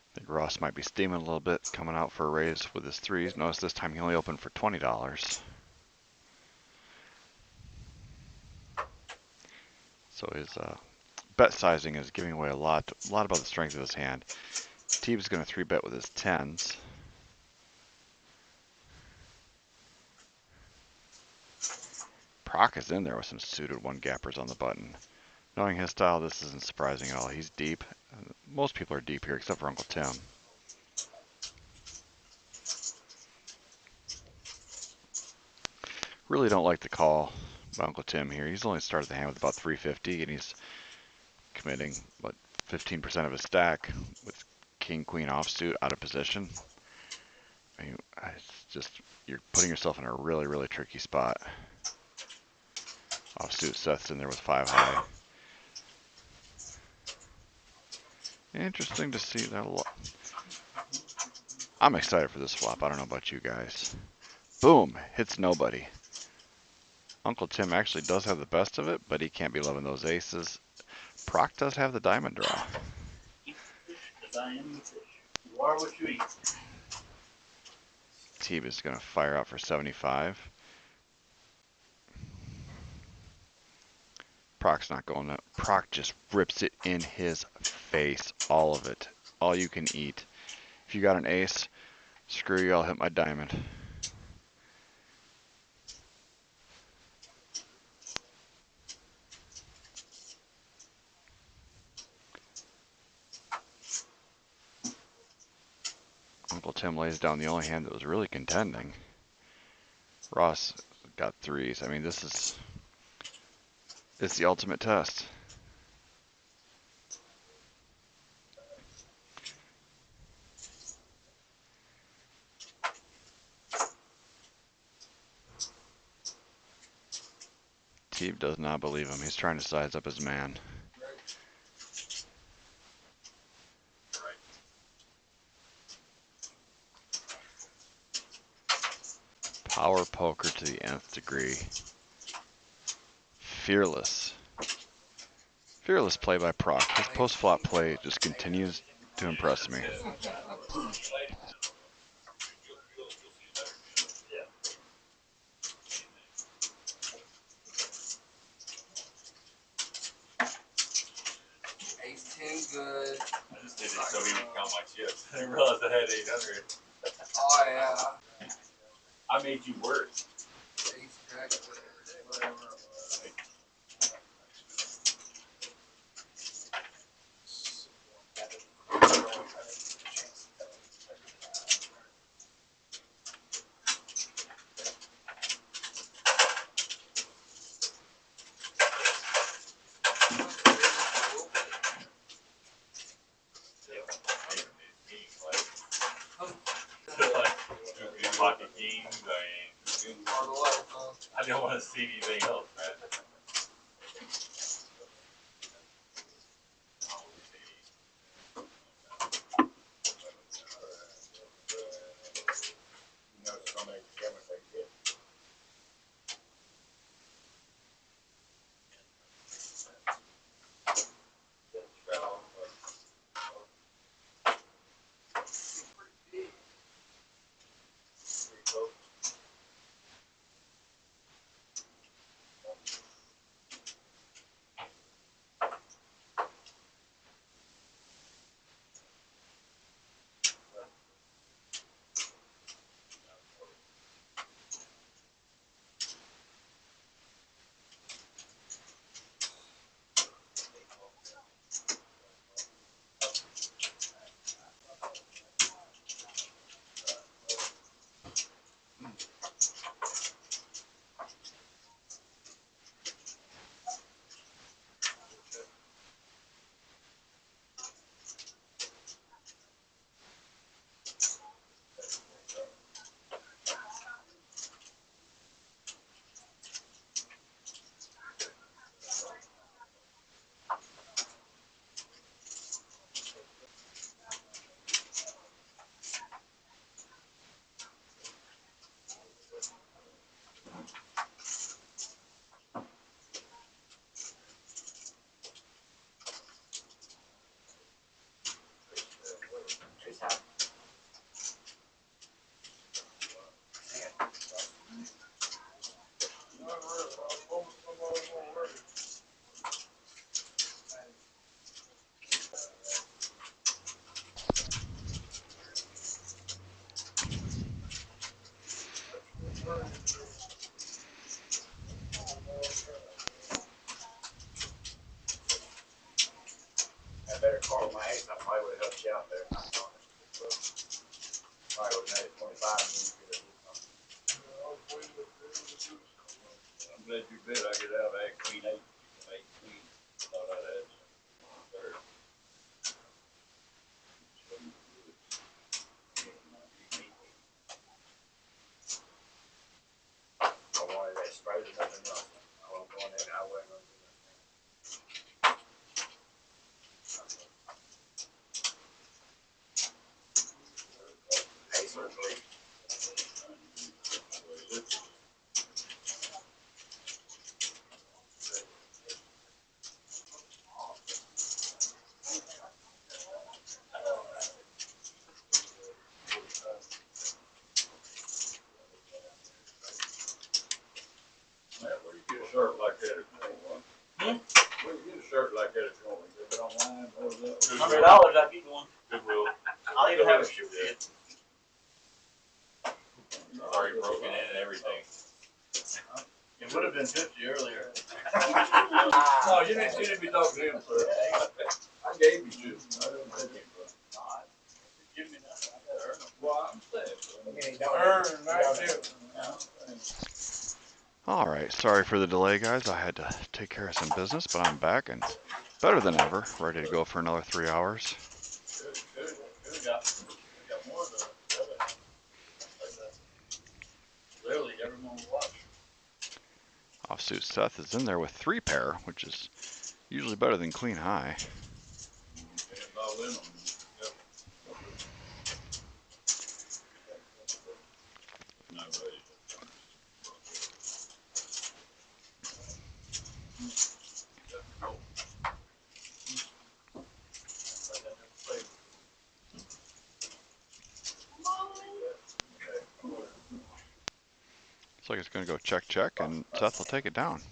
I think Ross might be steaming a little bit, coming out for a raise with his threes. Notice this time he only opened for $20. So his bet sizing is giving away a lot about the strength of his hand. Teeb's going to 3-bet with his 10s. Proc is in there with some suited one-gappers on the button. Knowing his style, this isn't surprising at all. He's deep. Most people are deep here, except for Uncle Tim. Really don't like the call. by Uncle Tim here. He's only started the hand with about 350, and he's committing, what, 15% of his stack with king, queen offsuit out of position. I mean, it's just, you're putting yourself in a really, really tricky spot. Offsuit Seth's in there with 5 high. Interesting to see that. I'm excited for this flop. I don't know about you guys. Boom, hits nobody. Uncle Tim actually does have the best of it, but he can't be loving those aces. Proc does have the diamond draw. Because I am the fish. You are what you eat. Teeb is going to fire out for 75. Proc's not going up. Proc just rips it in his face. All of it. All you can eat. If you got an ace, screw you, I'll hit my diamond. Uncle Tim lays down the only hand that was really contending. Ross got 3s. I mean, it's the ultimate test. Teeb does not believe him. He's trying to size up his man. Power poker to the nth degree. Fearless. Fearless play by Proc. His post-flop play just continues to impress me. Ace 10 good. I just did it so he would count my chips. I didn't realize I had 800. Oh yeah. I made you work. Ace jack, whatever. Pocket games, I don't want to see anything else, man. I better call my ace. I probably would have helped you out there. Probably would have made it 25 and you could have done something. glad you bet I get out. I had queen 8. 8 queen. Thought I'd had some third. I wanted that straight and nothing else. I wasn't going in, I wasn't going to do nothing. Ace or 3. Matt, where you get a shirt like that at home? Where you get a shirt like that at home? You get it online? What is that? $100, I'll get one. Goodwill. I'll even have a shoe fit. Already broken in and everything. It would have been 50 earlier. No, you didn't be talking to him, sir. I gave you two. I didn't take him, bro. Give me nothing. I gotta earn them. Well, I'm saying, I mean, he Earn, don't. that's it. All right, sorry for the delay, guys. I had to take care of some business, but I'm back and better than ever, ready to go for another 3 hours. Good got more of the other. Literally everyone will watch. Offsuit Seth is in there with 3 pair, which is usually better than queen high. Looks like it's going to go check, check, and Seth will take it down.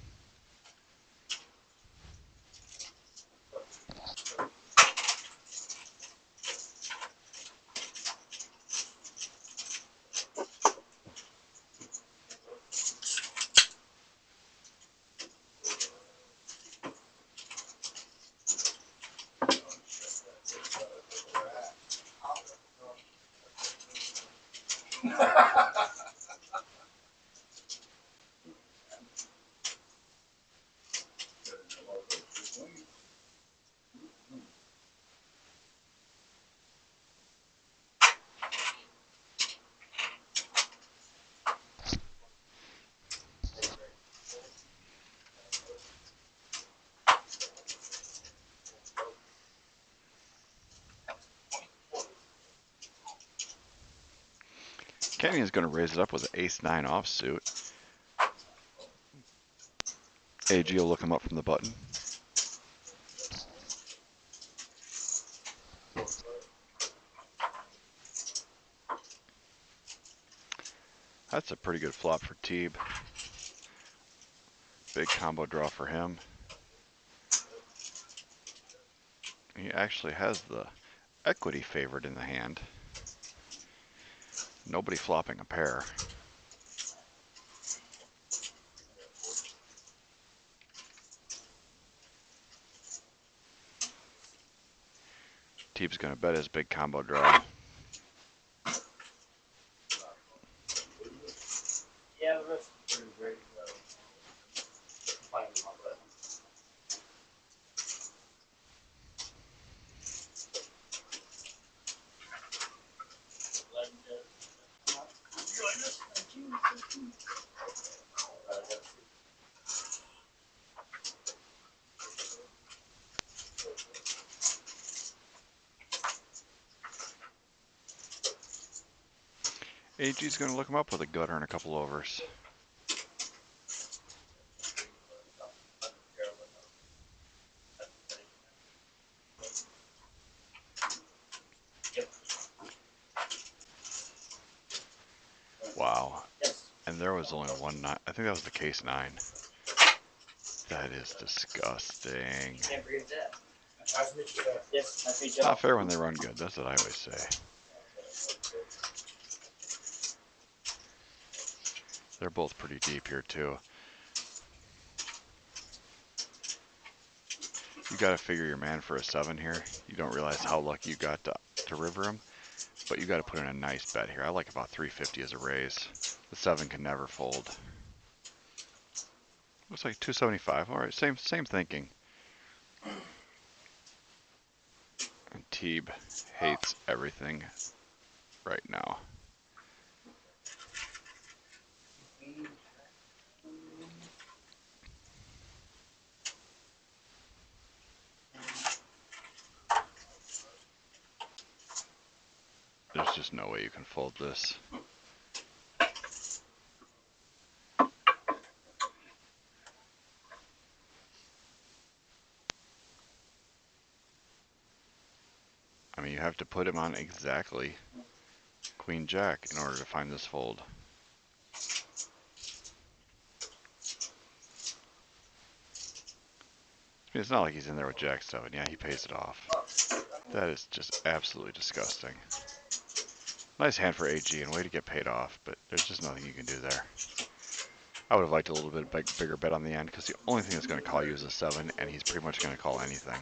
Kenny is going to raise it up with an ace-9 offsuit. AG will look him up from the button. That's a pretty good flop for Teeb. Big combo draw for him. He actually has the equity favored in the hand. Nobody flopping a pair. Teeb's going to bet his big combo draw. Yeah, the rest is pretty great. Playing with my button. AG's going to look him up with a gutter and a couple overs. Wow. And there was only one 9. I think that was the case 9. That is disgusting. Can't forget that. Nice to meet you, sir. Yes, I think Not fair when they run good. That's what I always say. They're both pretty deep here too. You got to figure your man for a 7 here. You don't realize how lucky you got to river him, but you got to put in a nice bet here. I like about 350 as a raise. The 7 can never fold. Looks like 275. All right, same thinking. And Teeb hates everything right now. There's just no way you can fold this. I mean, you have to put him on exactly Queen Jack in order to find this fold. I mean, it's not like he's in there with Jack 7. Yeah, he pays it off. That is just absolutely disgusting. Nice hand for AG and way to get paid off, but there's just nothing you can do there. I would have liked a little bit bigger bet on the end because the only thing that's going to call you is a 7, and he's pretty much going to call anything.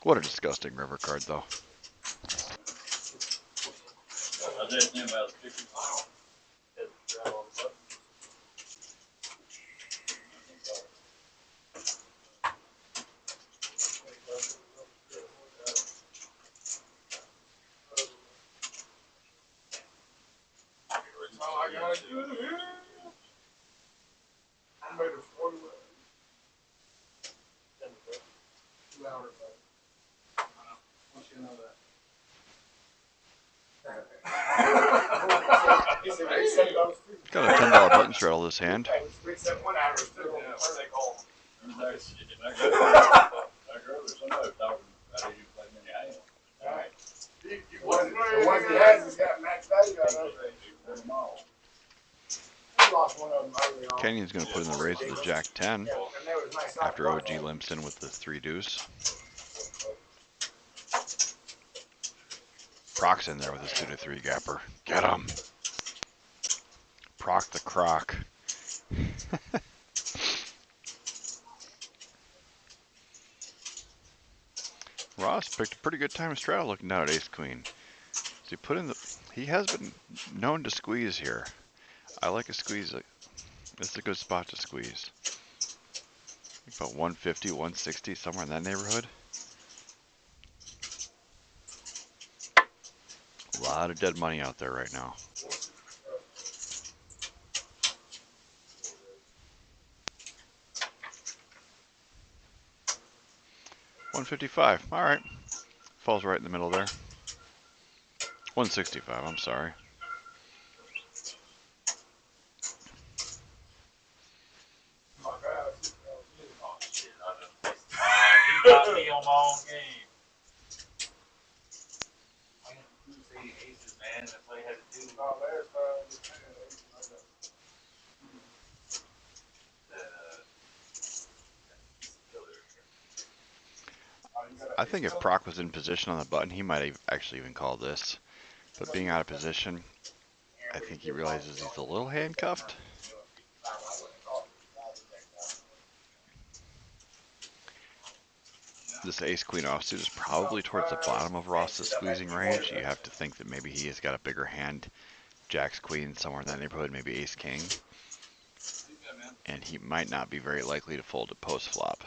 What a disgusting river card, though. I made a 40 with 2 hours ago. Want you to know that. Got a $10 button straddle this hand. Kenyon's going to put in the raise with the Jack 10 after OG limps in with the 3 deuce. Proc's in there with his 2 to 3 gapper. Get him. Proc the croc. Ross picked a pretty good time to straddle looking down at ace queen. So he put in the. He has been known to squeeze here. I like a squeeze. This is a good spot to squeeze. About 150, 160, somewhere in that neighborhood. A lot of dead money out there right now. $155. All right. Falls right in the middle there. 165. I'm sorry. He got me on my own game. Aces, man. That's what he had to do. I think if Proc was in position on the button, he might have actually even called this. But being out of position, I think he realizes he's a little handcuffed. This ace-queen offsuit is probably towards the bottom of Ross's squeezing range. You have to think that maybe he has got a bigger hand, Jack's queen, somewhere in that neighborhood, maybe ace-king. And he might not be very likely to fold at post-flop.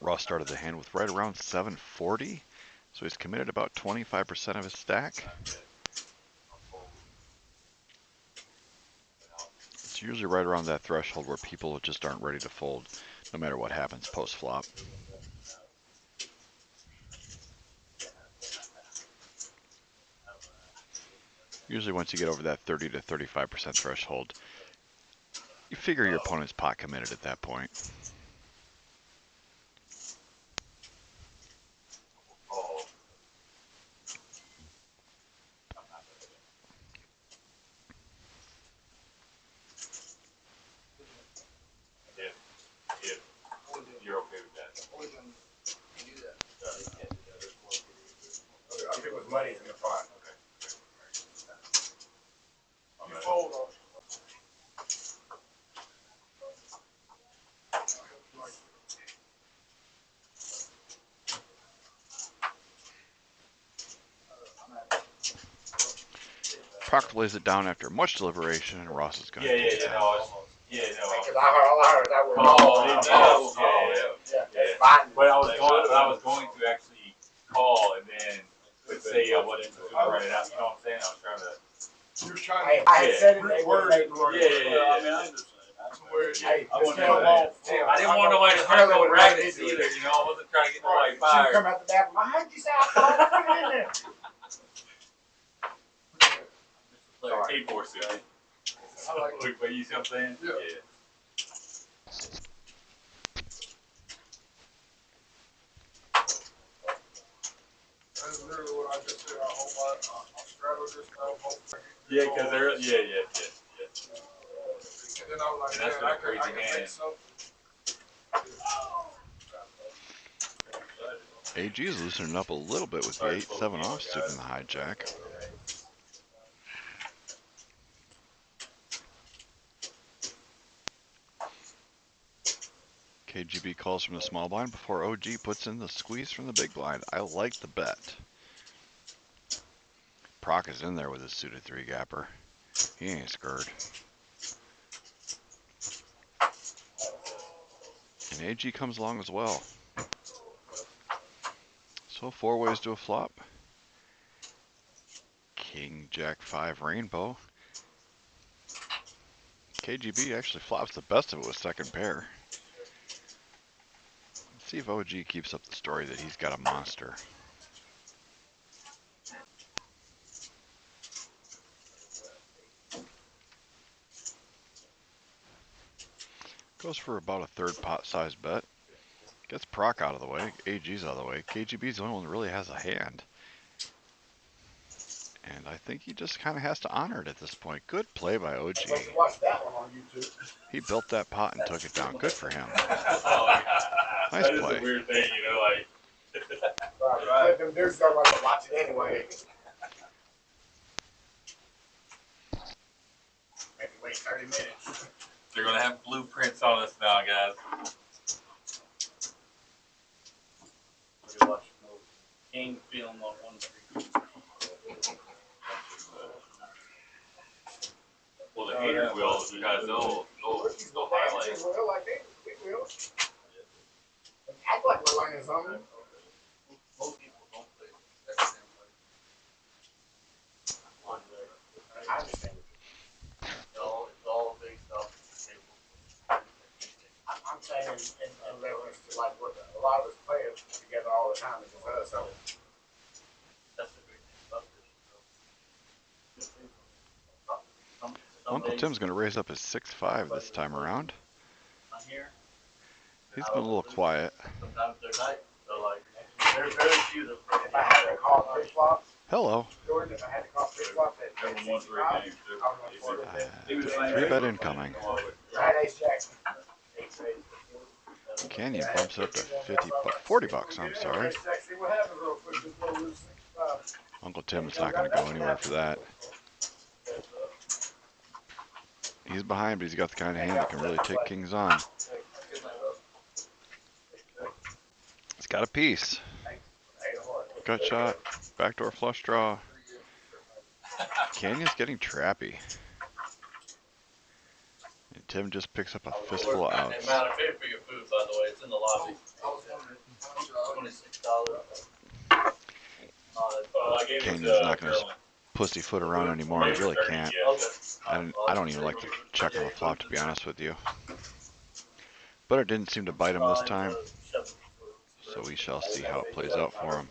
Ross started the hand with right around 740, so he's committed about 25% of his stack. It's usually right around that threshold where people just aren't ready to fold, no matter what happens post-flop. Usually once you get over that 30 to 35% threshold, you figure your opponent's pot committed at that point. Proc lays it down after much deliberation, and Ross is going to take it down. Because all I heard that was. But I was going to actually call and then say I wasn't going to run it out. You know what I'm saying? I was trying to. You was trying to. I had said it, they word wouldn't it. make I mean, I understand. Hey, I didn't want nobody to hurt no rackets either, you know. I wasn't trying to get nobody She fired. come out the back. How did you say I called? Put it in there. Hey, force it. But you see what I'm saying? Yeah. That's literally what I just said. I hope I'll straddle this now. Yeah, because they're, And then I was like, And that's man, been a I can crazy make hand. something. AG is loosening up a little bit with the 8-7 offsuit in the hijack. KGB calls from the small blind before OG puts in the squeeze from the big blind. I like the bet. Proc is in there with his suited 3-gapper. He ain't scared. And AG comes along as well. So 4 ways to a flop. King, Jack 5, Rainbow. KGB actually flops the best of it with second pair. Let's see if OG keeps up the story that he's got a monster. Goes for about a third pot size bet. Gets Proc out of the way. AG's out of the way. KGB's the only one that really has a hand. And I think he just kind of has to honor it at this point. Good play by OG. Watch that one on YouTube. He built that pot and took it down. Good for him. Nice that is play. a weird thing, you know, like. Right. Them dudes don't want to watch it anyway. Maybe wait 30 minutes. They're going to have blueprints on us now, guys. We're watching game film on 1-3. Well, the haters will, because they'll highlight. Well, like they will. Act like we're learning something. Most people don't play that same way. I understand. It's all based off the table. I'm saying in reference to like what a lot of us play together all the time is us. So That's the great thing about this. Uncle Tim's going to raise up his 6-5 this time around. On here, He's been a little quiet. sometimes they're tight. So like, there's very few that play. if I had to call fish flops, Hello. Jordan, if I had to call fish flops at 65, I would go for it. 3-bet incoming. I had ace jack. Canyon bumps it up to 40 bucks, I'm sorry. Ace jack, see what happens real quick. Just go lose 65. Uncle Tim is not going to go anywhere for that. He's behind, but he's got the kind of hand that can really take kings on. He's got a piece. Gut shot, backdoor flush draw. Canyon's getting trappy. And Tim just picks up a fistful of outs. Amount of pay for your food, by the way, it's in the lobby. $26. Canyon's not going to pussyfoot around anymore. He really can't. I don't even like to check on the flop, to be honest with you. But it didn't seem to bite him this time. So we shall see how it plays out for him.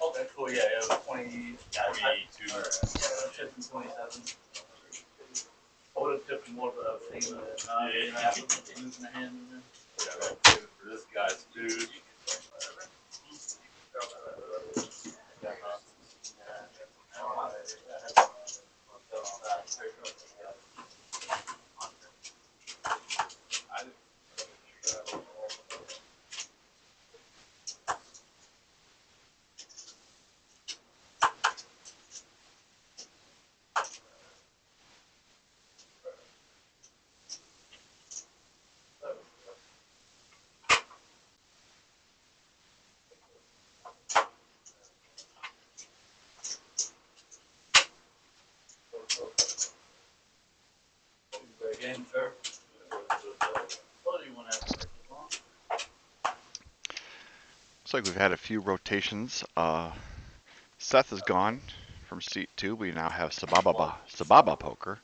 Okay, cool, yeah, it was 20, 22, 27. I would have tipped more, but I was thinking of it. Losing a hand in there. For this guy's food. Looks like we've had a few rotations. Seth is gone from seat 2. We now have Sababa Poker.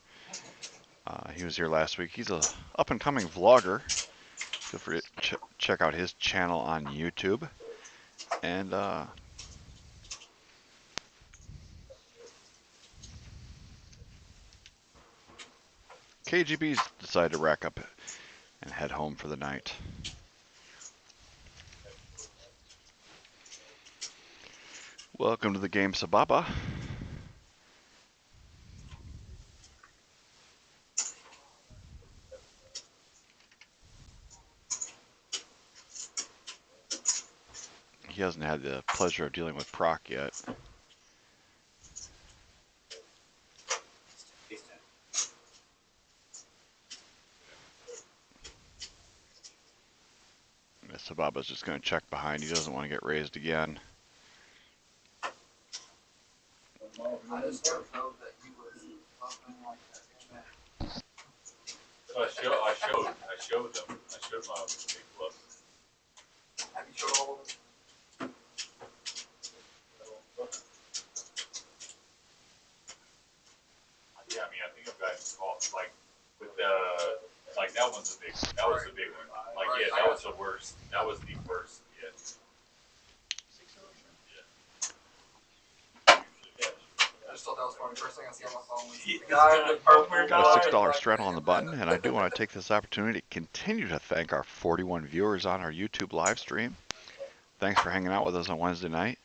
He was here last week. He's a up-and-coming vlogger. Feel free to check out his channel on YouTube. And KGB's decided to rack up and head home for the night. Welcome to the game, Sababa. He hasn't had the pleasure of dealing with Proc yet. Sababa's just going to check behind. He doesn't want to get raised again. I just never know that he was something like that. So I showed them. I showed my big bluffs. Have you showed all of them? Yeah, I mean, I think I've gotten caught, like, with the, like, that was the big one. Like, yeah, that was the worst. That was the worst, yeah. I just thought that was funny. First thing I see on my phone was the guy with the purple. Got a $6 straddle on the button, and I do want to take this opportunity to continue to thank our 41 viewers on our YouTube live stream. Thanks for hanging out with us on Wednesday night.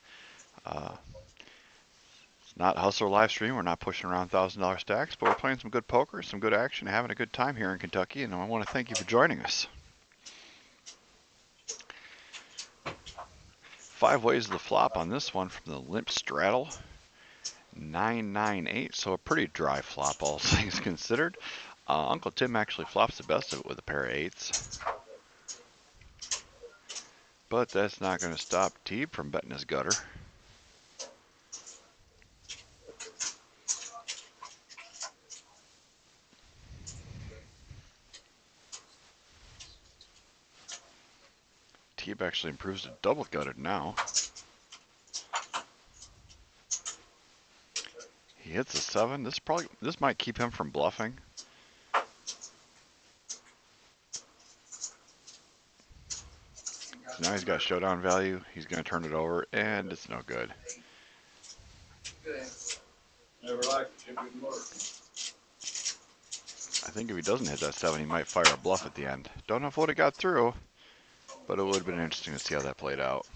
It's not hustler live stream. We're not pushing around $1,000 stacks, but we're playing some good poker, some good action, having a good time here in Kentucky, and I want to thank you for joining us. 5 ways of the flop on this one from the limp straddle. 9-9-8, so a pretty dry flop, all things considered. Uncle Tim actually flops the best of it with a pair of 8s. But that's not going to stop Teeb from betting his gutter. Teeb actually improves to double gutted now. He hits a 7. This might keep him from bluffing. So now he's got showdown value. He's going to turn it over, and it's no good. Never liked it. I think if he doesn't hit that 7, he might fire a bluff at the end. Don't know if it would have got through, but it would have been interesting to see how that played out.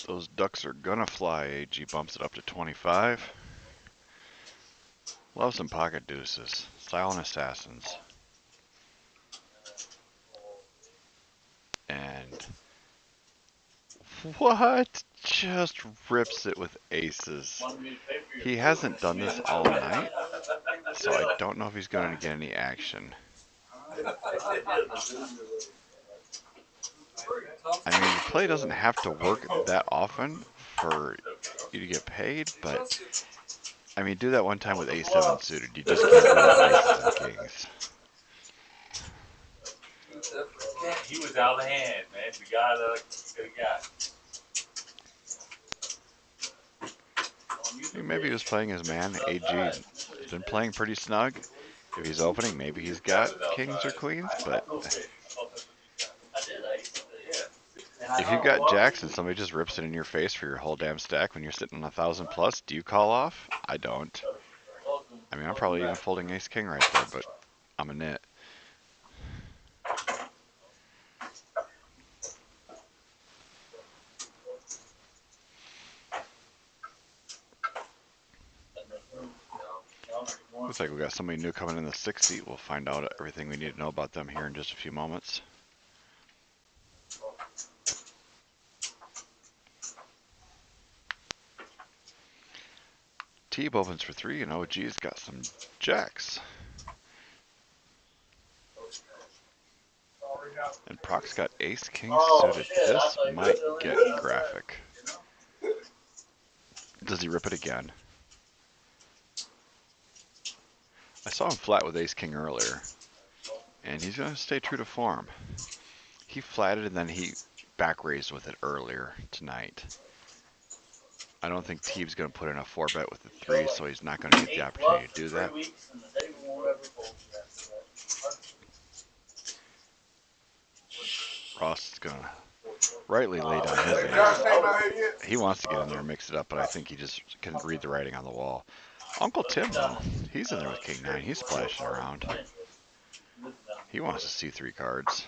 Those ducks are gonna fly. AG bumps it up to 25. Love some pocket deuces. Silent assassins. And what? Just rips it with aces. He hasn't done this all night, so I don't know if he's going to get any action. I mean, the play doesn't have to work that often for you to get paid, but I mean, do that one time with A7 suited. You just can't do that with aces and kings. He was out of the hand, man. The guy that I could have got. Maybe he was playing his man. AG has been playing pretty snug. If he's opening, maybe he's got kings or queens, but if you've got jacks and somebody just rips it in your face for your whole damn stack when you're sitting on 1,000 plus, do you call off? I don't. I mean, I'm probably even folding ace king right there, but I'm a nit. Looks like we got somebody new coming in the 6th seat. We'll find out everything we need to know about them here in just a few moments. Teeb opens for 3, and OG's got some jacks. And Proc's got ace king suited. This might get graphic. Does he rip it again? I saw him flat with ace king earlier, and he's going to stay true to form. He flatted and then he back raised with it earlier tonight. I don't think Teeb's going to put in a 4-bet with the 3, so he's not going to get the opportunity to do that. Ross is going to rightly lay down his ace. He wants to get in there and mix it up, but I think he just can read the writing on the wall. Uncle Tim, though, he's in there with king 9. He's splashing around. He wants to see 3 cards.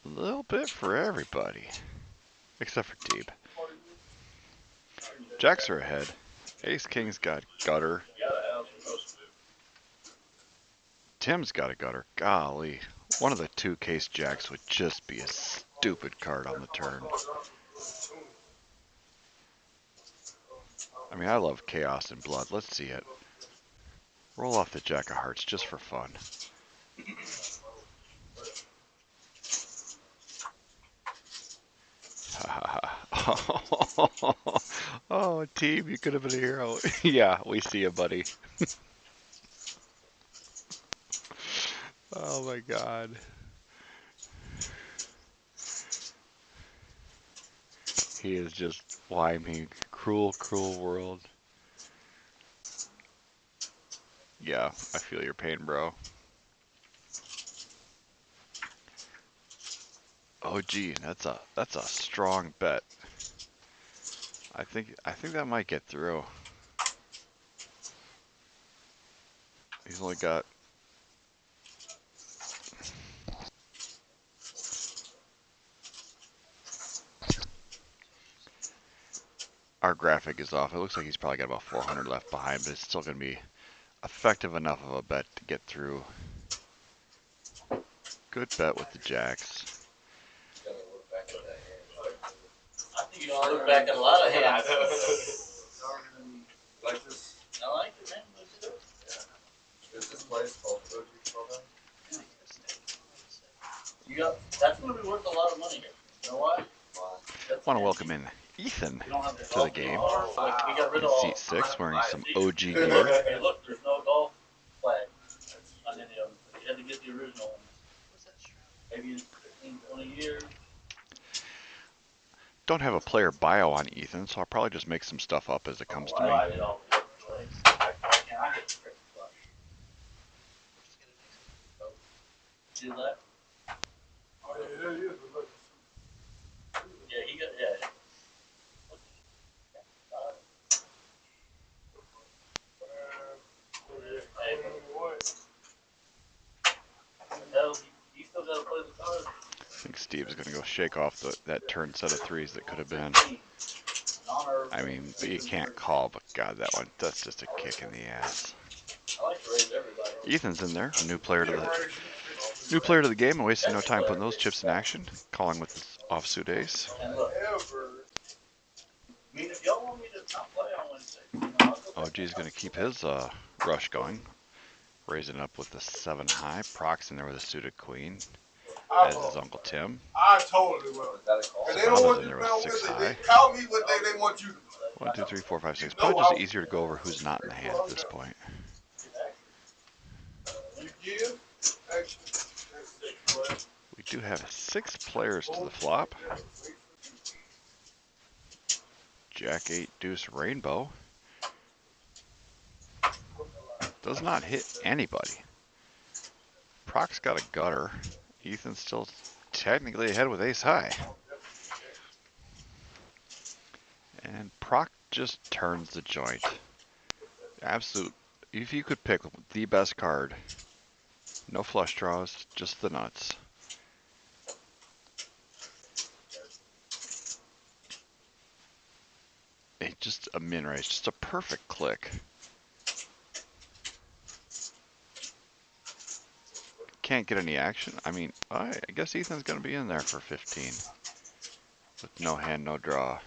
A little bit for everybody, except for Teeb. Jacks are ahead. Ace King's got gutter. Tim's got a gutter. Golly. One of the 2 case jacks would just be a stupid card on the turn. I mean, I love chaos and blood. Let's see it. Roll off the jack of hearts just for fun. Oh, Teeb, you could have been a hero. Yeah, we see you, buddy. Oh my God. He is just, why me? Cruel, cruel world. Yeah, I feel your pain, bro. Oh gee, that's a strong bet. I think that might get through. He's only got our graphic is off. It looks like he's probably got about 400 left behind, but it's still going to be effective enough of a bet to get through. Good bet with the jacks. I think you should look back at a lot of hands. Like this. I like it, man. Let's do it. There's this place called OG Clubhouse. That's going to be worth a lot of money here. You know why? I want to welcome in Ethan to the game. We got rid In of all. seat 6, wearing some OG gear. Hey, look, there's no golf flag on any of them. You had to get the original one. Maybe in 15, 20 years. Don't have a player bio on Ethan, so I'll probably just make some stuff up as it comes to me. I did all the plays. I get the trick flush. See that? Oh, yeah, there he is. Look. Yeah, he got, yeah. Hell, he still got to play the card. I think Steve's going to go shake off that turn set of 3s that could have been. I mean, but you can't call, but God, that's just a kick in the ass. I like to raise everybody. Ethan's in there, a new player to the game, and wasting no time putting those chips in action. Calling with his offsuit ace. And look, I mean, if y'all want me to not play on Wednesday, OG's going to keep his rush going. Raising up with the 7 high. Proc's in there with a suited queen. As is Uncle Tim. I totally will. And they don't want you to play on Wednesday. They call me what they want you to play. 1, 2, 3, 4, 5, 6. Probably just easier to go over who's not in the hand at this point. You give action. We do have 6 players to the flop. Jack 8 deuce rainbow. Does not hit anybody. Proc's got a gutter. Ethan's still technically ahead with ace high. And Proc just turns the joint. Absolute. If you could pick the best card, no flush draws, just the nuts. It's just a min raise, just a perfect click. Can't get any action. I mean, I guess Ethan's going to be in there for 15. With no hand, no draw.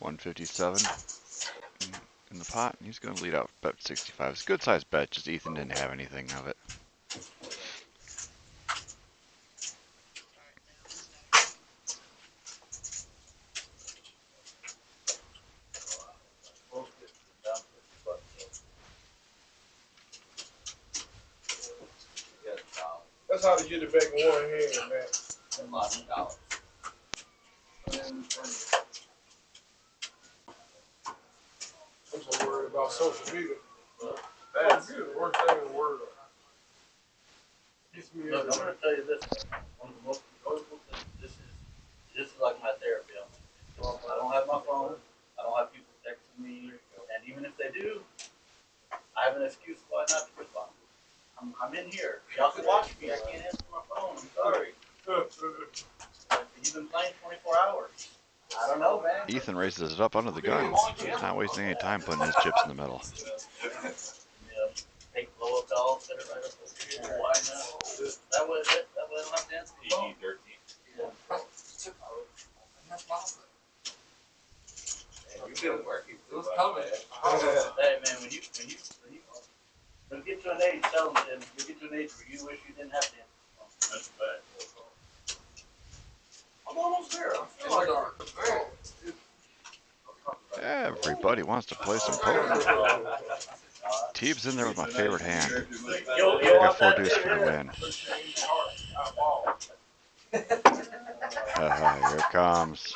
157 in the pot. He's going to lead out bet 65. It's a good sized bet, just Ethan didn't have anything of it. That's how to get it back in one hand, man. I'm so worried about social media. That's the worst thing in the world. Look, I'm gonna tell you this. One of the most enjoyable things. This is like my therapy. I don't have my phone. I don't have people texting me, and even if they do, I have an excuse why not to respond. I'm in here. Y'all can watch me. I can't answer my phone. I'm sorry. You've been playing 24 hours. I don't know, man. Ethan raises it up under the guns. He's not wasting any time putting his chips in the middle. Yeah, take blow-up dolls that are right up over here. Why not? That way I don't have to answer the phone. PG-13. Yeah. You've been working. What's coming? Hey man, when you get to an age, tell them, and you get to an age where you wish you didn't have to answer the phone. That's bad. I'm almost there. I'm still like, Everybody wants to play some poker. Teeb's in there with my favorite hand. I got 4 deuce for the win. Here it comes.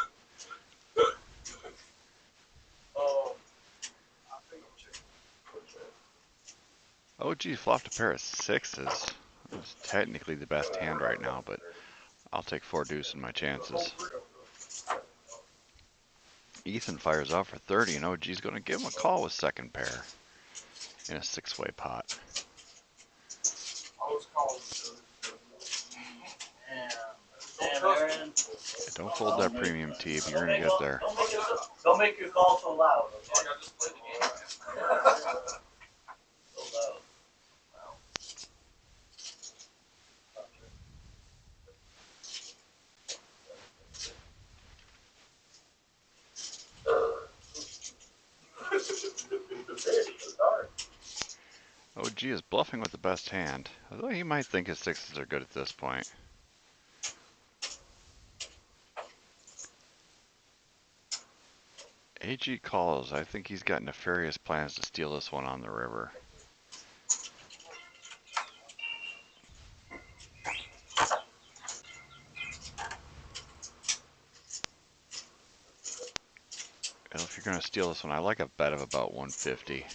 OG flopped a pair of 6s. It's technically the best hand right now, but I'll take 4 deuce in my chances. Ethan fires out for 30, and OG's going to give him a call with second pair in a 6-way pot. Aaron. Don't fold that premium, Teeb. You're going to get there. Don't make your call so loud. Okay? So loud. OG is bluffing with the best hand, although he might think his 6s are good at this point. AG calls. I think he's got nefarious plans to steal this one on the river. And if you're going to steal this one, I like a bet of about 150.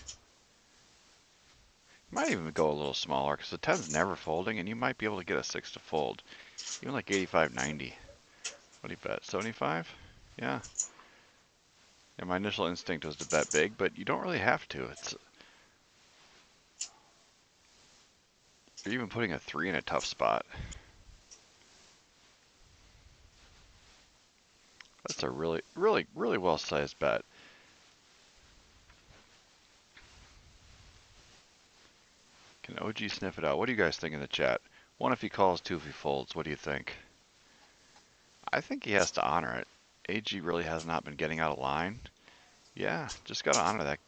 Might even go a little smaller because the 10's never folding, and you might be able to get a 6 to fold. Even like 85, 90. What do you bet? 75? Yeah. And my initial instinct was to bet big, but you don't really have to. You're even putting a 3 in a tough spot. That's a really well-sized bet. Can OG sniff it out? What do you guys think in the chat? 1 if he calls, 2 if he folds. What do you think? I think he has to honor it. AG really has not been getting out of line. Yeah, just got to honor that.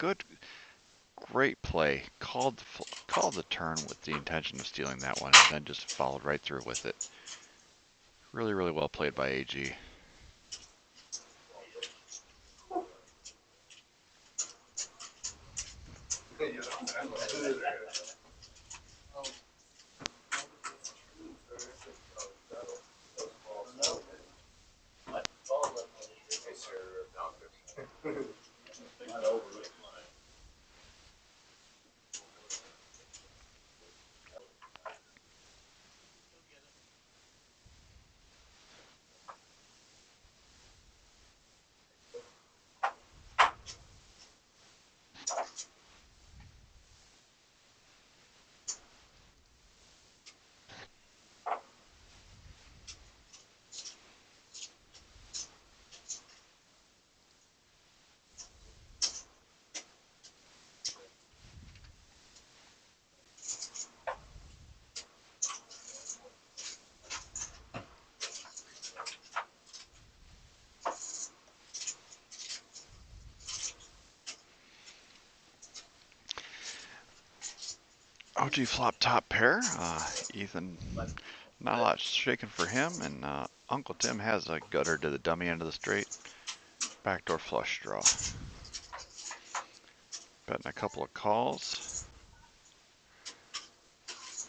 Great play. Called the turn with the intention of stealing that one, and then just followed right through with it. Really well played by AG. OG flop top pair. Ethan, not a lot shaking for him, and Uncle Tim has a gutter to the dummy end of the straight. Backdoor flush draw. Betting a couple of calls.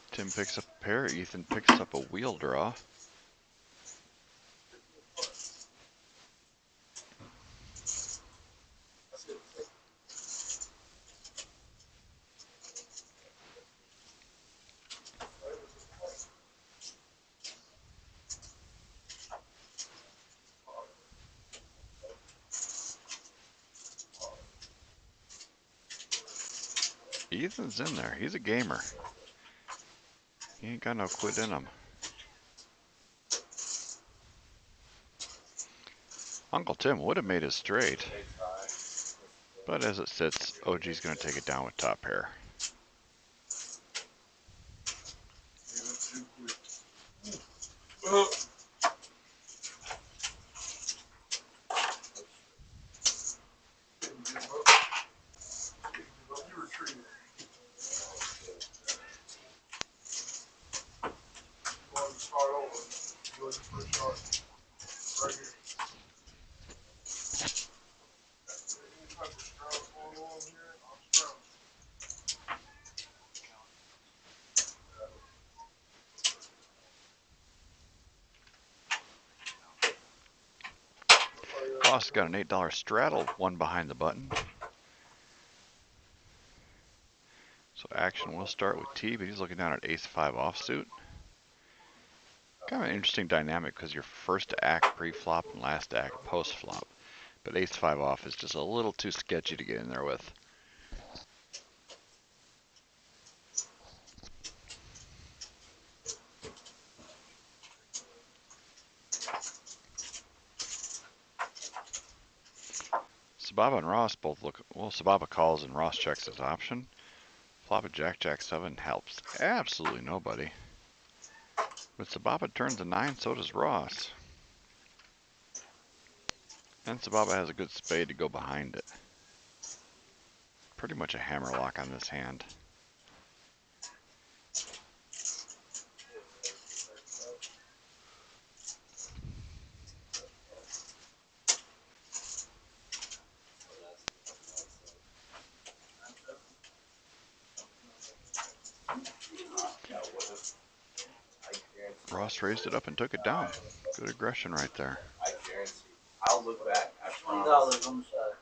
Tim picks up a pair. Ethan picks up a wheel draw. Ethan's in there. He's a gamer. He ain't got no quit in him. Uncle Tim would have made it straight, but as it sits, OG's going to take it down with top pair. Ross got an $8 straddle, one behind the button. So action will start with T, but he's looking down at ace-5 offsuit. Kind of an interesting dynamic because your first act pre-flop and last act post-flop. But ace-5 off is just a little too sketchy to get in there with. Sababa and Ross both look, well, Sababa calls and Ross checks his option. Flop a Jack-Jack-7 helps absolutely nobody. But Sababa turns a 9, so does Ross. And Sababa has a good spade to go behind it. Pretty much a hammerlock on this hand. Ross raised it up and took it down. Good aggression right there. I guarantee. I'll look back. I $20 promise. on the side.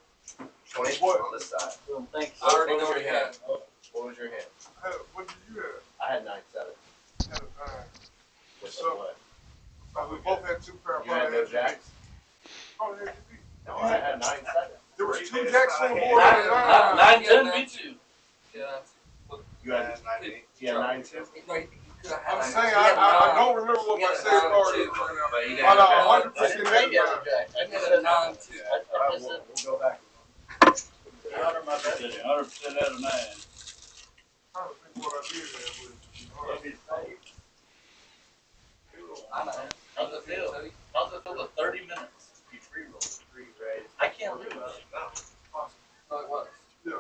20 on this side. Don't think I already What know was what your he hand? had. What was your hand? What did you have? I had 9-7. Had a 9. With So- what? We both had 2 pair. You had no jacks? Oh, yeah, you beat. No, I had 9-7. There was 2 jacks on the board. Nine, 10, beat you. Yeah. You had 9-8. You had 9-2. I'm saying, I don't remember what my save card is right now. But you But didn't have 100% I didn't think you had a had jack. I I just had a said 9 too. I just said We'll go back. 100% out of 9. I don't think what I did there was. how's it feel? How's it feel the 30 minutes? You free roll. I can't lose. No, it was. Yeah.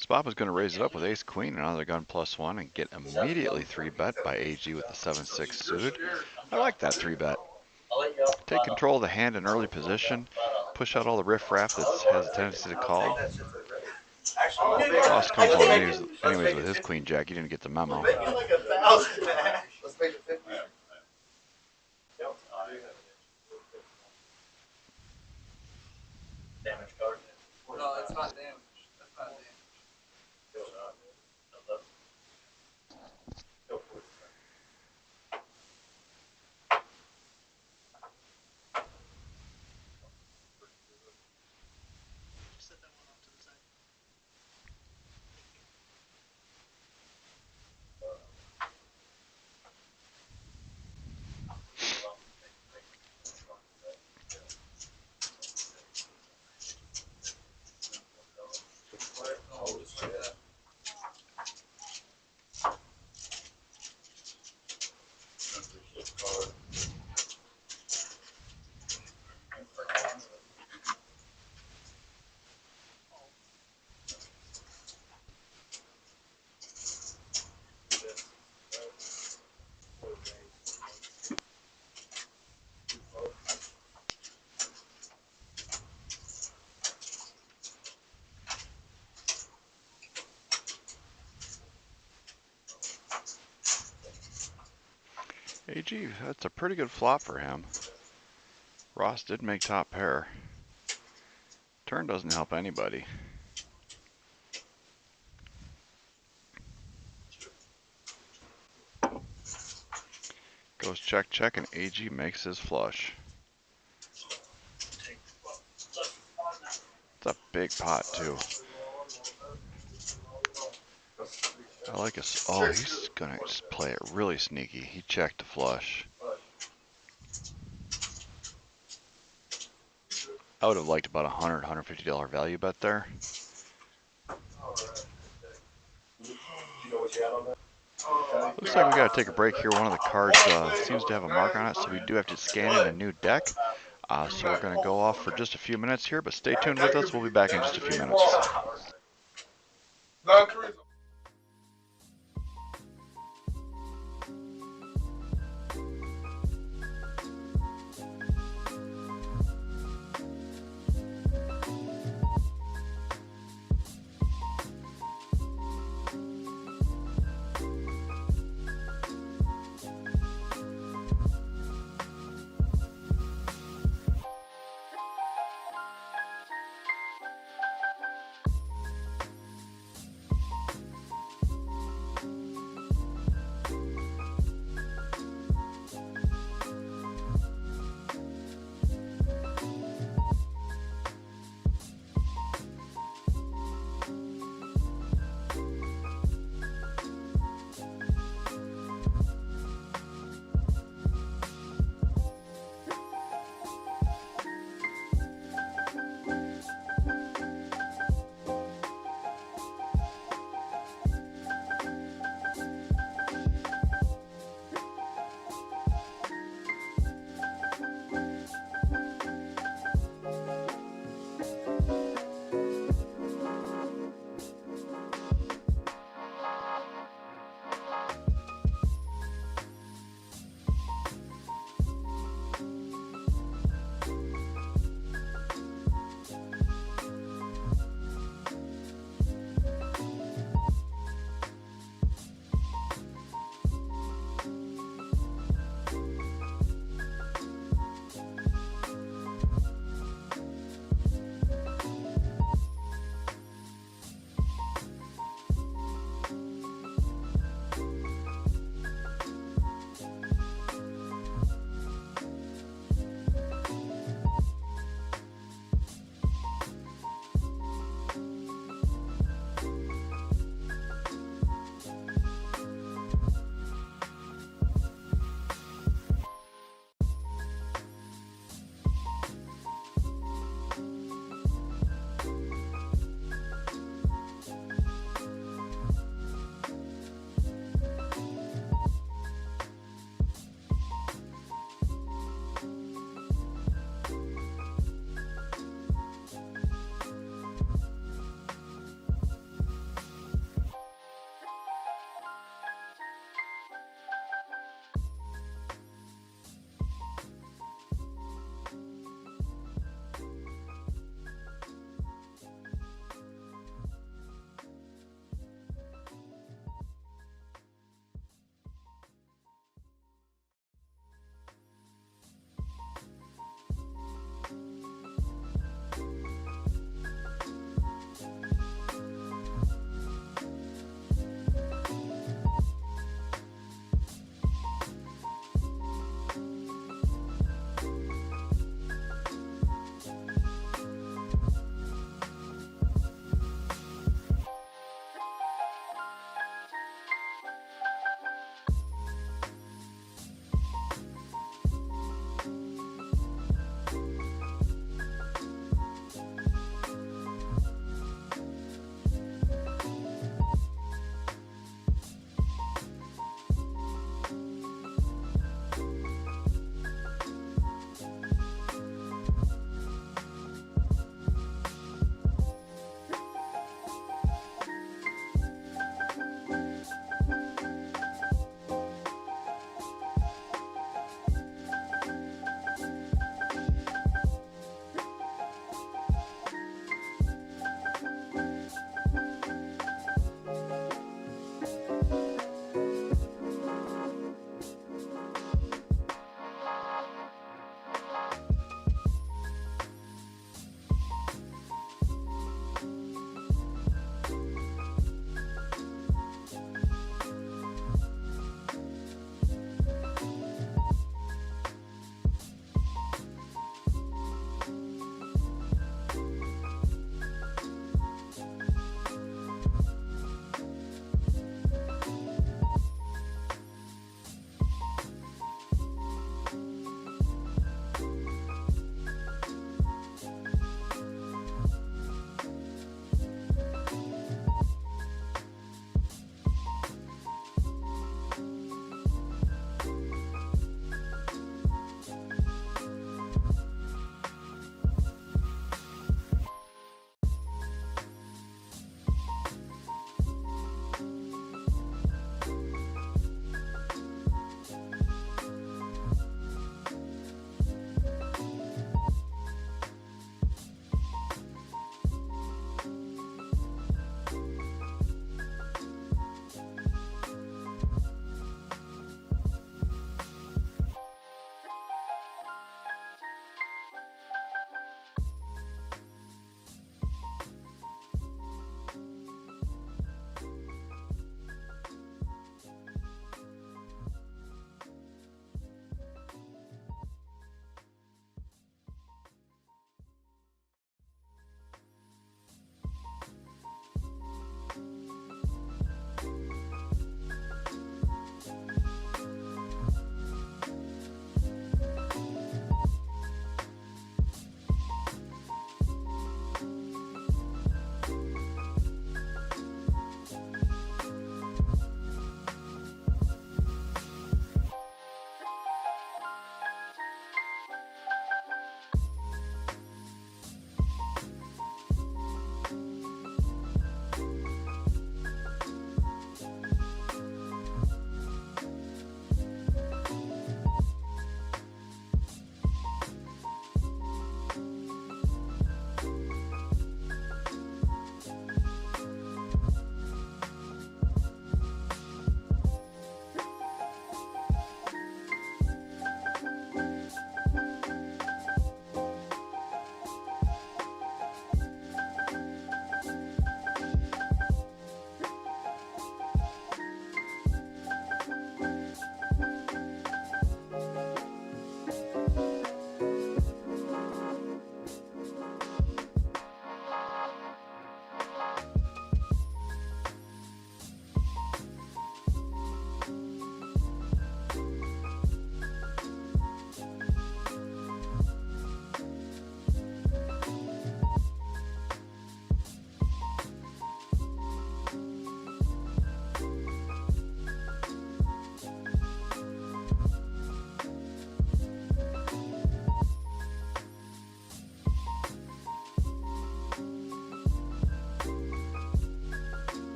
Sababa's going to raise it up with ace-queen and another gun +1 and get immediately 3-bet by AG with the 7-6 suited. I like that 3-bet. I'll let you off. Take control of the hand in early position. Push out all the riffraff that has a tendency to call. Ross comes home anyways with his queen-jack. He didn't get the memo. Make it like 1,000. Let's make it 50. Damage card. No, it's not damage. That's not damage. OG, that's a pretty good flop for him. Ross did make top pair. Turn doesn't help anybody. Goes check, check, and AG makes his flush. It's a big pot, too. I like his. Oh, he's going to play it really sneaky. He checked the flush. I would have liked about a $100, $150 value bet there. Looks like we got to take a break here. One of the cards seems to have a mark on it, so we do have to scan in a new deck. So we're going to go off for just a few minutes here, but stay tuned with us. We'll be back in just a few minutes.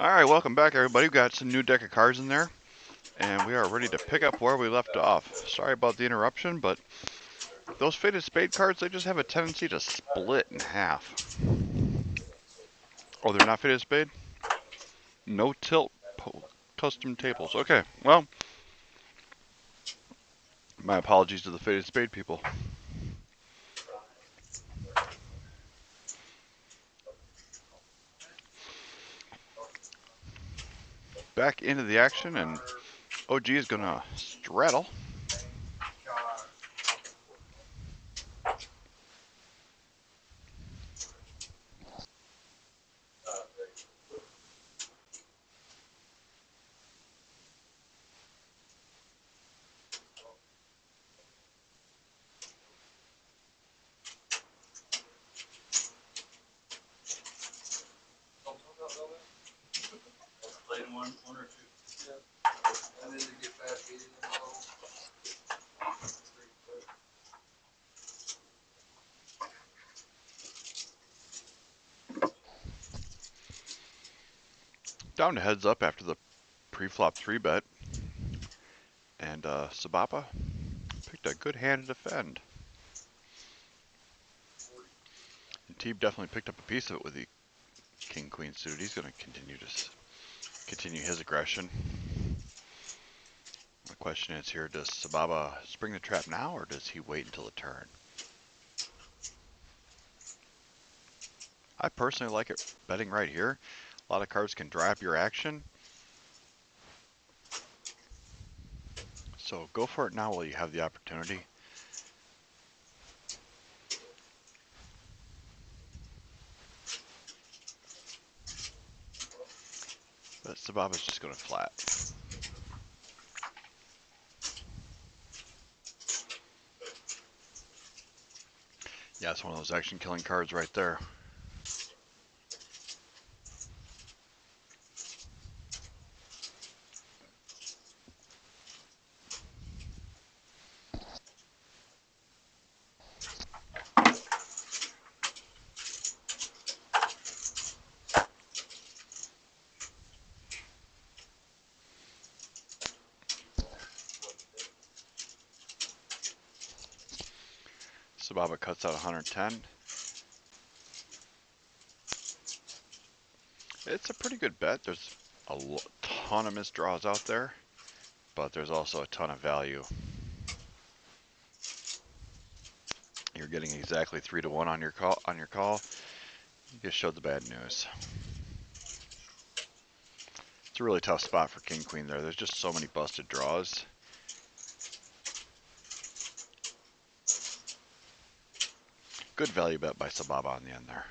All right, welcome back, everybody. We've got some new deck of cards in there, and we are ready to pick up where we left off. Sorry about the interruption, but those faded spade cards, they just have a tendency to split in half. Oh, they're not faded spade? No tilt custom tables. Okay, well, my apologies to the faded spade people. Back into the action, and OG is going to straddle. Played one or two. And then they get fast feeding in the hole. Down to heads up after the pre-flop 3-bet. And Sabapa picked a good hand to defend. And Teeb definitely picked up a piece of it with the king-queen suited. He's going to continue his aggression. The question is here, does Sababa spring the trap now, or does he wait until the turn? I personally like it betting right here. A lot of cards can dry up your action. So go for it now while you have the opportunity. But Sababa's just going to flat. Yeah, it's one of those action-killing cards right there. Sababa cuts out 110. It's a pretty good bet. There's a ton of missed draws out there, but there's also a ton of value. You're getting exactly 3-1 on your call. You just showed the bad news. It's a really tough spot for king queen there. There's just so many busted draws. Good value bet by Sababa on the end there.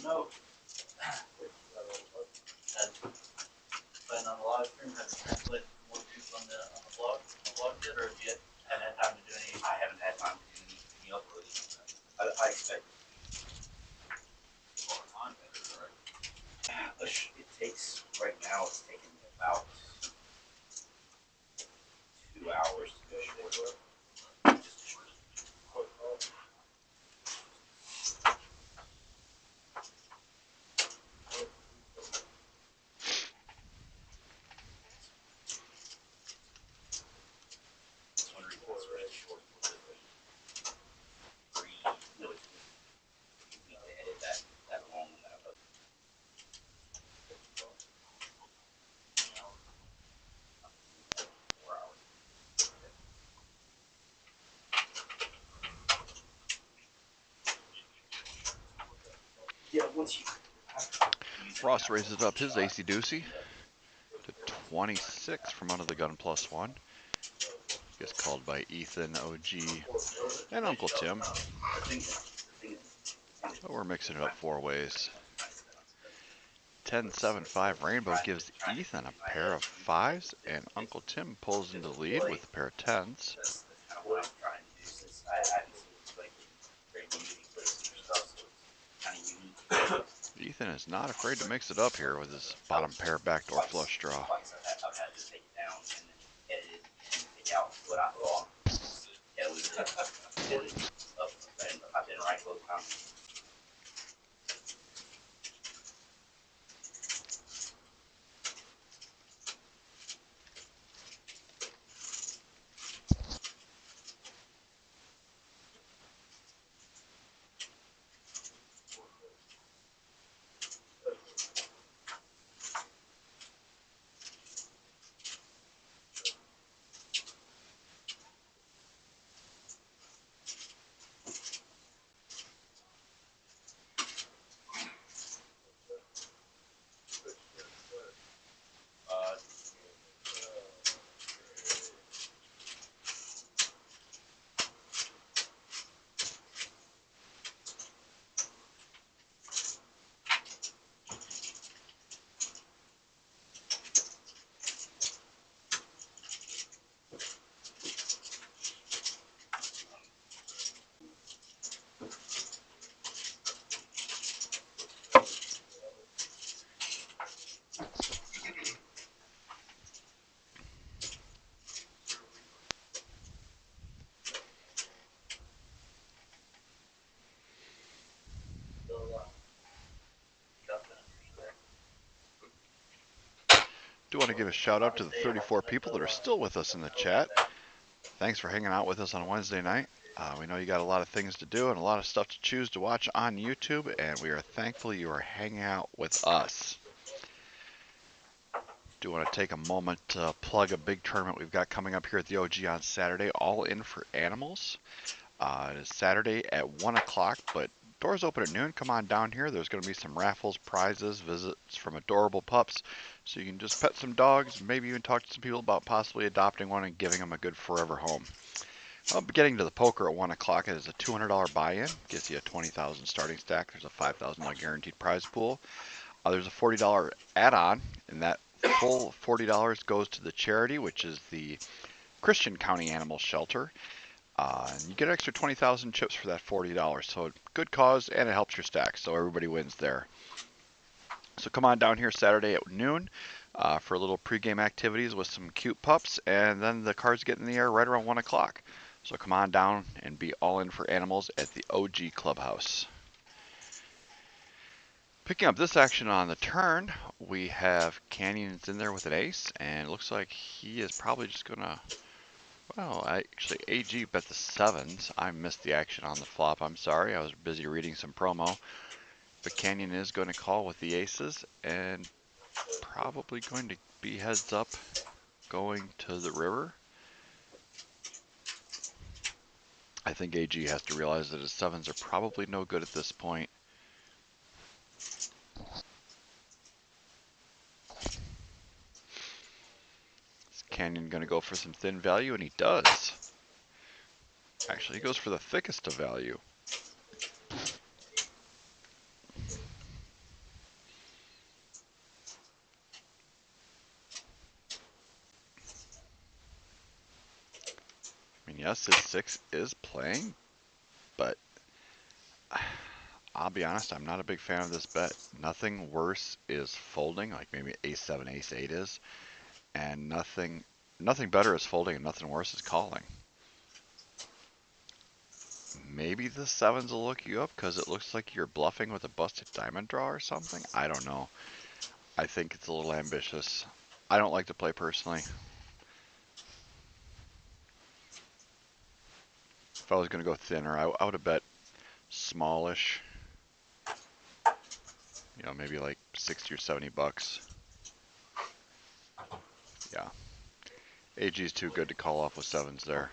No. Playing on the live stream, have you translated more views on the blog yet, or have you haven't had time to do any? I haven't had time to do any uploading. I expect More time, right? it takes, right now, it's taking me about 2 hours to go short. Just a short. This one reports right short. No, it's you need to edit that long one that I put. 4 hours. Yeah, once you. Ross raises up his AC Doocy to 26 from under the gun +1. Gets called by Ethan, OG, and Uncle Tim. But we're mixing it up 4 ways. 10-7-5 Rainbow gives Ethan a pair of 5s, and Uncle Tim pulls into the lead with a pair of 10s. That's kind of what I'm trying to do since I haven't seen like very unique places or stuff, so it's kind of unique. Ethan is not afraid to mix it up here with his bottom pair backdoor flush draw. I've had to take it down and then edit it and take out what I thought. Yeah, it was I've been right close now. Do want to give a shout out to the 34 people that are still with us in the chat. Thanks for hanging out with us on Wednesday night. We know you got a lot of things to do and a lot of stuff to choose to watch on YouTube, and we are thankful you are hanging out with us. Do want to take a moment to plug a big tournament we've got coming up here at the OG on Saturday, All In for Animals. It is Saturday at 1 o'clock, but doors open at noon. Come on down here. There's going to be some raffles, prizes, visits from adorable pups, so you can just pet some dogs, maybe even talk to some people about possibly adopting one and giving them a good forever home. Getting to the poker at 1 o'clock, it is a $200 buy-in. Gives you a 20,000 starting stack. There's a $5,000 guaranteed prize pool. There's a $40 add-on, and that full $40 goes to the charity, which is the Christian County Animal Shelter. And you get an extra 20,000 chips for that $40. So good cause, and it helps your stack, so everybody wins there. So come on down here Saturday at noon for a little pregame activities with some cute pups, and then the cards get in the air right around 1 o'clock. So come on down and be all in for animals at the OG Clubhouse. Picking up this action on the turn, we have Canyon's in there with an ace, and it looks like he is probably just going to, well, actually AG bet the sevens. I missed the action on the flop, I'm sorry. I was busy reading some promo. But Canyon is going to call with the aces, and probably going to be heads up going to the river. I think AG has to realize that his sevens are probably no good at this point. Is Canyon going to go for some thin value? And he does. Actually, he goes for the thickest of value. I mean, yes, his six is playing, but I'll be honest, I'm not a big fan of this bet. Nothing worse is folding, like maybe ace-7, ace-8 is, and nothing better is folding, and nothing worse is calling. Maybe the sevens will look you up because it looks like you're bluffing with a busted diamond draw or something. I don't know. I think it's a little ambitious. I don't like to play personally. If I was going to go thinner, I would have bet smallish. You know, maybe like 60 or 70 bucks. Yeah. AG is too good to call off with sevens there.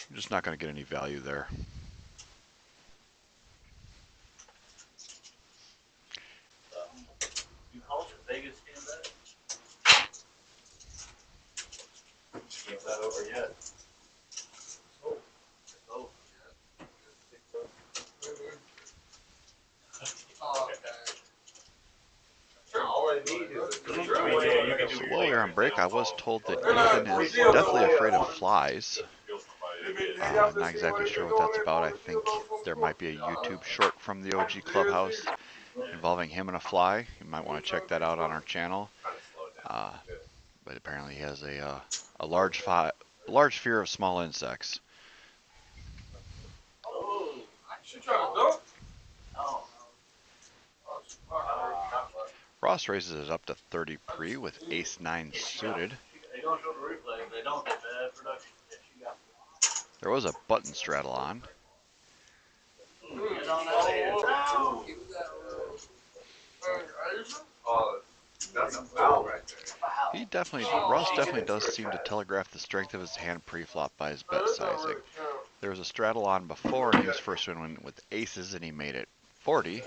You're just not going to get any value there. How much Vegas game that? Can't that over yet. So while we were on break, I was told that Ethan is deathly afraid of flies. Not exactly sure what that's about. I think there might be a YouTube short from the OG Clubhouse involving him and a fly. You might want to check that out on our channel. but apparently he has a large fear of small insects. Oh, She trying to dunk? no. Ross raises it up to 30 pre with ace-9 suited. They don't show the replay. If they don't, they bad production. Yeah, she got There was a button straddle on. Get on out of here. No. That's a foul right there. Ross definitely does seem to telegraph the strength of his hand pre-flop by his bet sizing. There was a straddle on before, and he was first in with aces, and he made it 40.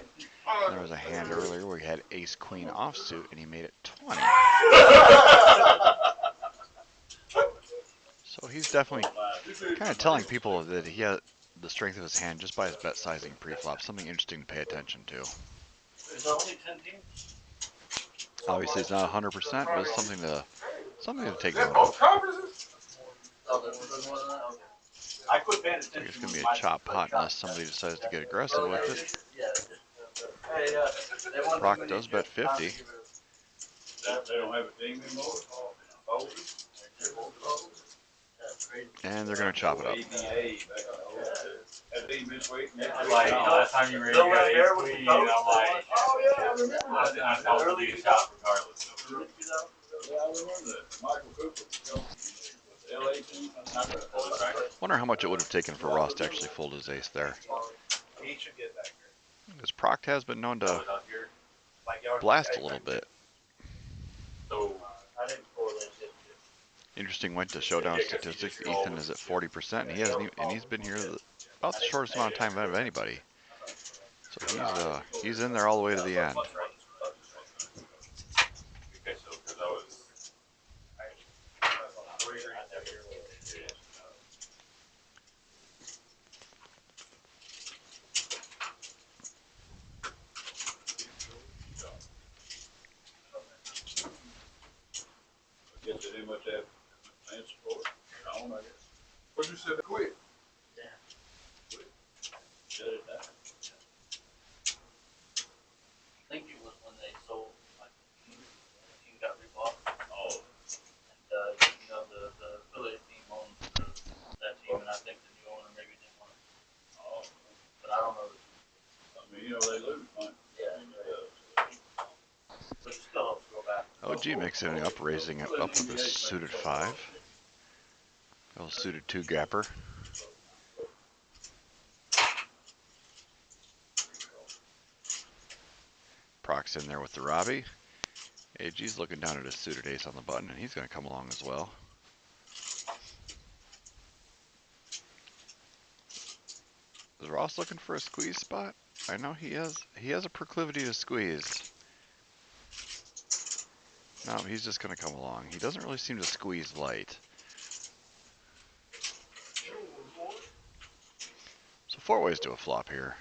And there was a hand earlier where he had ace-queen offsuit, and he made it 20. So he's definitely kind of telling people that he has the strength of his hand just by his bet sizing pre-flop. Something interesting to pay attention to. There's only 10 teams. Obviously, it's not 100%, but it's something to take That's note both of. conferences? Oh, there's more than that? Okay. I quit paying attention. I think it's going to be a chop pot unless somebody decides to get aggressive with it. Hey, they want Brock does bet 50. They don't have a team anymore? Oh. And they're going to chop it up. That team this week. Like, last time you raised your ace queen, and I'm like, Oh, yeah, I remember. I thought it would be a chop regardless. Yeah, I remember that. Michael Cooper. The LA team. Wonder how much it would have taken for Ross to actually fold his ace there. He should get back there. Because Proct has been known to blast a little bit. So, I didn't pull that shit. Interesting went to Showdown statistics. Ethan is at 40%, and he's been here about the shortest amount of time of anybody. So he's in there all the way to the end. Guess they didn't much have fan support. I don't know. What you said, quit? Shut it down. I think it was when they sold, like, the team got rebought. Oh. And, the affiliate team owns that team, and I think the new owner maybe didn't want it. Oh. But I don't know. I mean, they lose, man. Yeah. But it still helps go back. OG mixing it up, raising it up with a suited 5. A little suited 2 gapper. Proc's in there with the Robbie. AG's looking down at his suited ace on the button, and he's going to come along as well. Is Ross looking for a squeeze spot? I know he has a proclivity to squeeze. No, he's just going to come along. He doesn't really seem to squeeze light. So 4 ways to a flop here.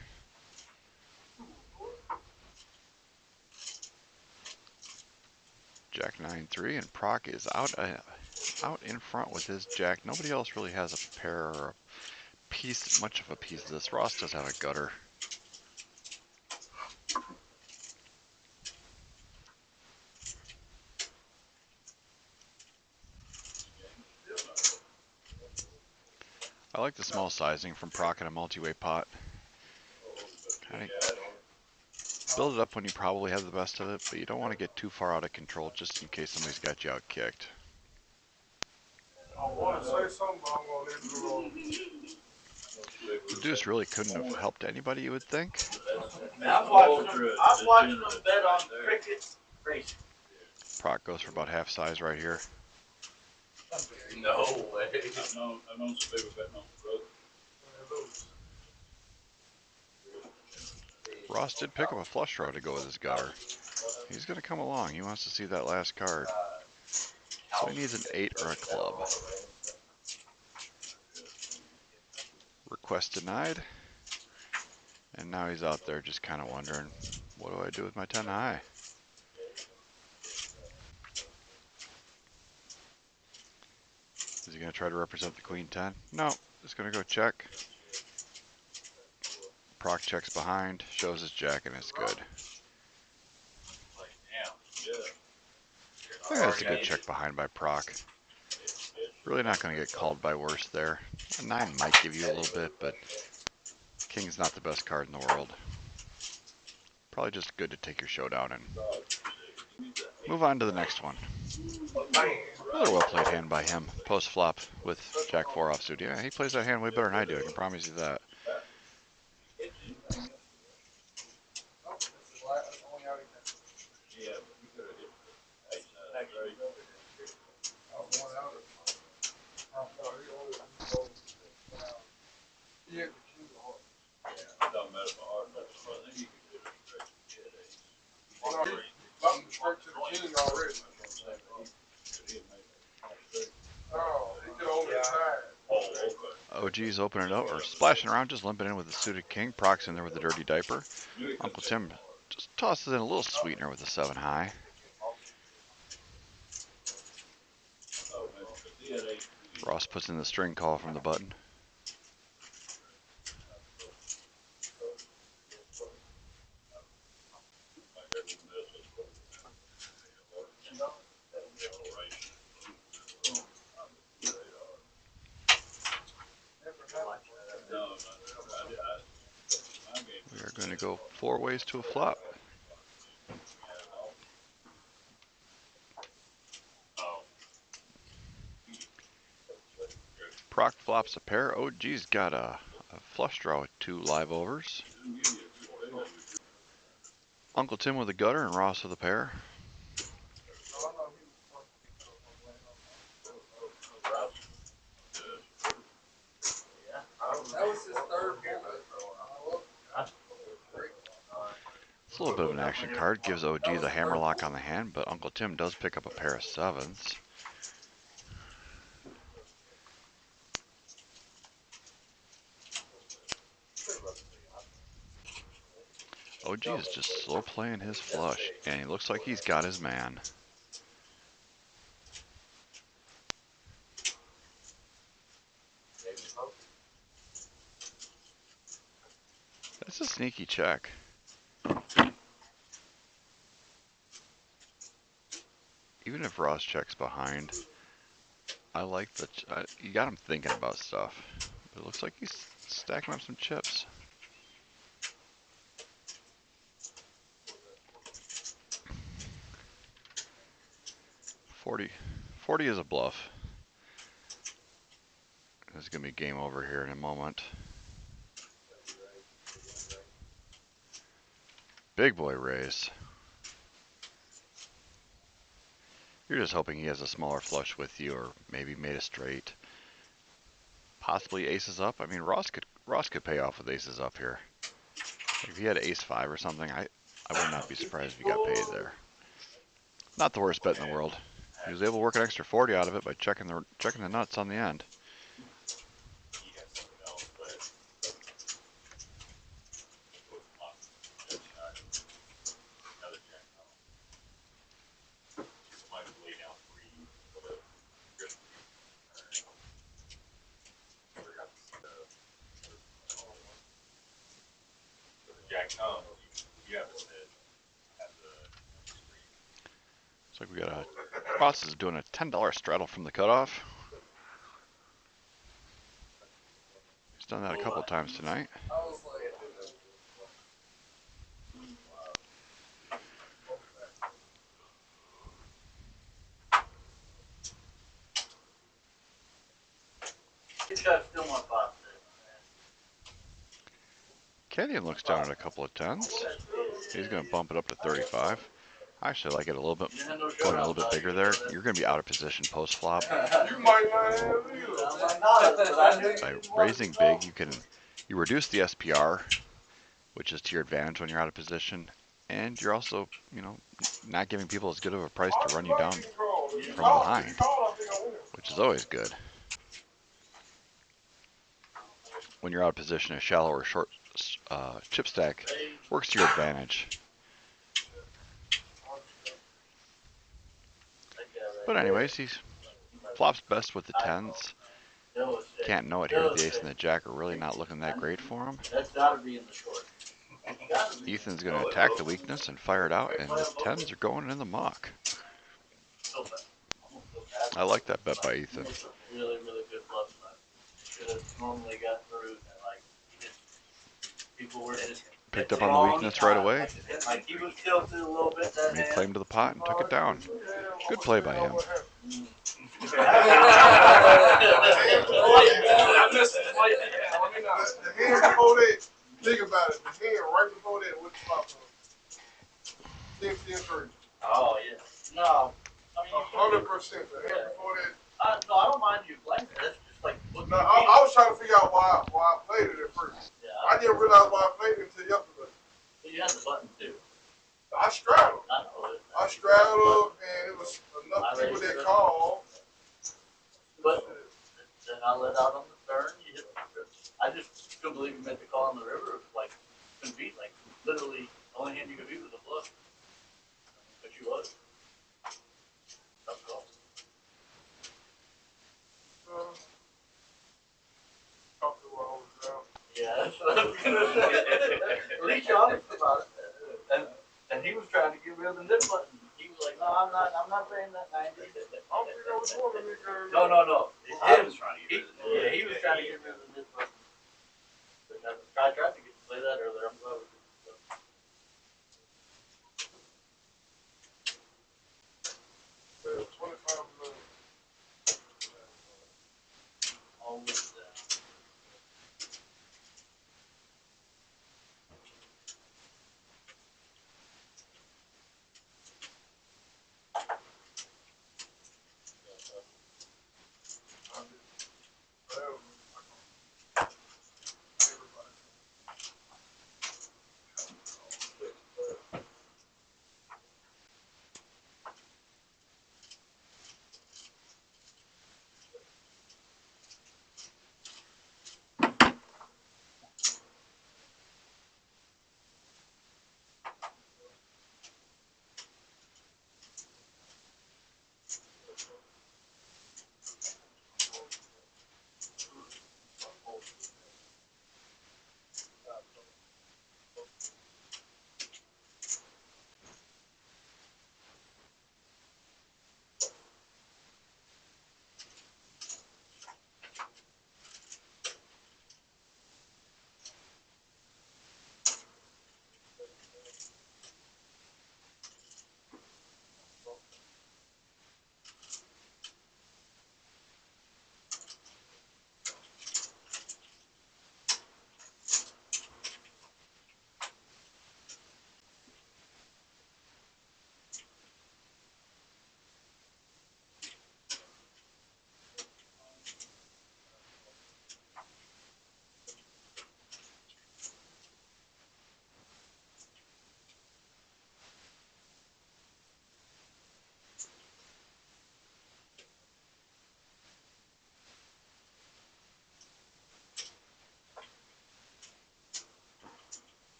Jack 9-3, and Proc is out in front with his jack. Nobody else really has a pair or much of a piece of this. Ross does have a gutter. I like the small sizing from Proc in a multi-way pot. Kind of build it up when you probably have the best of it, but you don't want to get too far out of control just in case somebody's got you out kicked. I want to say something, but I'm going to leave it alone. The deuce really couldn't have helped anybody, you would think. I've watched them bet on cricket racing. Proc goes for about half size right here. No way. I've known some people betting on the brother. Ross did pick up a flush draw to go with his gutter. He's going to come along. He wants to see that last card. So he needs an 8 or a club. Request denied. And now he's out there just kind of wondering, what do I do with my 10 high? Is he going to try to represent the queen 10? No, just going to go check. Proc checks behind, shows his jack, and it's good. I think that's a good check behind by Proc. Really not going to get called by worse there. A 9 might give you a little bit, but King's not the best card in the world. Probably just good to take your showdown and move on to the next one. Another well played hand by him. Post flop with Jack 4 offsuit. Yeah, he plays that hand way better than I do. I can promise you that. OG's opening it up, or splashing around, just limping in with the suited king. Proc's in there with the dirty diaper. Uncle Tim just tosses in a little sweetener with the 7 high. Ross puts in the string call from the button. We are going to go 4 ways to a flop. Proc flops a pair. OG's got a flush draw with 2 live overs. Uncle Tim with a gutter and Ross with a pair. It's a little bit of an action card. Gives OG the hammerlock on the hand, but Uncle Tim does pick up a pair of 7s. OG is just slow playing his flush, and he looks like he's got his man. That's a sneaky check. Even if Ross checks behind, I like the. You got him thinking about stuff. But it looks like he's stacking up some chips. 40 is a bluff. This is going to be game over here in a moment. Big boy raise. You're just hoping he has a smaller flush with you, or maybe made a straight. Possibly aces up. I mean, Ross could pay off with aces up here. If he had ace 5 or something, I would not be surprised if he got paid there. Not the worst bet in the world. He was able to work an extra 40 out of it by checking the nuts on the end. Looks like we got Ross is doing a $10 straddle from the cutoff. He's done that a couple times tonight. Canyon looks down at a couple of 10s. He's going to bump it up to 35. I actually like it a little bit, going a little bit bigger there. You're going to be out of position post flop. By raising big, you reduce the SPR, which is to your advantage when you're out of position, and you're also, not giving people as good of a price to run you down from behind, which is always good. When you're out of position, a shallow or short chip stack works to your advantage. But anyways, he flops best with the 10s. Can't know it here. The ace and the jack are really not looking that great for him. Ethan's going to attack the weakness and fire it out, and the 10s are going in the muck. Still bad. Almost so bad. I like that bet by Ethan. It's a really, really good bluff tonight. Should have normally got through and like people were just Picked at up the on the wrong weakness right time. away. Like he was tilted a little bit that Made hand. claim to the pot and took it down. Good play by him. I missed it. Let me know. The hand before that, think about it. The hand right before that, what the flop was? 10-3. Oh yeah. No. I mean, 100%. The hand before that. No, I don't mind you playing it. That's just like No, I was trying to figure out why I played it at first. Yeah. I didn't realize why I played it until yesterday. But you had the button too. I straddled. I know it. I straddled, and it was enough people that called. But then I let out on the turn. You hit the river. I just couldn't believe you made the call on the river. It was like couldn't beat. Like literally, the only hand you could beat was a bluff. But you was. Tough call. Talked to while I was down. Yeah, that's what I was gonna say. At least you're honest about it. And he was trying to get rid of the nip button. He was like, no, I'm not paying that 90. I don't think I was doing anything. No. I was trying to get rid of the Yeah, he was trying to get rid of the nip button. But I tried to get to play that earlier. I'm glad we did. Yeah, 25 minutes. Always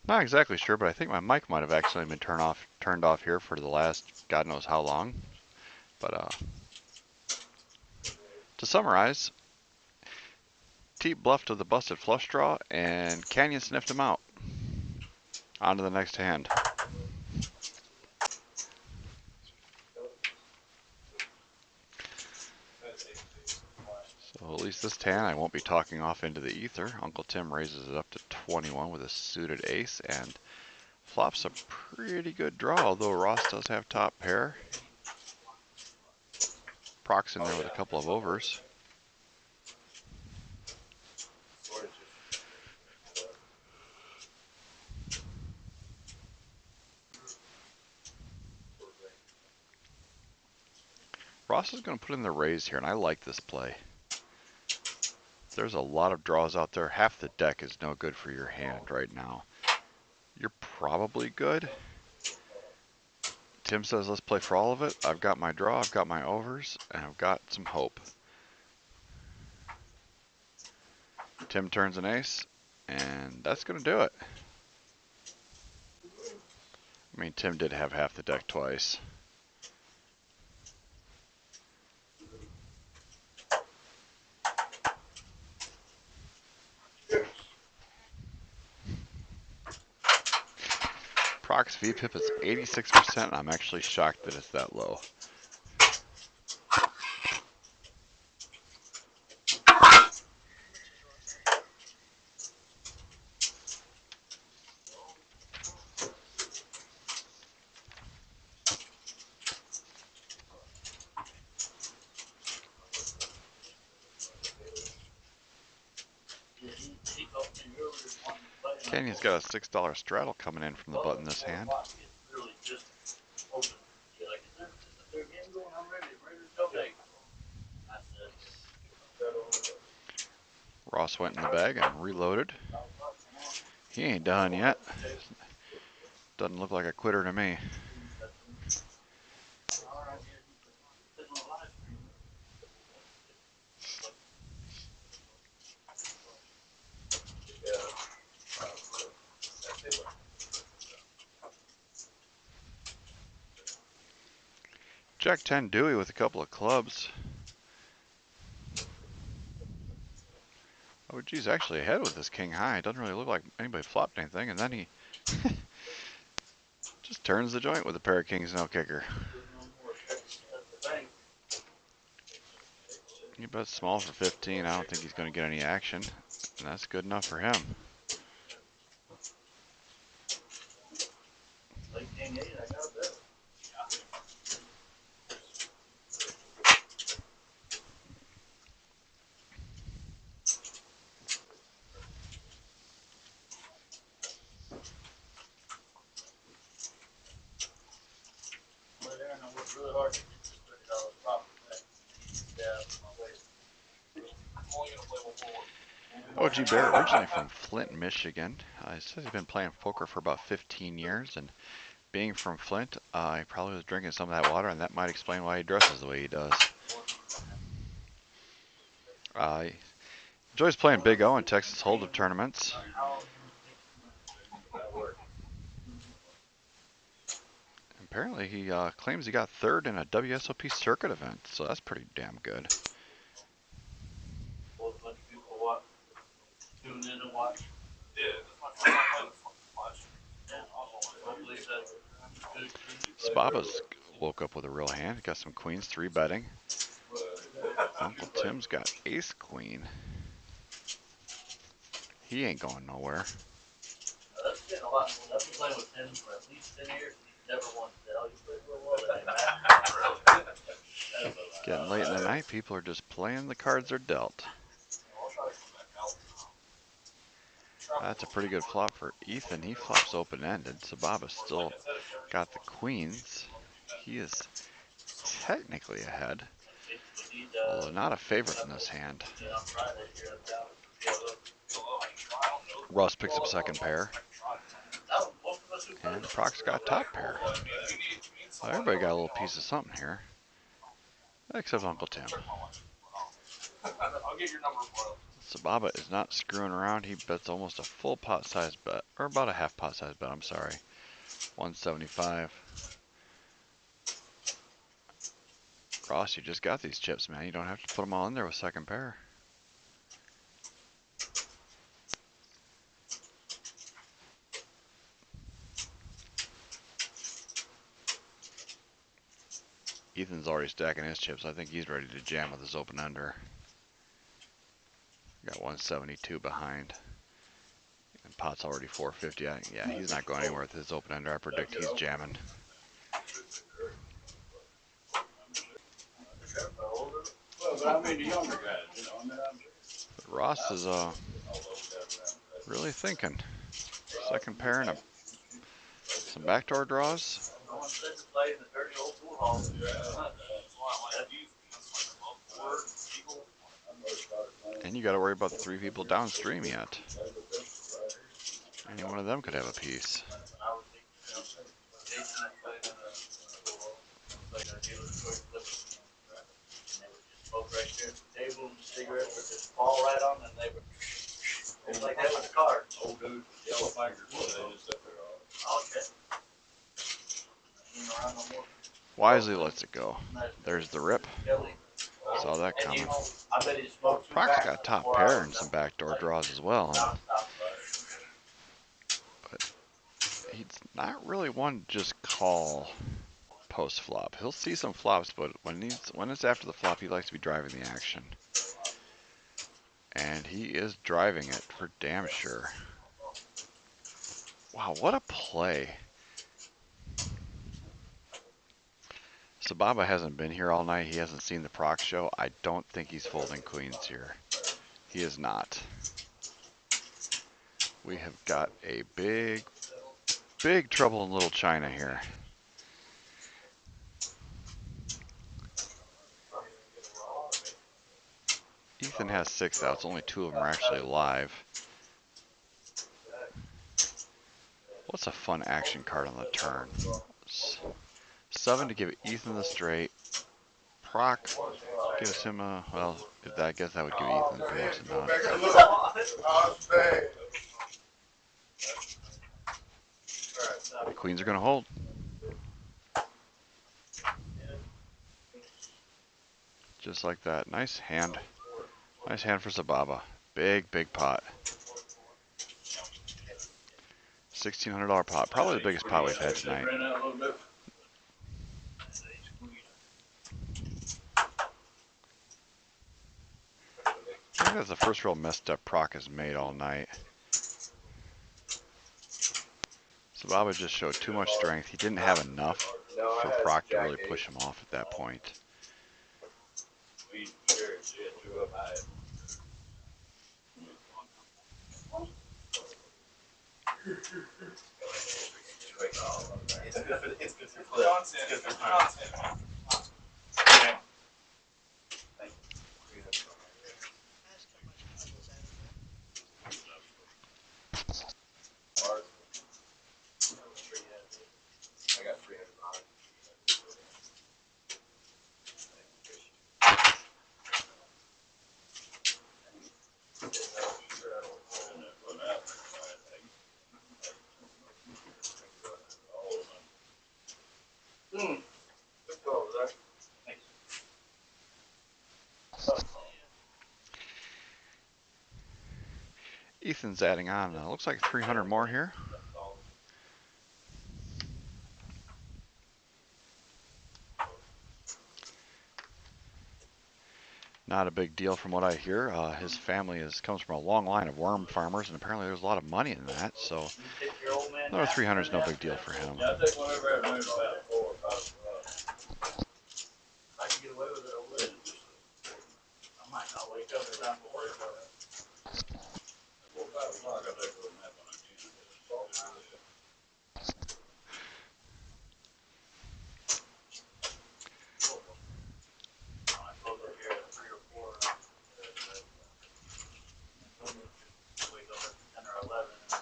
Not exactly sure, but I think my mic might have actually been turned off here for the last God knows how long. But to summarize, T bluffed with a busted flush draw, and Canyon sniffed him out. On to the next hand. So at least this hand I won't be talking off into the ether. Uncle Tim raises it up to 21 with a suited ace and flops a pretty good draw, although Ross does have top pair. Proc's in there with a couple of overs. Ross is going to put in the raise here, and I like this play. There's a lot of draws out there. Half the deck is no good for your hand right now. You're probably good. Tim says let's play for all of it. I've got my draw, I've got my overs, and I've got some hope. Tim turns an ace, and that's going to do it. I mean, Tim did have half the deck twice. Proc's VPIP is 86%, and I'm actually shocked that it's that low. Canyon's got a $6 straddle coming in from the button this hand. Ross went in the bag and reloaded. He ain't done yet. Doesn't look like a quitter to me. Jack 10 Dewey with a couple of clubs. Oh, geez, actually ahead with this king high. It doesn't really look like anybody flopped anything, and then he just turns the joint with a pair of kings, no kicker. He bets small for 15. I don't think he's going to get any action, and that's good enough for him. OG Bear, originally from Flint, Michigan. He says he's been playing poker for about 15 years, and being from Flint, he probably was drinking some of that water, and that might explain why he dresses the way he does. He enjoys playing Big O in Texas Hold'em tournaments. Apparently, he claims he got third in a WSOP circuit event, so that's pretty damn good. Spaba's woke up with a real hand. Got some queens, 3 betting. Uncle Tim's got ace queen. He ain't going nowhere. Getting late in the night, people are just playing the cards they're dealt. That's a pretty good flop for Ethan. He flops open-ended. Sababa's still got the queens. He is technically ahead, although not a favorite in this hand. Russ picks up second pair, and Proc's got top pair. Well, everybody got a little piece of something here, except Uncle Tim. I'll get your number for him. Sababa is not screwing around. He bets almost a full pot size bet, or about a half pot size bet, I'm sorry. 175. Ross, you just got these chips, man. You don't have to put them all in there with second pair. Ethan's already stacking his chips. I think he's ready to jam with his open ender. Got 172 behind. And pot's already 450. Yeah, he's not going anywhere with his open ender. I predict he's jamming. Well, but I mean the younger guys, you know. I mean, But Ross is really thinking. Second pair and some backdoor draws. No one said to play in the dirty old pool hall. And you got to worry about the three people downstream yet. Any one of them could have a piece. Smoke right there at the table, and the cigarettes would just fall right on, and they would. It was like that with the cards. old dude, yellow fingers, so they just sit there all. Okay. Wisely lets it go. There's the rip. Saw that And coming. I bet he smoked two Proc's packs got top before pair I and was some done. backdoor draws as well. Nonstop. But he's not really one to just call post flop. He'll see some flops, but when it's after the flop, he likes to be driving the action. And he is driving it for damn sure. Wow, what a play. Sababa hasn't been here all night. He hasn't seen the proc show. I don't think he's folding queens here. He is not. We have got a big trouble in Little China here. Ethan has 6 outs. Only 2 of them are actually live. What's a fun action card on the turn? 7 to give Ethan the straight. Proc gives him a, well, I guess that would give Ethan the most of nuts. The queens are going to hold. Just like that. Nice hand. Nice hand for Sababa. Big pot. $1,600 pot. Probably the biggest pot we've had tonight. I think that's the first real messed up Proc has made all night. Sababa just showed too much strength. He didn't have enough for Proc to really push him off at that point. It's good for content. It's good for content. I got 300 behind. Ethan's adding on, looks like 300 more here. Not a big deal from what I hear. His family comes from a long line of worm farmers, and apparently there's a lot of money in that, so another 300 is no big deal for him. Yeah, I take whatever I learned about 4 or 5. I can get away with it, I would. I might not wake up in time for work. 4 or 5 o'clock, I take a nap when I can. I close up here at 3 or 4. Wake up at 10 or 11. And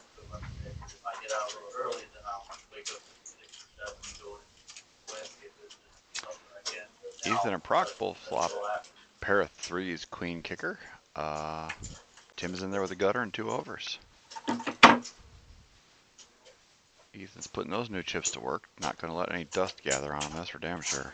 if I get out a little early, then I'll wake up at 6 or 7 and go in. Wednesday, if there's something I can. Ethan and Proc both flop pair of threes, queen kicker. Tim's in there with a gutter and 2 overs. Ethan's putting those new chips to work. Not going to let any dust gather on him, that's for damn sure.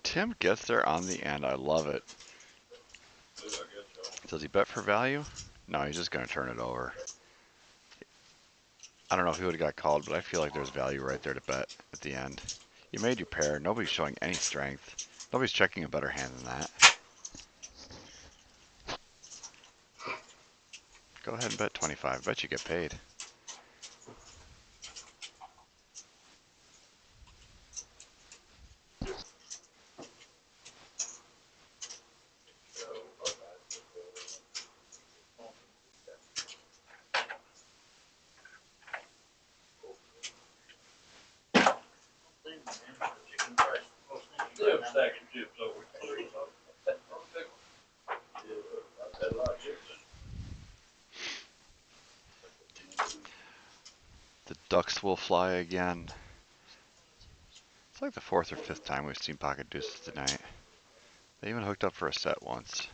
Tim gets there on the end. I love it. Does he bet for value? No, he's just going to turn it over. I don't know if he would have got called, but I feel like there's value right there to bet at the end. You made your pair. Nobody's showing any strength. Nobody's checking a better hand than that. Go ahead and bet 25. Bet you get paid. They're stacking chips over. The ducks will fly again. It's like the 4th or 5th time we've seen pocket deuces tonight. They even hooked up for a set once.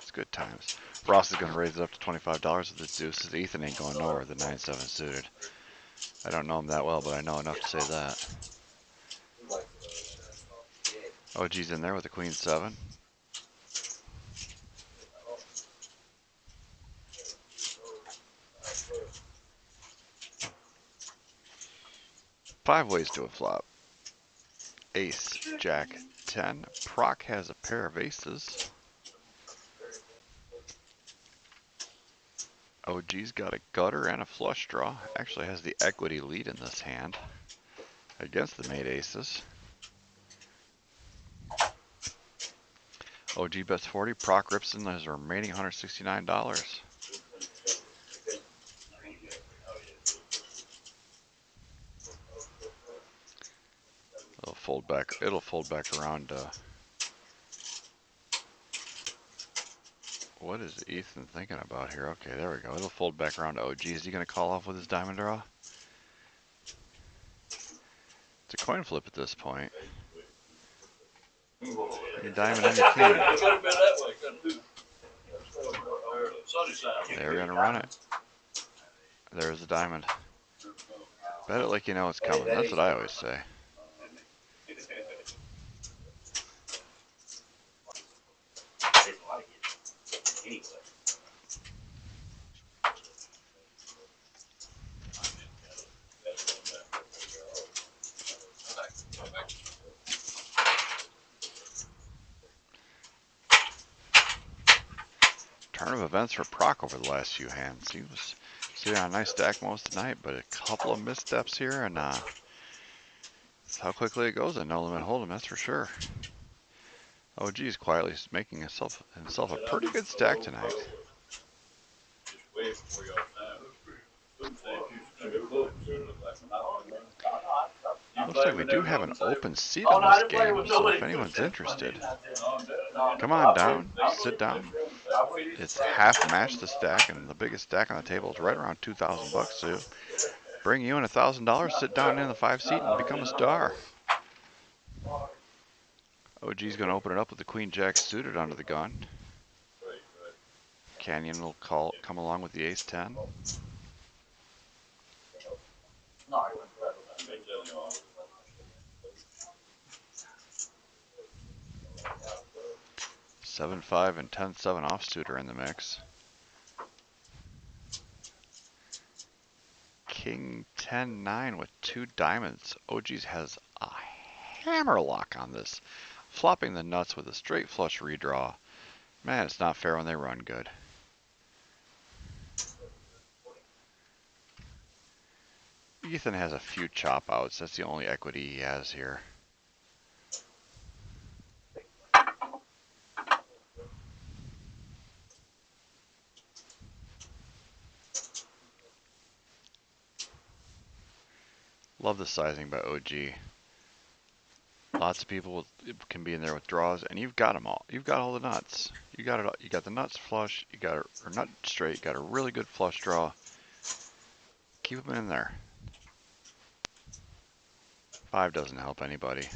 It's good times. Ross is going to raise it up to $25 with his deuces. Ethan ain't going nowhere with the 9-7 suited. I don't know him that well, but I know enough to say that. OG's in there with the queen 7. Five ways to a flop. Ace, Jack, 10. Proc has a pair of aces. OG's got a gutter and a flush draw. Actually has the equity lead in this hand against the mate aces. OG bets 40. Proc rips in his remaining $169. It'll fold back around. What is Ethan thinking about here? Okay, there we go. It'll fold back around to OG. Is he going to call off with his diamond draw? It's a coin flip at this point. Your diamond and your king. They're going to run it. There's the diamond. Bet it like you know it's coming. That's what I always say. Turn of events for Proc over the last few hands. He was sitting on a nice stack most of the night, but a couple of missteps here, and that's how quickly it goes at No Limit Hold'em, that's for sure. OG is quietly making himself a pretty good stack tonight. Looks like we do have an open seat on this game, so if anyone's interested, come on down, sit down. It's half match the stack, and the biggest stack on the table is right around $2,000. So bring you in $1,000, sit down in the 5 seat, and become a star. OG's going to open it up with the Queen Jack suited under the gun. Canyon will come along with the Ace 10. Seven 5 and 10-7 offsuit are in the mix. King 10-9 with 2 diamonds. OG's has a hammer lock on this, flopping the nuts with a straight flush redraw. Man, it's not fair when they run good. Ethan has a few chop outs. That's the only equity he has here. Love the sizing by OG. Lots of people can be in there with draws, and you've got them all. You've got all the nuts. You got it all. You got the nuts flush. You got or nut straight. You got a really good flush draw. Keep them in there. 5 doesn't help anybody.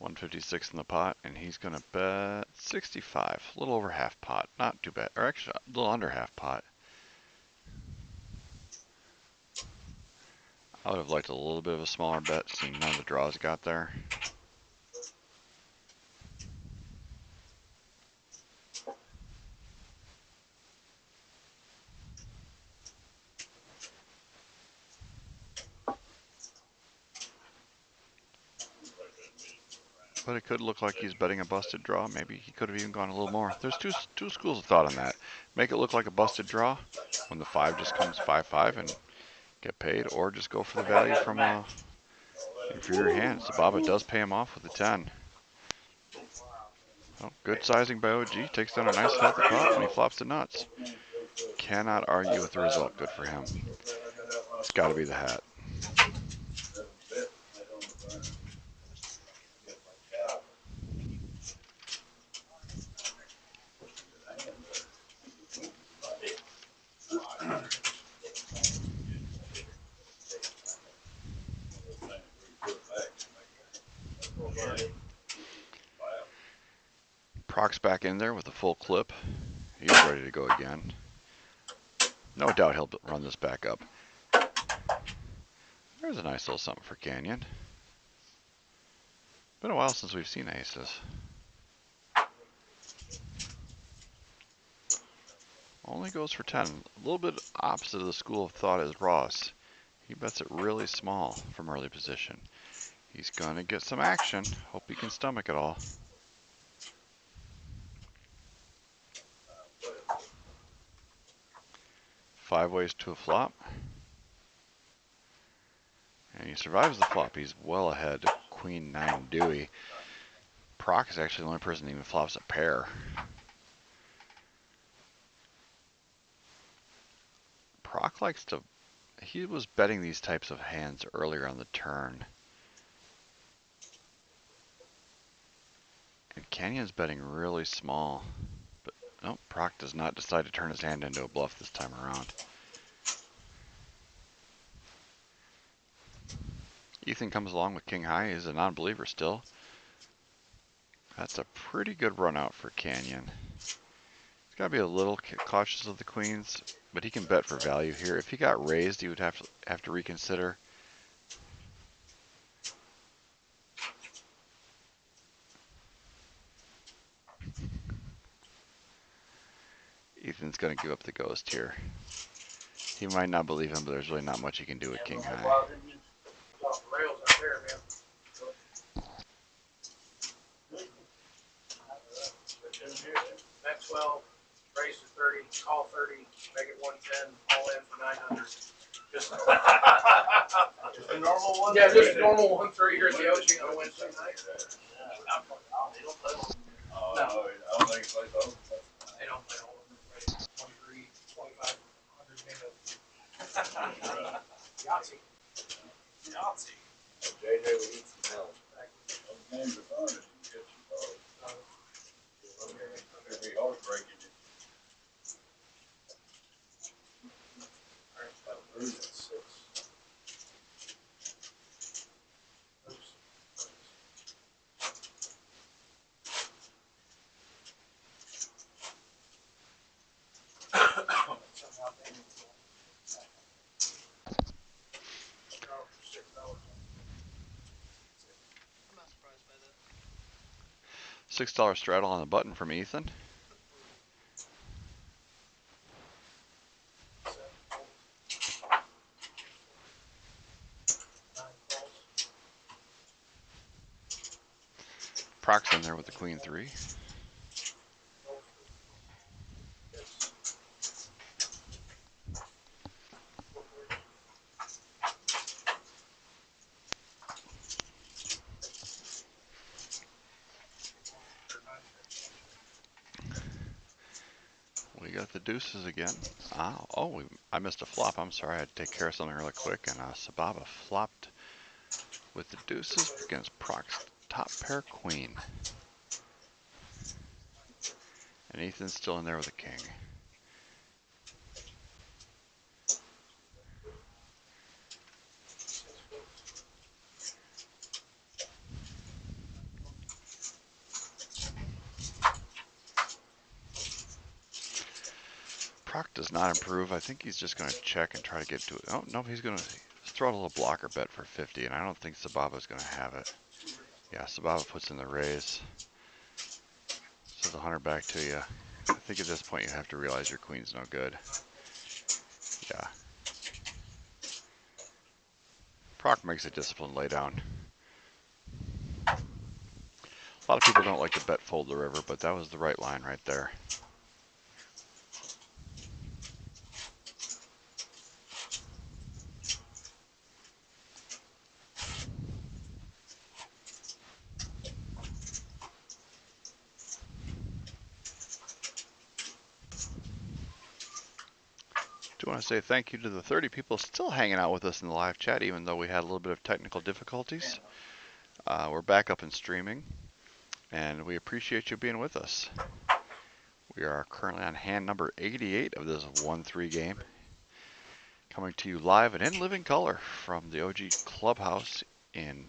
$156 in the pot, and he's gonna bet 65. A little over half pot. Not too bad. Or actually, a little under half pot. I would have liked a little bit of a smaller bet, seeing none of the draws got there. But it could look like he's betting a busted draw. Maybe he could have even gone a little more. There's two schools of thought on that. Make it look like a busted draw when the 5 just comes 5-5 and get paid, or just go for the value from a inferior hand. Sababa does pay him off with a 10. Well, good sizing by OG. Takes down a nice healthy pot when he flops the nuts. Cannot argue with the result. Good for him. It's got to be the hat. Proc's back in there with a full clip. He's ready to go again. No doubt he'll run this back up. There's a nice little something for Canyon. Been a while since we've seen aces. Only goes for 10. A little bit opposite of the school of thought as Ross. He bets it really small from early position. He's going to get some action. Hope he can stomach it all. Five ways to a flop. And he survives the flop. He's well ahead. Queen 9 Dewey. Proc is actually the only person that even flops a pair. Proc likes to... He was betting these types of hands earlier on the turn. And Canyon's betting really small. But no, Proc does not decide to turn his hand into a bluff this time around. Ethan comes along with King High. He's a non-believer still. That's a pretty good run out for Canyon. He's got to be a little cautious of the queens, but he can bet for value here. If he got raised, he would have to reconsider. Ethan's going to give up the ghost here. He might not believe him, but there's really not much he can do with King High. Off the rails out there, man. Bet 12, raise to 30, call 30, make it 110, all in for 900. Just a normal one? Yeah, just a normal 1-3 here at the OG on a Wednesday night. No. I don't think it's like those. They don't play all of them. 23, 25, 100 maybe. Yahtzee. Yahtzee. JJ would eat some hell. Those games are fun if you get some balls. It'd be heartbreaking. Lose at 6. $6 straddle on the button from Ethan. Proc's in there with the Queen 3. We got the deuces again. Oh, I missed a flop. I'm sorry. I had to take care of something really quick. And Sababa flopped with the deuces against Proc's top pair queen. And Ethan's still in there with a king. Proc does not improve. I think he's just going to check and try to get to it. Oh, no, he's going to throw a little blocker bet for 50, and I don't think Sababa's going to have it. Yeah, Sababa puts in the raise. Says 100 back to you. I think at this point you have to realize your queen's no good. Yeah. Proc makes a disciplined laydown. A lot of people don't like to bet fold the river, but that was the right line right there. Do want to say thank you to the 30 people still hanging out with us in the live chat, even though we had a little bit of technical difficulties. We're back up and streaming, and we appreciate you being with us. We are currently on hand number 88 of this 1-3 game, coming to you live and in living color from the OG Clubhouse in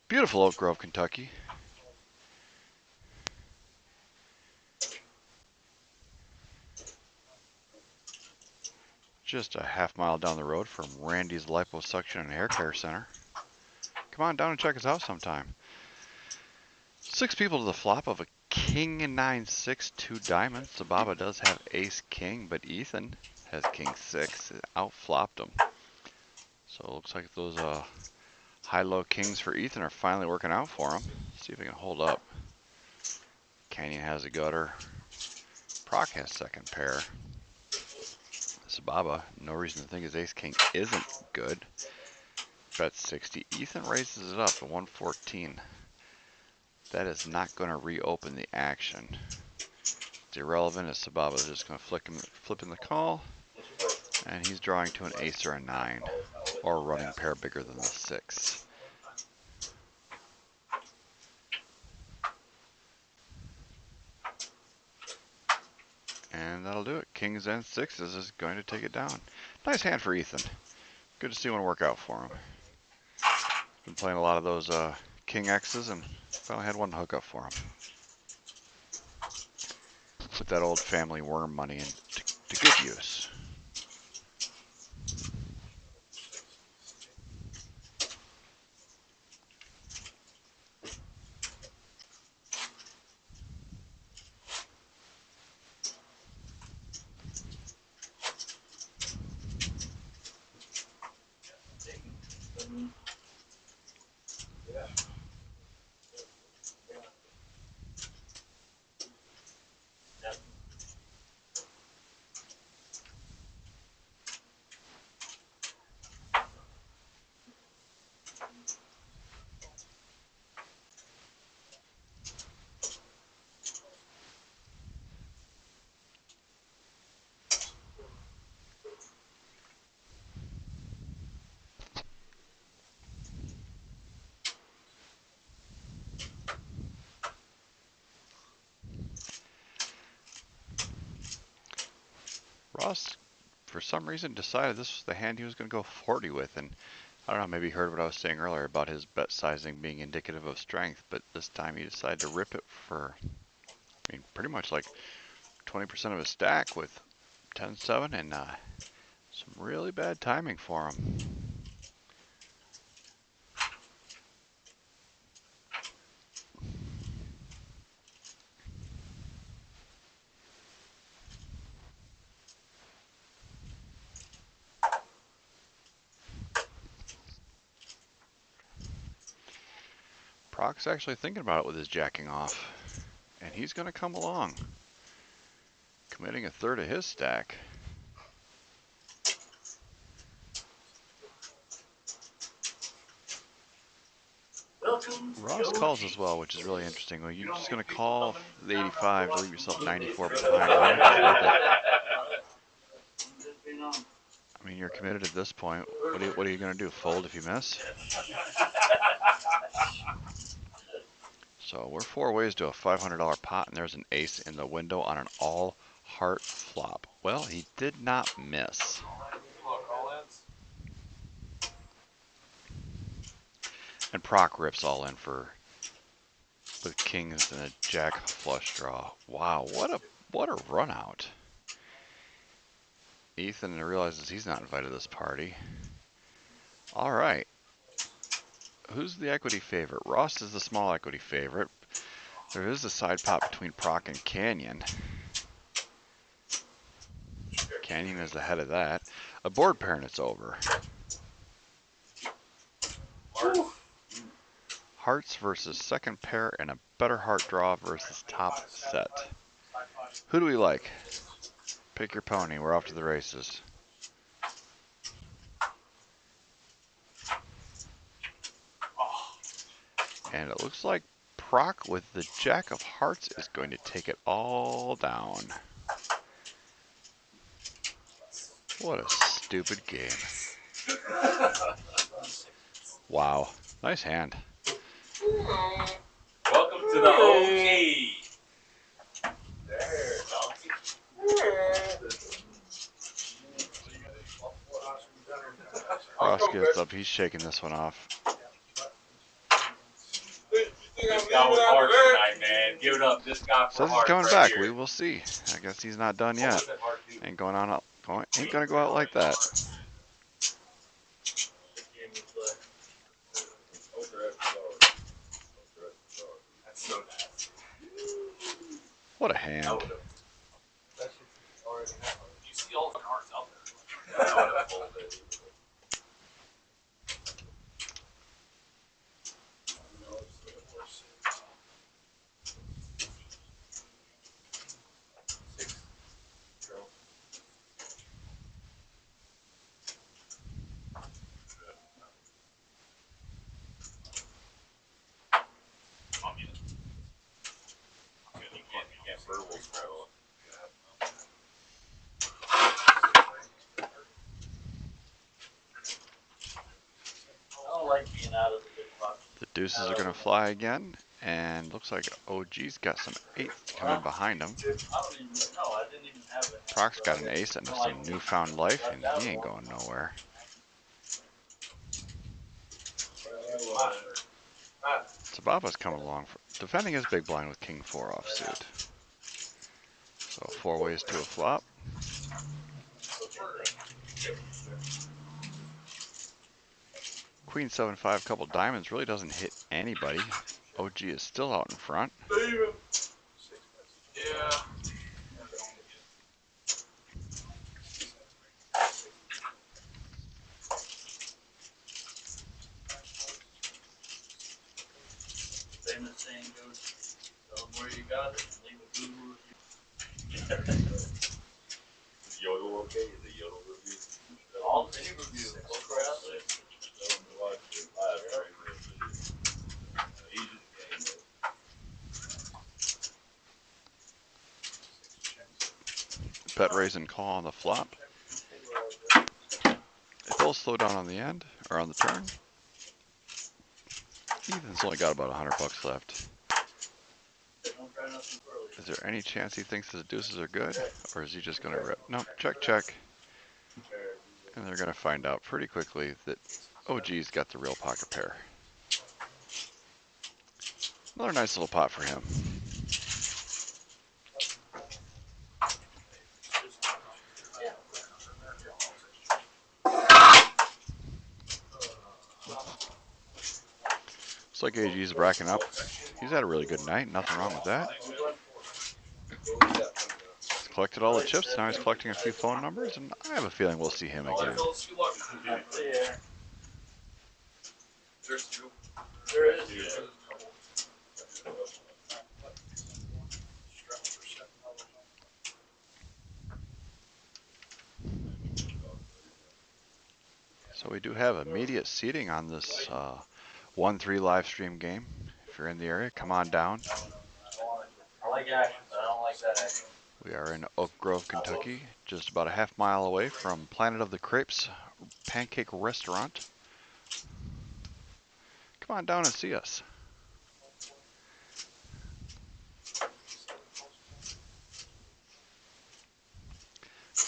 beautiful Oak Grove, Kentucky. Just a half-mile down the road from Randy's Liposuction and Hair Care Center. Come on down and check us out sometime. 6 people to the flop of a king and 9-6, 2 diamonds. Sababa does have ace-king, but Ethan has king-6. It outflopped him. So it looks like those high-low kings for Ethan are finally working out for him. See if he can hold up. Canyon has a gutter. Proc has second pair. Sababa, no reason to think his ace-king isn't good. Bet 60. Ethan raises it up to 114. That is not going to reopen the action. It's irrelevant as Sababa is just going to flip in the call. And he's drawing to an ace or a 9. Or a running pair bigger than the 6. And that'll do it. Kings and 6s is going to take it down. Nice hand for Ethan. Good to see one work out for him. Been playing a lot of those King X's and finally had one hook up for him. Put that old family worm money into good use. Ross, for some reason, decided this was the hand he was going to go 40 with, and I don't know, maybe he heard what I was saying earlier about his bet sizing being indicative of strength, but this time he decided to rip it for, I mean, pretty much like 20% of his stack with 10-7 and some really bad timing for him. Proc's actually thinking about it with his jacking off, and he's going to come along, committing a third of his stack. Ross calls as well, which is really interesting. Well, you're just going to call the 85 to leave yourself 94 behind. Why not just rip it? I mean, you're committed at this point. What are you going to do? Fold if you miss? So we're 4 ways to a $500 pot, and there's an ace in the window on an all-heart flop. Well, he did not miss. And Proc rips all in for with kings and a jack flush draw. Wow, what a run out. Ethan realizes he's not invited to this party. All right. Who's the equity favorite? Ross is the small equity favorite. There is a side pot between Proc and Canyon. Canyon is ahead of that. A board pair and it's over. Hearts versus second pair and a better heart draw versus top set. Who do we like? Pick your pony. We're off to the races. And it looks like Proc with the jack of hearts is going to take it all down. What a stupid game. Wow. Nice hand. Welcome to the OG. Ross gets up. He's shaking this one off. This guy was hard tonight, man. Give it up. This guy for Says he's hard coming right back. here. We will see. I guess he's not done yet. Ain't going on up. Ain't gonna go out like that. What a hand. You see all the cards out there. The deuces are gonna fly again, and looks like OG's got some eights coming behind him. Proc's got an ace and some newfound life, and he ain't going nowhere. Sababa's coming along, defending his big blind with king 4 offsuit. So 4 ways to a flop. Queen 7-5, couple diamonds really doesn't hit anybody. OG is still out in front. Yeah. Famous saying goes, tell them where you got it and leave a Google review. Is Yodel okay? Is it Yodel review? All any review, poker out there. Bet raise and call on the flop. It will slow down on the end, or on the turn. Ethan's only got about $100 left. Is there any chance he thinks his deuces are good, or is he just gonna rip? Nope, check, check. And they're gonna find out pretty quickly that OG's got the real pocket pair. Another nice little pot for him. Looks like AG's bracking up. He's had a really good night. Nothing wrong with that. He's collected all the chips. Now he's collecting a few phone numbers, and I have a feeling we'll see him again. There is. So we do have immediate seating on this 1-3 live stream game. If you're in the area, come on down. I like action, but I don't like that action. We are in Oak Grove, Kentucky, just about a half-mile away from Planet of the Crepes Pancake Restaurant. Come on down and see us.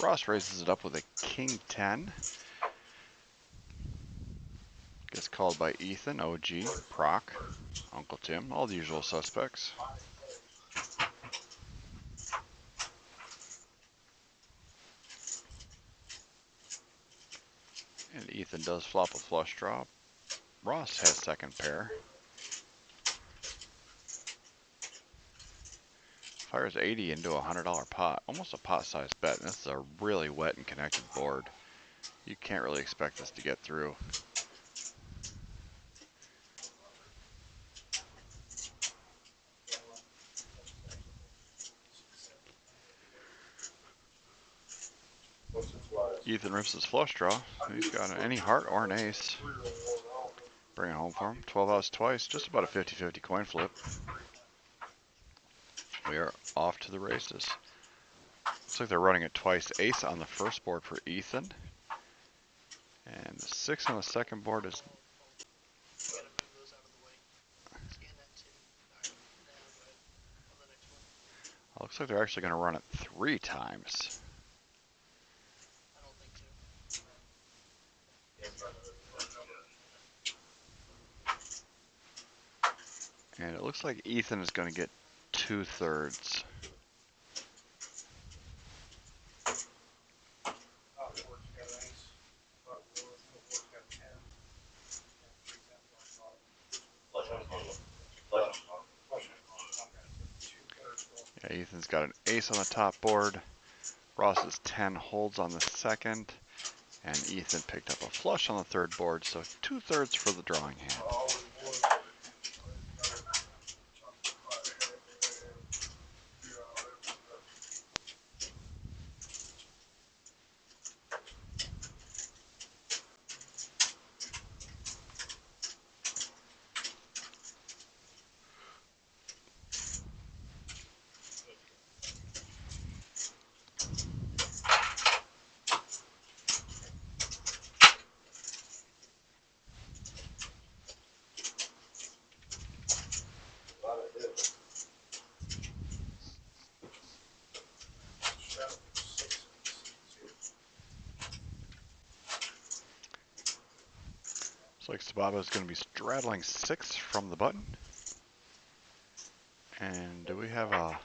Ross raises it up with a King 10. Gets called by Ethan, OG, Proc, Uncle Tim, all the usual suspects. And Ethan does flop a flush draw. Ross has second pair. Fires 80 into a $100 pot, almost a pot-sized bet. And this is a really wet and connected board. You can't really expect this to get through. Ethan rips his flush draw. He's got any heart or an ace. Bring it home for him. 12 outs twice, just about a 50-50 coin flip. We are off to the races. Looks like they're running it twice. Ace on the first board for Ethan. And the 6 on the second board is... Looks like they're actually going to run it 3 times. And it looks like Ethan is going to get 2/3. Yeah, Ethan's got an ace on the top board. Ross's 10 holds on the second. And Ethan picked up a flush on the third board, so 2/3 for the drawing hand. Looks like Sababa is going to be straddling 6 from the button. And do we have a...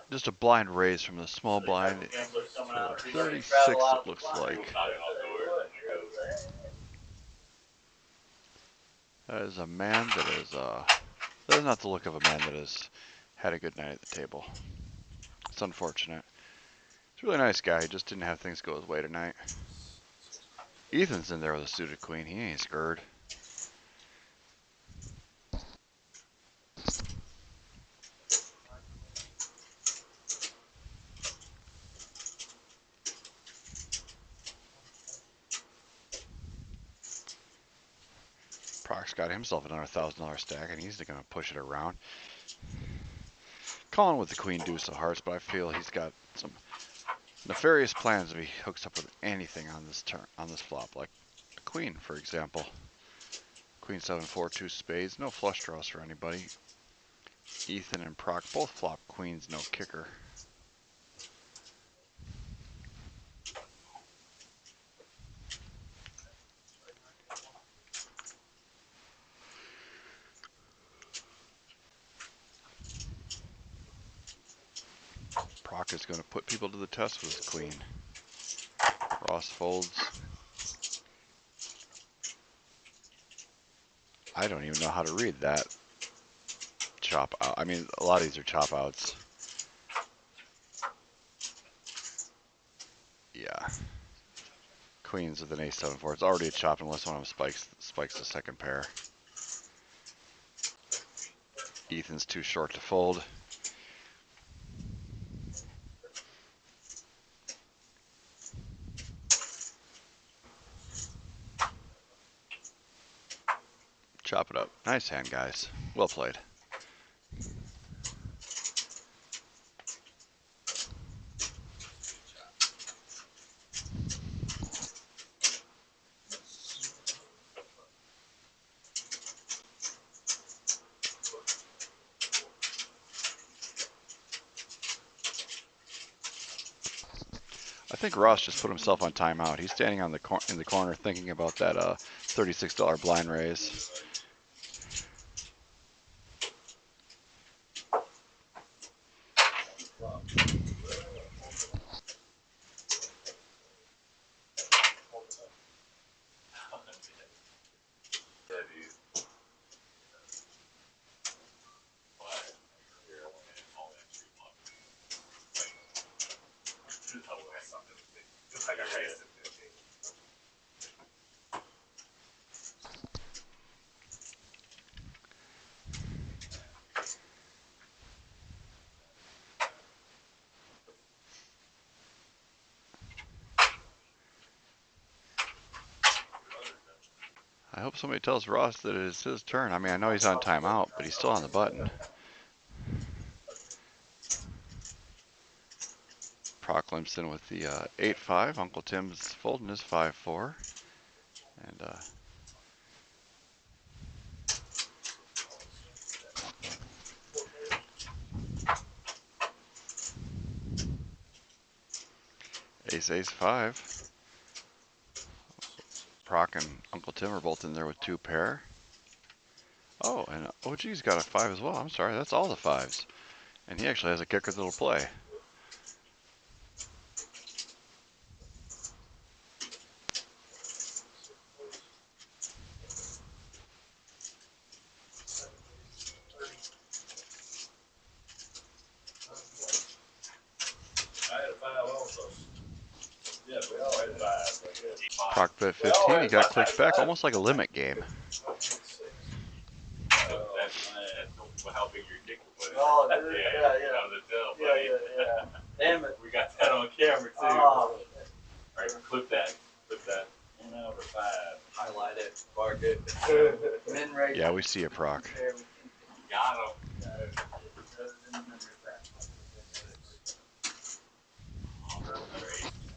Just a blind raise from the small blind for 36, it looks like. That is a man that is, that is not the look of a man that has had a good night at the table. It's unfortunate. He's a really nice guy, he just didn't have things go his way tonight. Ethan's in there with a suited queen, he ain't scared. Proc's got himself another $1,000 stack and he's going to push it around. Calling with the queen deuce of hearts, but I feel he's got some nefarious plans if he hooks up with anything on this turn, on this flop, like a queen, for example. Queen 7-4, 2 spades, no flush draws for anybody. Ethan and Proc both flop queens, no kicker. Proc is going to put people to the test with his queen. Ross folds. I don't even know how to read that. Chop out. I mean, a lot of these are chop outs. Yeah. Queens with an ace 7-4. It's already a chop unless one of them spikes the second pair. Ethan's too short to fold. Chop it up. Nice hand, guys. Well played. I think Ross just put himself on timeout. He's standing on in the corner thinking about that $36 blind raise. I hope somebody tells Ross that it is his turn. I mean, I know he's on timeout, but he's still on the button. Proc limps in with the 8-5. Uncle Tim's folding his 5-4. And Ace-5. Proc and Uncle Tim are both in there with 2 pair. Oh, and OG's got a 5 as well. I'm sorry, that's all the 5s. And he actually has a kicker that'll play. I had a 5 also. Yeah, we all had 5. Proc bet 15. He got clicked back, almost like a limit game. How big your dick was. Oh, Yeah, yeah. That was a tell, Yeah, buddy. yeah. Damn it. We got that on camera too. Oh. All right, clip that. Clip that. 1 over 5. Highlight it, mark it. Min rate. Yeah, we see a Proc. Got him.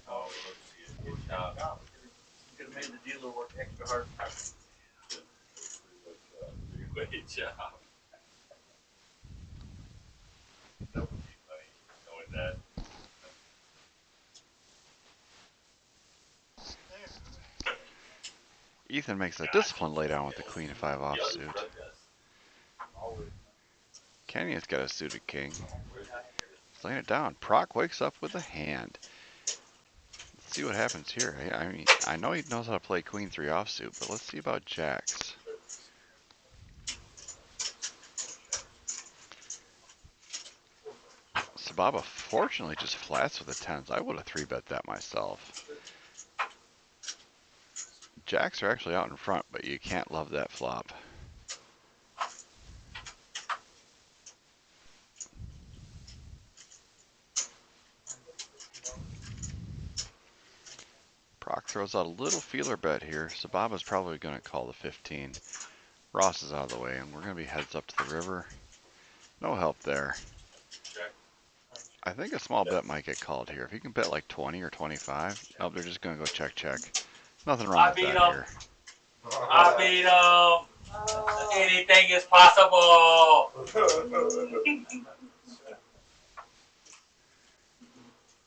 Oh, let's see it. Good job. Could have made the dealer work extra hard. Good job. That would be funny, knowing that. Ethan makes a disciplined laydown with the Queen of 5 offsuit. Kenny's got a suited king. He's laying it down. Proc wakes up with a hand. Let's see what happens here. I mean, I know he knows how to play Queen 3 offsuit, but let's see about jacks. Sababa fortunately just flats with the 10s. I would have 3-bet that myself. Jacks are actually out in front, but you can't love that flop. Proc throws out a little feeler bet here. Sababa's probably going to call the 15. Ross is out of the way, and we're going to be heads up to the river. No help there. I think a small bet might get called here. If you can bet like 20 or 25, nope, they're just going to go check, check. Nothing wrong with that here. I beat him. Anything is possible.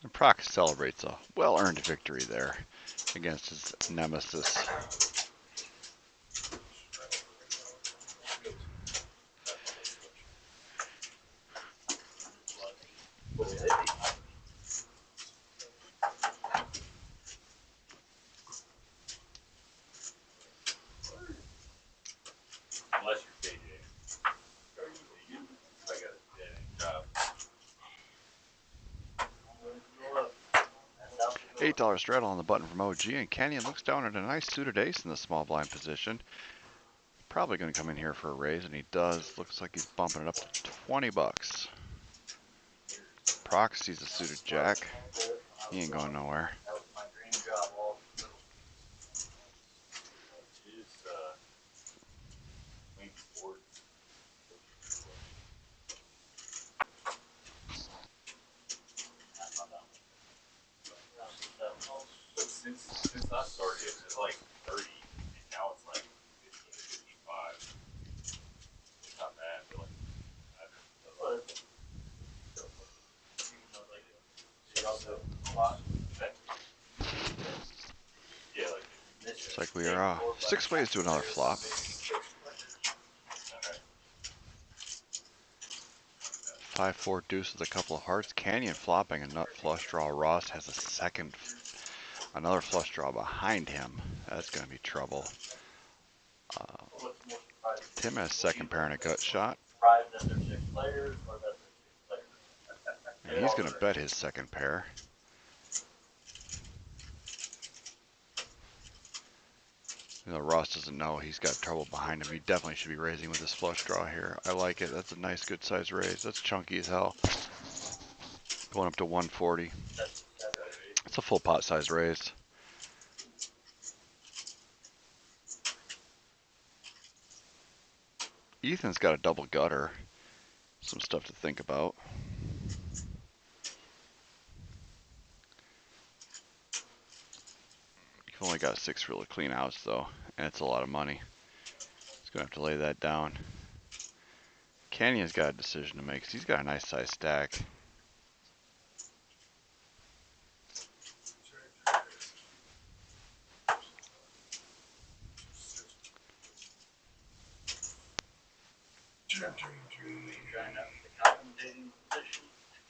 And Proc celebrates a well-earned victory there against his nemesis. Unless you're KJ. I got a job. $8 straddle on the button from OG, and Canyon looks down at a nice suited ace in the small blind position. Probably going to come in here for a raise, and he does. Looks like he's bumping it up to 20 bucks. Proc sees a suited jack. He ain't going nowhere. That was my dream job. We are 6 ways to another flop. 5-4 deuce with a couple of hearts. Canyon flopping a nut flush draw. Ross has another flush draw behind him. That's going to be trouble. Tim has second pair and a gut shot. And he's going to bet his second pair. You know, Ross doesn't know he's got trouble behind him. He definitely should be raising with this flush draw here. I like it. That's a nice, good size raise. That's chunky as hell. Going up to 140. It's a full pot size raise. Ethan's got a double gutter. Some stuff to think about. You've only got 6 really clean outs though, and it's a lot of money. He's gonna have to lay that down. Canyon's got a decision to make because he's got a nice size stack.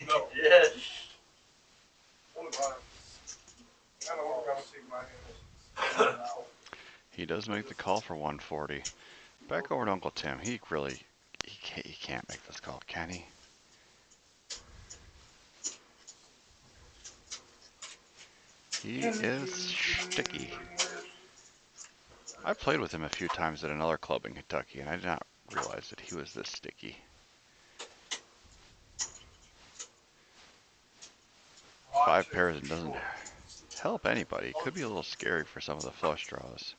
No. Yes. He does make the call for 140. Back over to Uncle Tim. He can't make this call, can he? He is sticky. I played with him a few times at another club in Kentucky, and I did not realize that he was this sticky. 5 pairs and doesn't help anybody. Could be a little scary for some of the flush draws.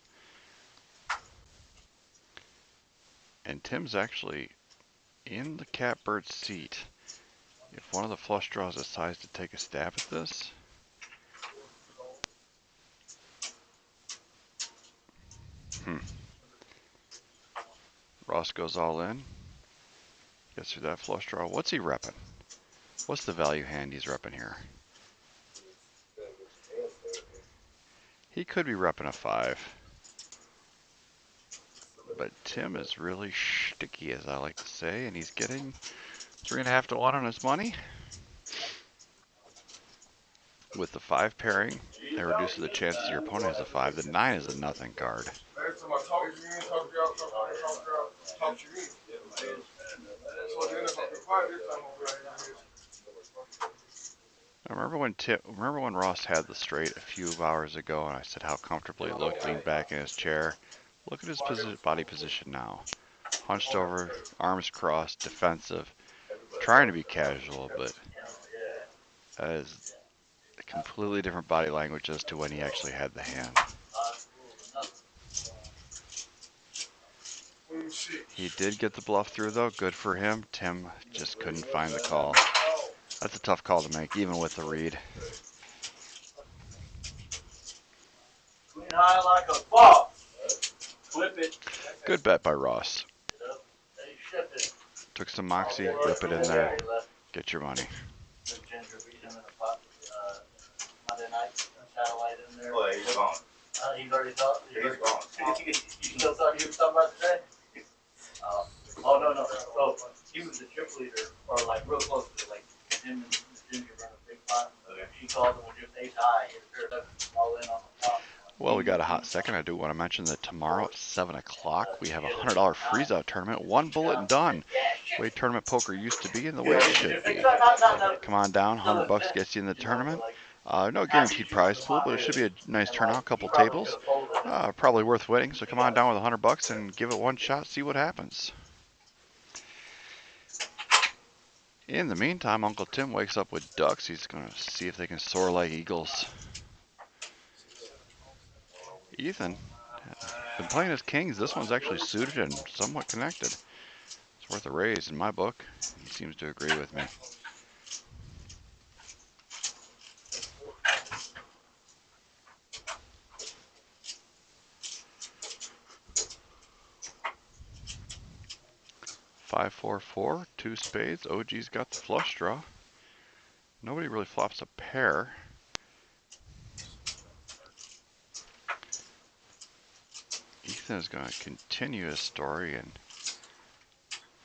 And Tim's actually in the catbird seat. If one of the flush draws decides to take a stab at this, Ross goes all in. Gets through that flush draw. What's he repping? What's the value hand he's repping here? He could be repping a 5. But Tim is really sticky, as I like to say, and he's getting 3.5 to 1 on his money. With the 5 pairing, that reduces the chances your opponent has a 5. The 9 is a nothing card. I remember when Ross had the straight a few hours ago, and I said how comfortably he looked, leaned back in his chair. Look at his body position now. Hunched over, arms crossed, defensive, trying to be casual, but that is a completely different body language as to when he actually had the hand. He did get the bluff through though, good for him. Tim just couldn't find the call. That's a tough call to make, even with the read. Queen high like a ball. Flip it. Good bet by Ross. Took some moxie, rip it in there, get your money. Ginger beat him in a pot, Monday night, satellite in there. Well, he's gone. He's already thought? He's gone. You still thought he was talking about today? Oh, no. Oh, he was the chip leader, or like real close to it, like him and Ginger run a big pot. She called him with just ace high, hit her all in on the top. Well, we got a hot second. I do want to mention that tomorrow at 7 o'clock, we have a $100 freeze-out tournament. 1 bullet and done. The way tournament poker used to be and the way it should be. Come on down. $100 gets you in the tournament. No guaranteed prize pool, but it should be a nice turnout. Couple tables. Probably worth winning. So come on down with $100 and give it one shot. See what happens. In the meantime, Uncle Tim wakes up with ducks. He's going to see if they can soar like eagles. Ethan, been playing as kings. This one's actually suited and somewhat connected. It's worth a raise in my book. He seems to agree with me. Five, 4, 4, 2 spades. OG's got the flush draw. Nobody really flops a pair. Ethan is going to continue his story, and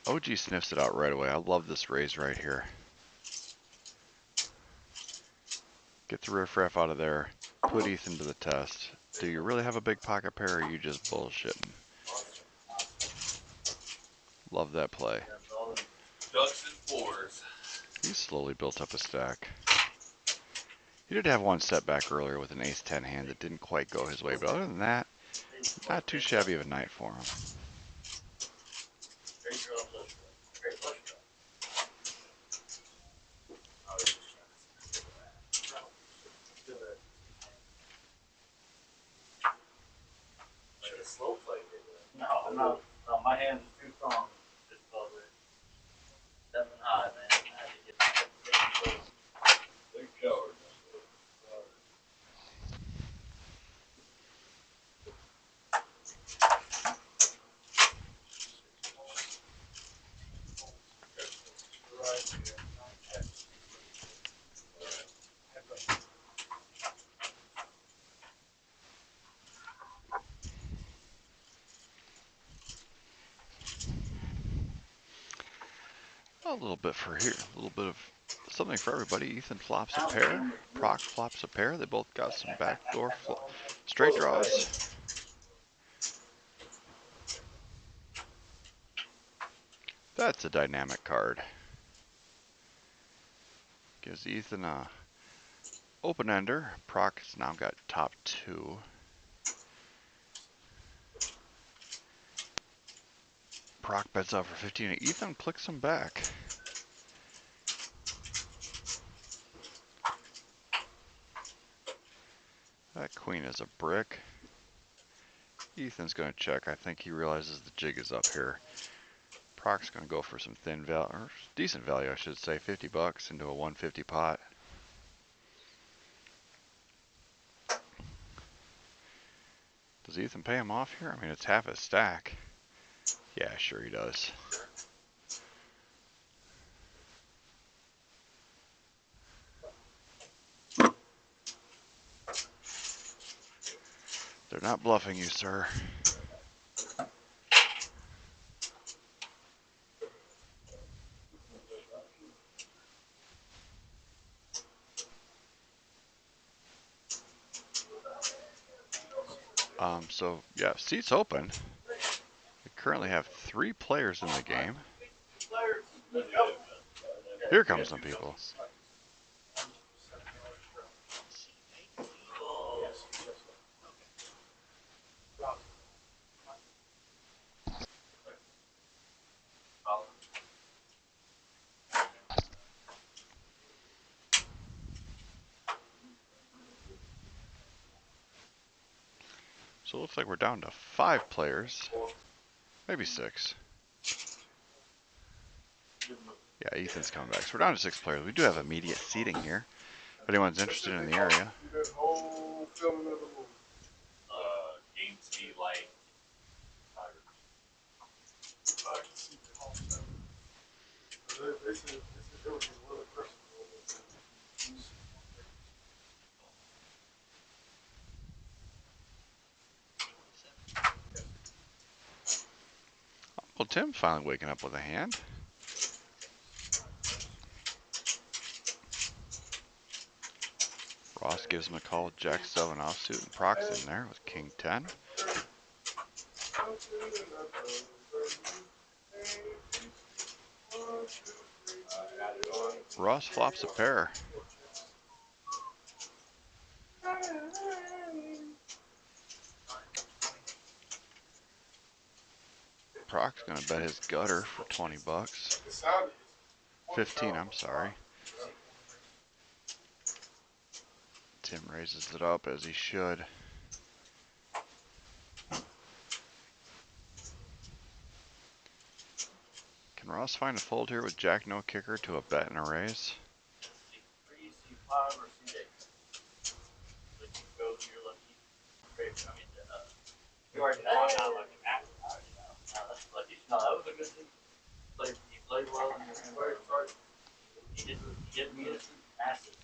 OG sniffs it out right away. I love this raise right here. Get the riffraff out of there. Put Ethan to the test. Do you really have a big pocket pair, or are you just bullshitting? Love that play. Ducks and fours. He's slowly built up a stack. He did have one setback earlier with an ace-10 hand that didn't quite go his way, but other than that, not too shabby of a night for him. Slow play. No, I'm not. No, my hands are too strong. Just stepping high, man. I had to get big coward. A little bit for here, a little bit of something for everybody. Ethan flops a pair, Proc flops a pair. They both got some backdoor straight draws. That's a dynamic card. Gives Ethan a open ender. Proc's now got top two. Proc bets out for 15. Ethan clicks him back. That queen is a brick. Ethan's going to check. I think he realizes the jig is up here. Proc's going to go for some thin value, or decent value, I should say, 50 bucks into a 150 pot. Does Ethan pay him off here? I mean, it's half a stack. Yeah, sure he does. They're not bluffing you, sir. So yeah, seats open. We currently have 3 players in the game. Here comes some people. So it looks like we're down to 5 players, maybe 6. Yeah, Ethan's coming back. So we're down to 6 players. We do have immediate seating here. If anyone's interested in the area. That whole feeling of the movie. Game speed light. They said it was a little aggressive. Uncle Tim finally waking up with a hand. Ross gives him a call with Jack 7 offsuit, and Proc's in there with King 10. Ross flops a pair. Proc's gonna bet his gutter for 20 bucks. 15, I'm sorry. Tim raises it up as he should. Can Ross find a fold here with Jack no kicker to a bet and a raise? C3, C5, or C8. But you go to your lucky. I mean, you already know I'm not lucky. I already know. That's lucky. No, that was a good thing. You played well in your hand. He didn't mean it. Massive.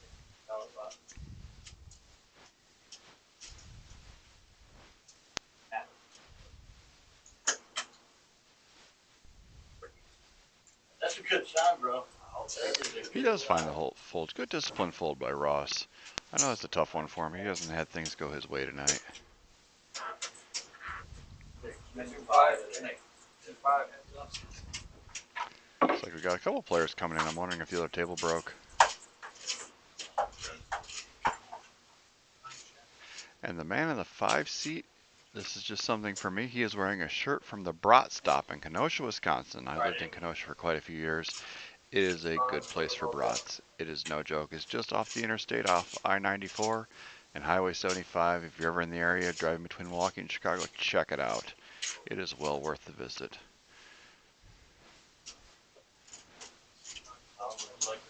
good sign, bro. He does find the fold. Good disciplined fold by Ross. I know it's a tough one for him. He hasn't had things go his way tonight. Looks like we got a couple players coming in. I'm wondering if the other table broke. And the man in the 5 seat, this is just something for me. He is wearing a shirt from the Brat Stop in Kenosha, Wisconsin. I lived in Kenosha for quite a few years. It is a good place for brats. It is no joke. It's just off the interstate, off I-94 and Highway 75. If you're ever in the area, driving between Milwaukee and Chicago, check it out. It is well worth the visit. Like,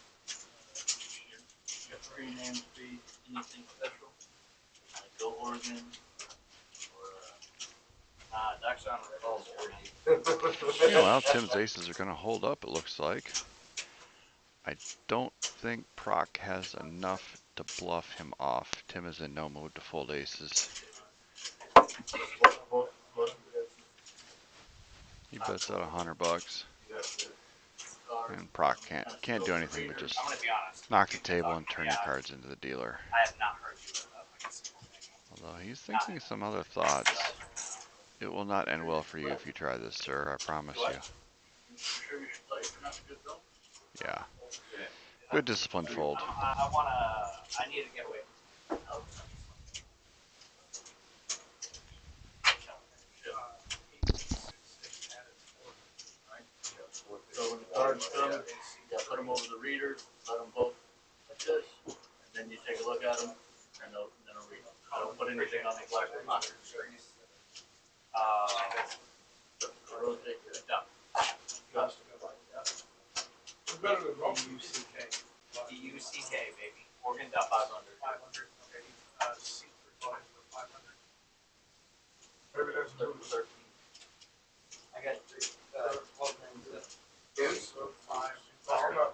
your three names be anything special? Like Go Oregon, or Dax on the calls for you. Well, Tim's aces are going to hold up, it looks like. I don't think Proc has enough to bluff him off. Tim is in no mood to fold aces. He bets out $100. And Proc can't do anything but just knock the table and turn your cards into the dealer. I have not heard you about Although he's thinking some other thoughts. It will not end well for you if you try this, sir, I promise you. Yeah. Good disciplined fold. I need to get away. So when the cards come, you gotta put them over the reader, let them both like this, and then you take a look at them, and then I'll read them. I don't put anything on the black marker. Rotate it down. It's better than wrong. DUCK, baby. Oregon Duck 500. Maybe that's a good 13. I got 12 names. Deuce? I'm not.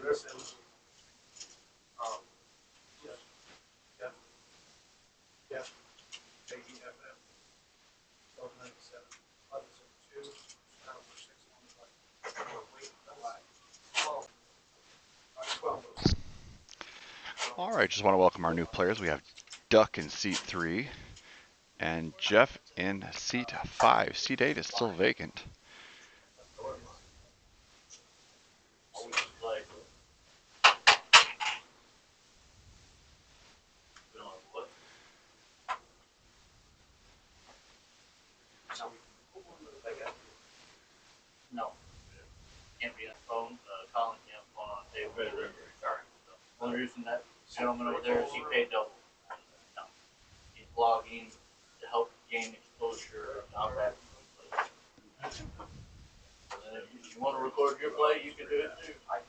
This is. All right, just want to welcome our new players. We have Duck in seat 3 and Jeff in seat 5. Seat 8 is still vacant. No. Can't be on the phone. Colin can't phone on the table. Sorry. One reason that gentleman over there is he paid double. No. He's blogging to help gain exposure on that. And if you want to record your play, you can do it too. Oh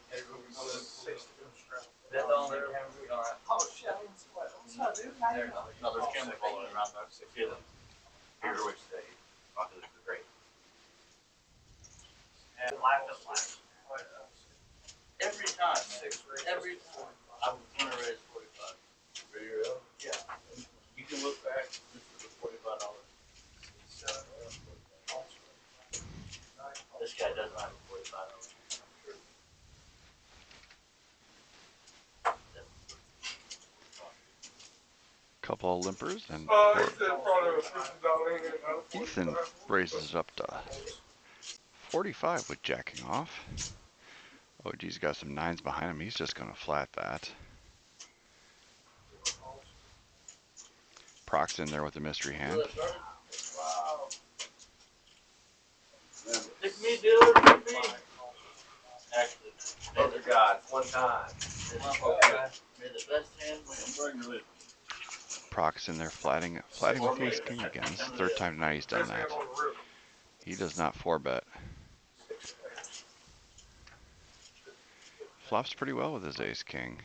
shit, what's up, dude? No, there's cameras following around that. Here's what you say. Great. And last. Every time, every time. I was going to raise 45. Yeah. You can look back just for the $45. This guy doesn't have a $45. I'm sure. Couple of limpers and Ethan raises it up to 45 with jacking off. OG's got some 9s behind him. He's just going to flat that. Proc's in there with a mystery hand. Wow. Pick me, dealer, pick me. Actually, Those are guys, one time. may the best hand win. Proc's in there flatting with ace king again. This is the third time tonight he's done that. He does not 4-bet. Flops pretty well with his ace king.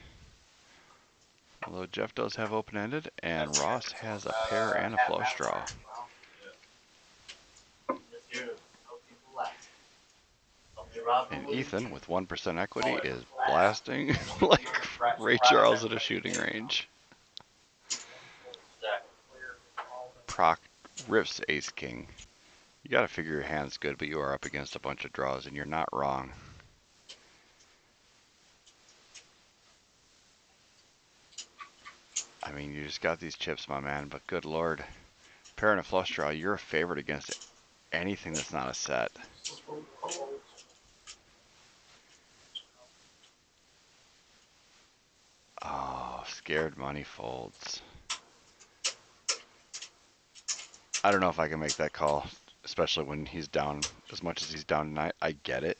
Although Jeff does have open-ended and Ross has a pair and a flush draw. And Ethan, with 1% equity, is blasting like Ray Charles at a shooting range. Proc rips ace-king. You gotta figure your hand's good, but you are up against a bunch of draws, and you're not wrong. mean, you just got these chips, my man, but good lord. Pair and a flush draw, you're a favorite against anything that's not a set. Oh, scared money folds. I don't know if I can make that call, especially when he's down as much as he's down tonight. I get it.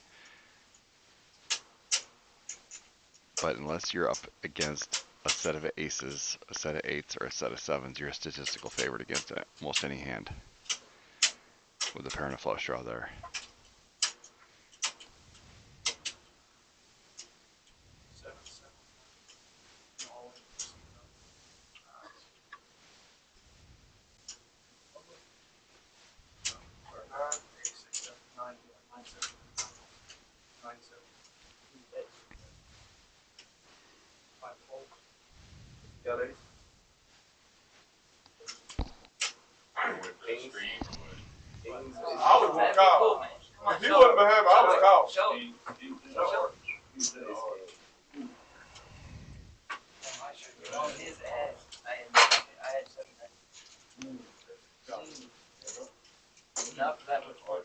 But unless you're up against a set of aces, a set of eights, or a set of sevens, you're a statistical favorite against almost any hand with a pair and a flush draw there. Got it. I would walk out. If he wasn't behind me, I would call. On his ass. I had enough of that was fun.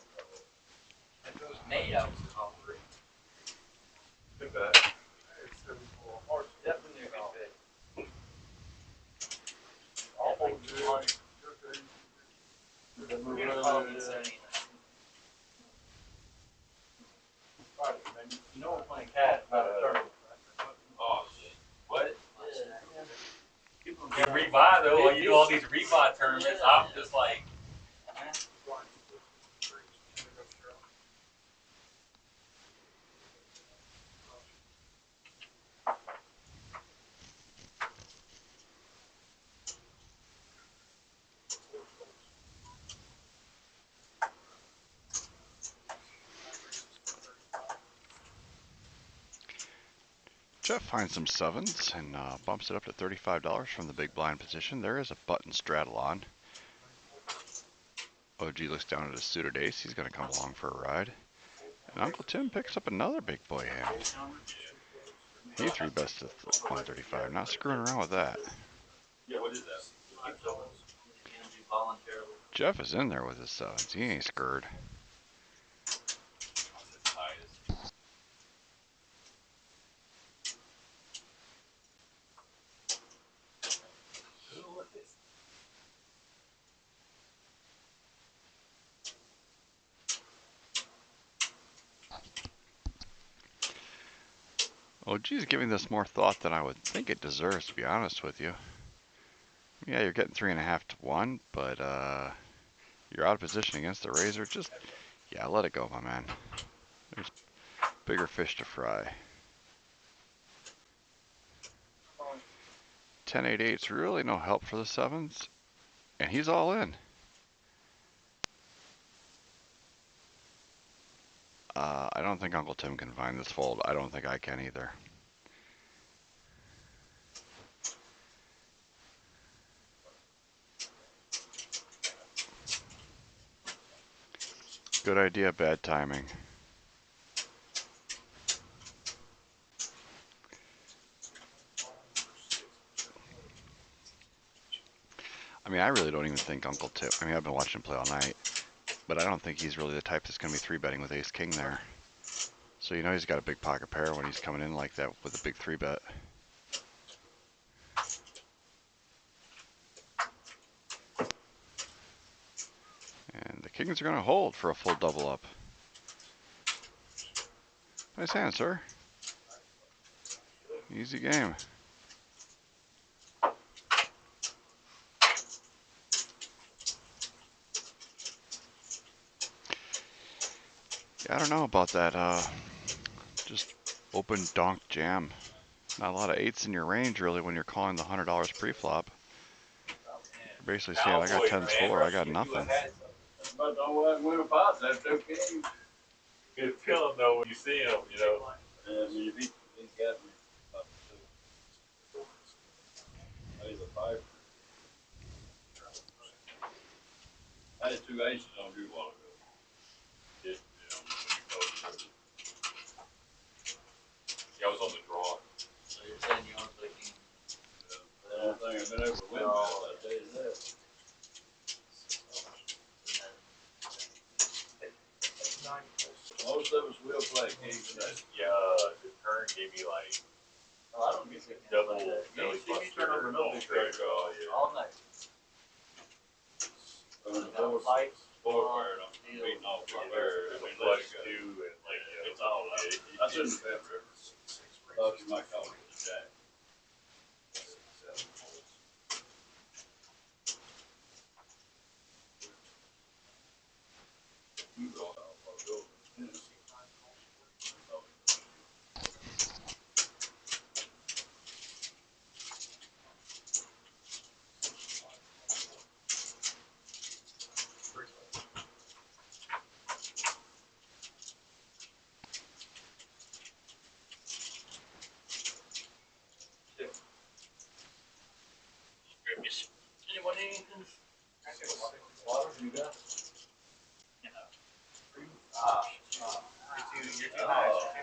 If it was made, I was called. Good bet. Definitely a good bet. I'll hold you. We're gonna call him 79. You know we're playing cat, not a turtle. Oh shit. What? Yeah. You rebuy though, like you do all these rebuy tournaments, I'm just like Jeff finds some sevens and bumps it up to $35 from the big blind position. There is a button straddle on. OG looks down at his suited ace. He's going to come along for a ride. And Uncle Tim picks up another big boy hand. He three bets to 135. Not screwing around with that. yeah, what is that? Jeff is in there with his sevens. He ain't scared. OG is giving this more thought than I would think it deserves, to be honest with you. Yeah, you're getting 3.5 to 1, but you're out of position against the razor. Just, yeah, let it go, my man. There's bigger fish to fry. 10-8-8's really no help for the sevens, and he's all in. I don't think Uncle Tim can find this fold. I don't think I can either. Good idea, bad timing. I mean, I really don't even think Uncle Tim, I mean, I've been watching him play all night, but I don't think he's really the type that's going to be 3-betting with ace-king there. So you know he's got a big pocket pair when he's coming in like that with a big 3-bet. And the kings are going to hold for a full double up. Nice hand, sir. Easy game. Yeah, I don't know about that. Just open donk jam. Not a lot of eights in your range, really, when you're calling the $100 pre-flop. You're basically saying, I got tens fuller, I got nothing. But don't win a pot, that's okay. good feeling though when you see him, you know. And you beat these guys. That is a five. I had two aces on you a while ago. Just, yeah, I was on the draw. So you're saying you want to play king? The only thing I've been Most of us will play king today. Yeah, the current gave me like Oh, I don't get that. double You belly ain't see me buster. turn over no big Straight card draw, yeah. all night. Sport wire, I'm beating off the And wire. there's a flush too, and like It's all out. yeah, I shouldn't have been river. Thought you might call it the jack. You go out, I'll go. Anyone need anything? Water, you got? You know. You're too nice. You're too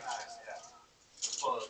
nice. Yeah. Well,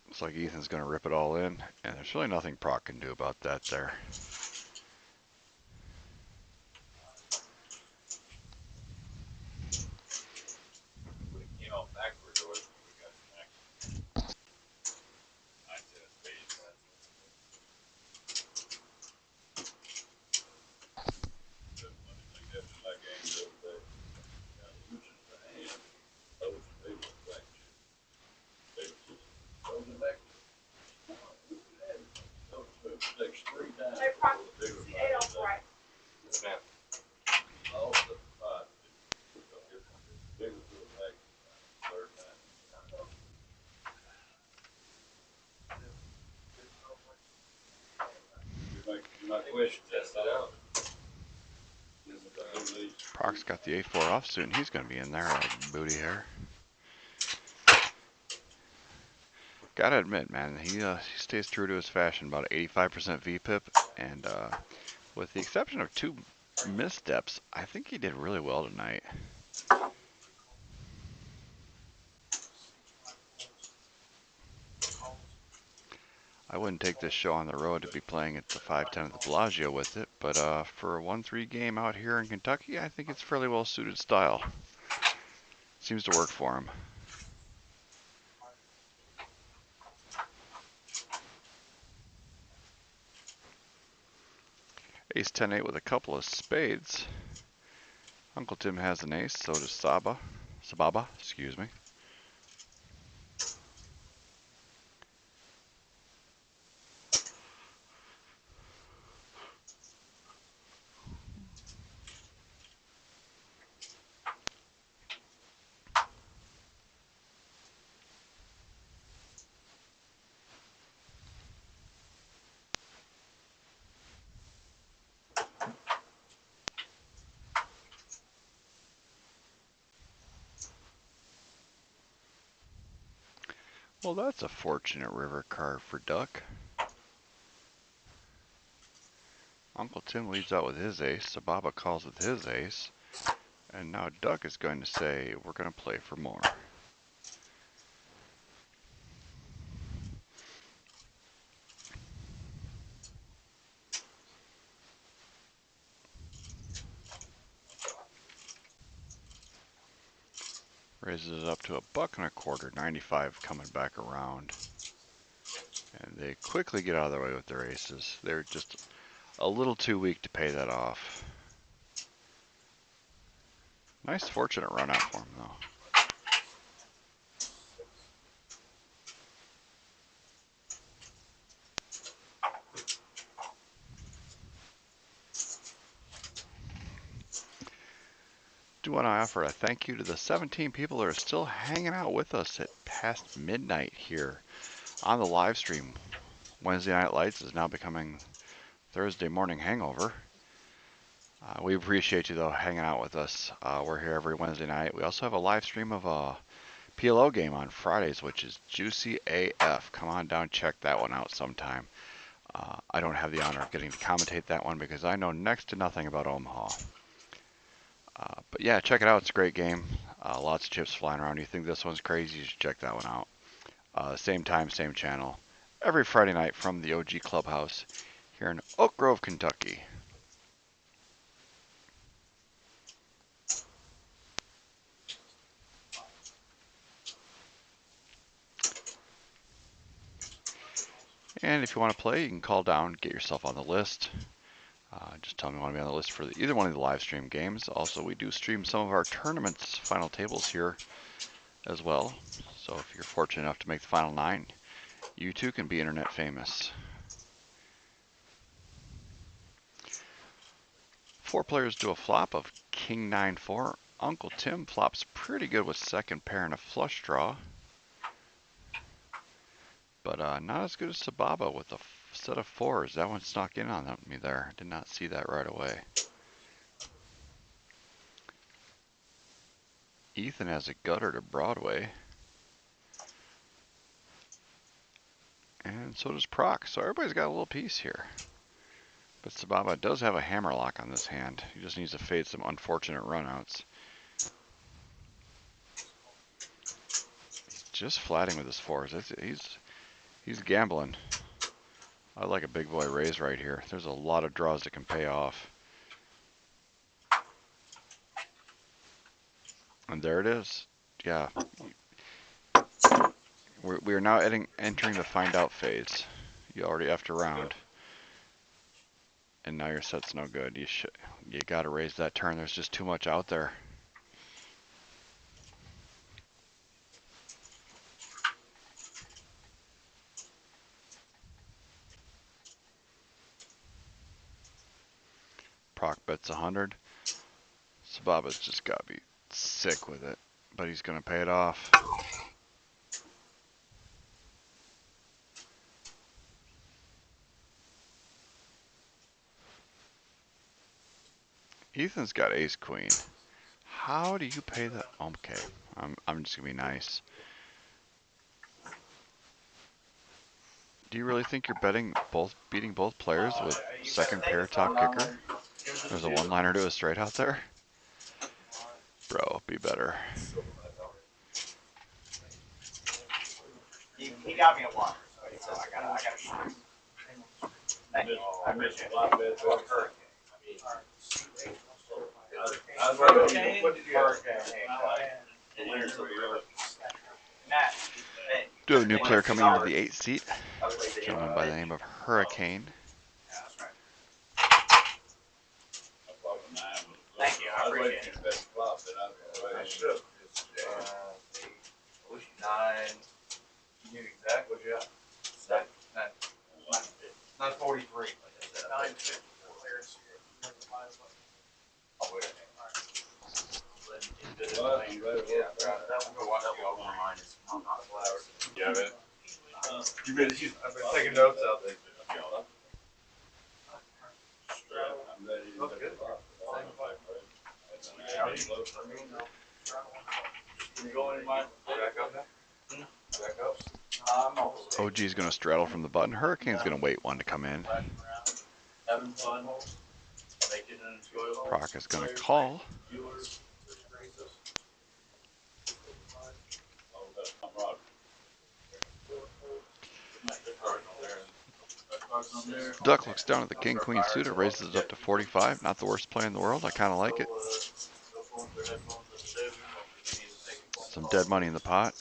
Looks like Ethan's going to rip it all in, and there's really nothing Proc can do about that there. when it came out backwards, or we got smacked. I said a spade. Like game the other day. Losing the hand. Those they were back. They were just throwing back. Those takes 3 times. Hey, Proc, They were the 8 on right. Snap. all the 5. They were going back 3rd time. You might question Test it out. Proc's got the 8-4 offsuit, and he's going to be in there like booty hair. Gotta admit, man, he stays true to his fashion, about 85% VPIP, and with the exception of 2 missteps, I think he did really well tonight. I wouldn't take this show on the road to be playing at the 510 at the Bellagio with it, but for a 1-3 game out here in Kentucky, I think it's fairly well suited style. Seems to work for him. Ace 10-8 with a couple of spades. Uncle Tim has an ace, so does Sababa, excuse me. Well, that's a fortunate river card for Duck. Uncle Tim leads out with his ace, Sababa calls with his ace, and now Duck is going to say, we're going to play for more. Raises it up to $1.25, 95 coming back around. And they quickly get out of their way with their aces. They're just a little too weak to pay that off. Nice fortunate run out for him, though. Do want to offer a thank you to the 17 people that are still hanging out with us at past midnight here on the live stream. Wednesday Night Lights is now becoming Thursday morning hangover. We appreciate you though hanging out with us. We're here every Wednesday night. We also have a live stream of a PLO game on Fridays, which is juicy AF. Come on down, check that one out sometime. I don't have the honor of getting to commentate that one because I know next to nothing about Omaha. But yeah, check it out. It's a great game. Lots of chips flying around. You think this one's crazy? You should check that one out. Same time, same channel. Every Friday night from the OG Clubhouse here in Oak Grove, Kentucky. And if you want to play, you can call down, get yourself on the list. Just tell me you want to be on the list for either one of the live stream games. Also, we do stream some of our tournaments, final tables here as well. So if you're fortunate enough to make the final 9, you too can be internet famous. 4 players do a flop of King 9-4. Uncle Tim flops pretty good with second pair and a flush draw. But not as good as Sababa with a set of 4s. That one snuck in on me there. Did not see that right away. Ethan has a gutter to Broadway. And so does Proc. So everybody's got a little piece here. But Sababa does have a hammerlock on this hand. He just needs to fade some unfortunate runouts. He's just flatting with his 4s. He's gambling. I like a big boy raise right here. There's a lot of draws that can pay off. And there it is. Yeah. We are now entering the find out phase. You already effed around. And now your set's no good. You got to raise that turn. There's just too much out there. Proc bets 100. Sababa's just got to be sick with it, but he's going to pay it off. Ethan's got ace queen. How do you pay that? Okay, I'm just going to be nice. Do you really think you're beating both players with second pair top kicker? There's a one-liner to a straight out there. Bro, be better. He got me a blocker, so I gotta shoot. Thank you. I appreciate it. Hurricane? What did you Matt. Do have a new player coming into the 8th seat. A gentleman by the name of Hurricane. Thank you, I appreciate it. You knew exactly what you got. 943. 950. Oh, wait. Yeah, man. You've been taking notes out there. OG's going to straddle from the button. Hurricane's going to wait one to come in. Proc is going to call. Duck looks down at the king-queen suited, raises it up to 45. Not the worst play in the world. I kind of like it. Some dead money in the pot.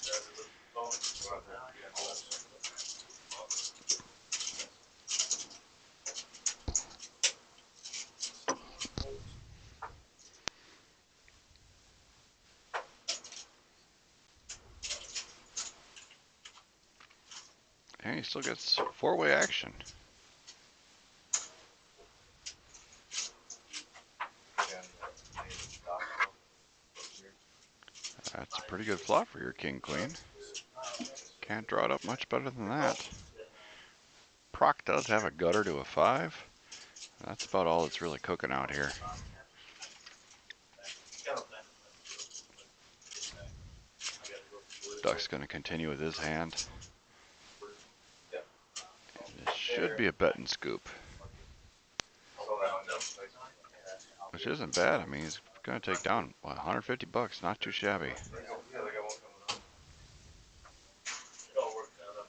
And he still gets 4-way action. That's a pretty good flop for your king-queen. Can't draw it up much better than that. Proc does have a gutter to a 5. That's about all that's really cooking out here. Duck's going to continue with his hand. This should be a bet and scoop, which isn't bad. I mean, he's going to take down, what, 150 bucks, not too shabby. It all works out.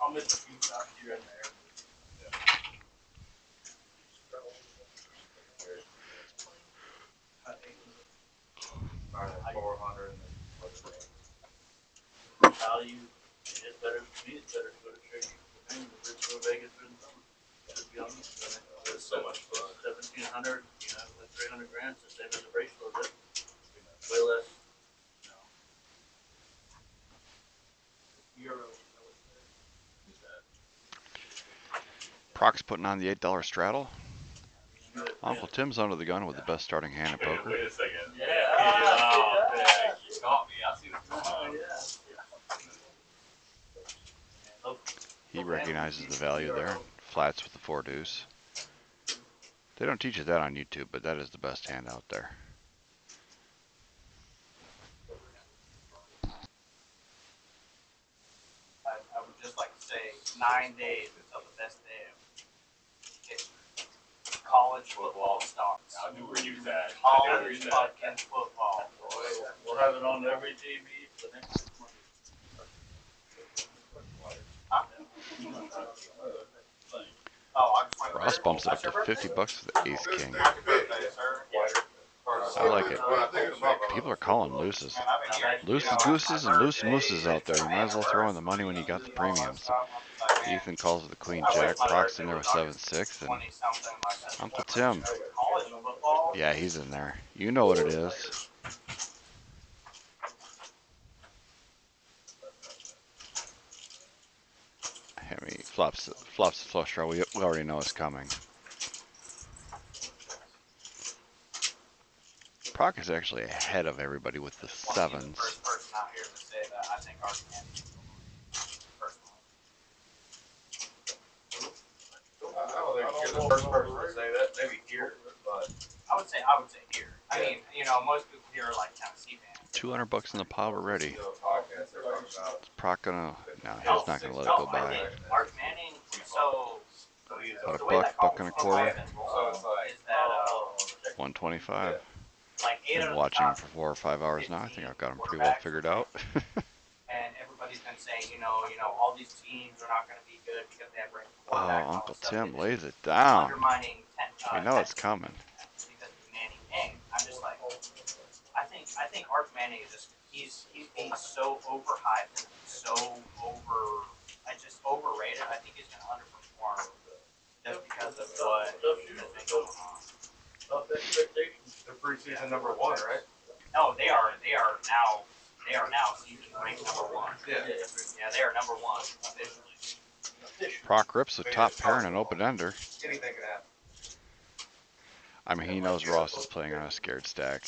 I'll miss a few shots here and there. Value is better for me. It's better to go to church. I mean, if it's go to Vegas for the summer. To be honest, it's so much fun. 1,700, you know, like 300 grand, it's the same as a bracelet. Way less, you know, euros. Proc's putting on the $8 straddle. Uncle Tim's under the gun with the best starting hand in poker. Wait a second. Yeah. Oh, man, you caught me. I see what's going on. He recognizes the value there. Flats with the 4 deuce. They don't teach you that on YouTube, but that is the best hand out there. I would just like to say 9 days until the best day of history. College football starts. I knew where you was at. College fucking football. We'll have it on every TV for the next 6 months. Oh, I just want Ross bumps it up to 50 bucks for the ace king. I like it. People are calling looses. Looses gooses and loose mooses out there. You might as well throw in the money when you got the premiums. Ethan calls it the queen jack. Proc's in there with 7-6. And Uncle Tim. Yeah, he's in there. You know what it is. I mean, flops the flush draw. We already know it's coming. Proc is actually ahead of everybody with the 7s. First person to say that, maybe here, but I would say here. I mean, you know, most people here are like Tennessee fans. 200 bucks in the pot already. the podcast they're talking about. Is Proc gonna? No, he's not gonna let it go I by. think Mark Manning, so About the a way buck, that buck and a quarter, So it's like, is that 125. like 8 Been of the watching him top for 4 or 5 hours now. I think I've got him pretty well figured out. and everybody's been saying, you know, all these teams are not going to be good because they have great Oh, quarterbacks. Uncle Tim lays it down. Undermining We know it's coming. because of Manning game. I'm just like, I think Arch Manning is just he's being so overhyped and so overrated. I think he's going to underperform just because of what has been going on. Tough expectations. they're preseason number 1, right? No, they are now season ranked number 1. Yeah. Yeah, they are number 1 officially. Proc rips the top pair in an open ender. Anything can happen. I mean, he knows Ross is playing on a scared stack.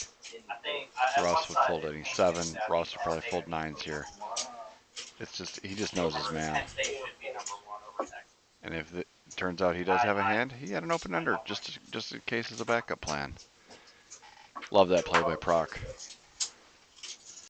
I think Ross would fold any 7. Ross would probably fold 9s here. It's just, he just knows his man. Penn State should be number 1 over Texas. And if it turns out he does have a hand, he had an open ender just in case as a backup plan. Love that play by Proc.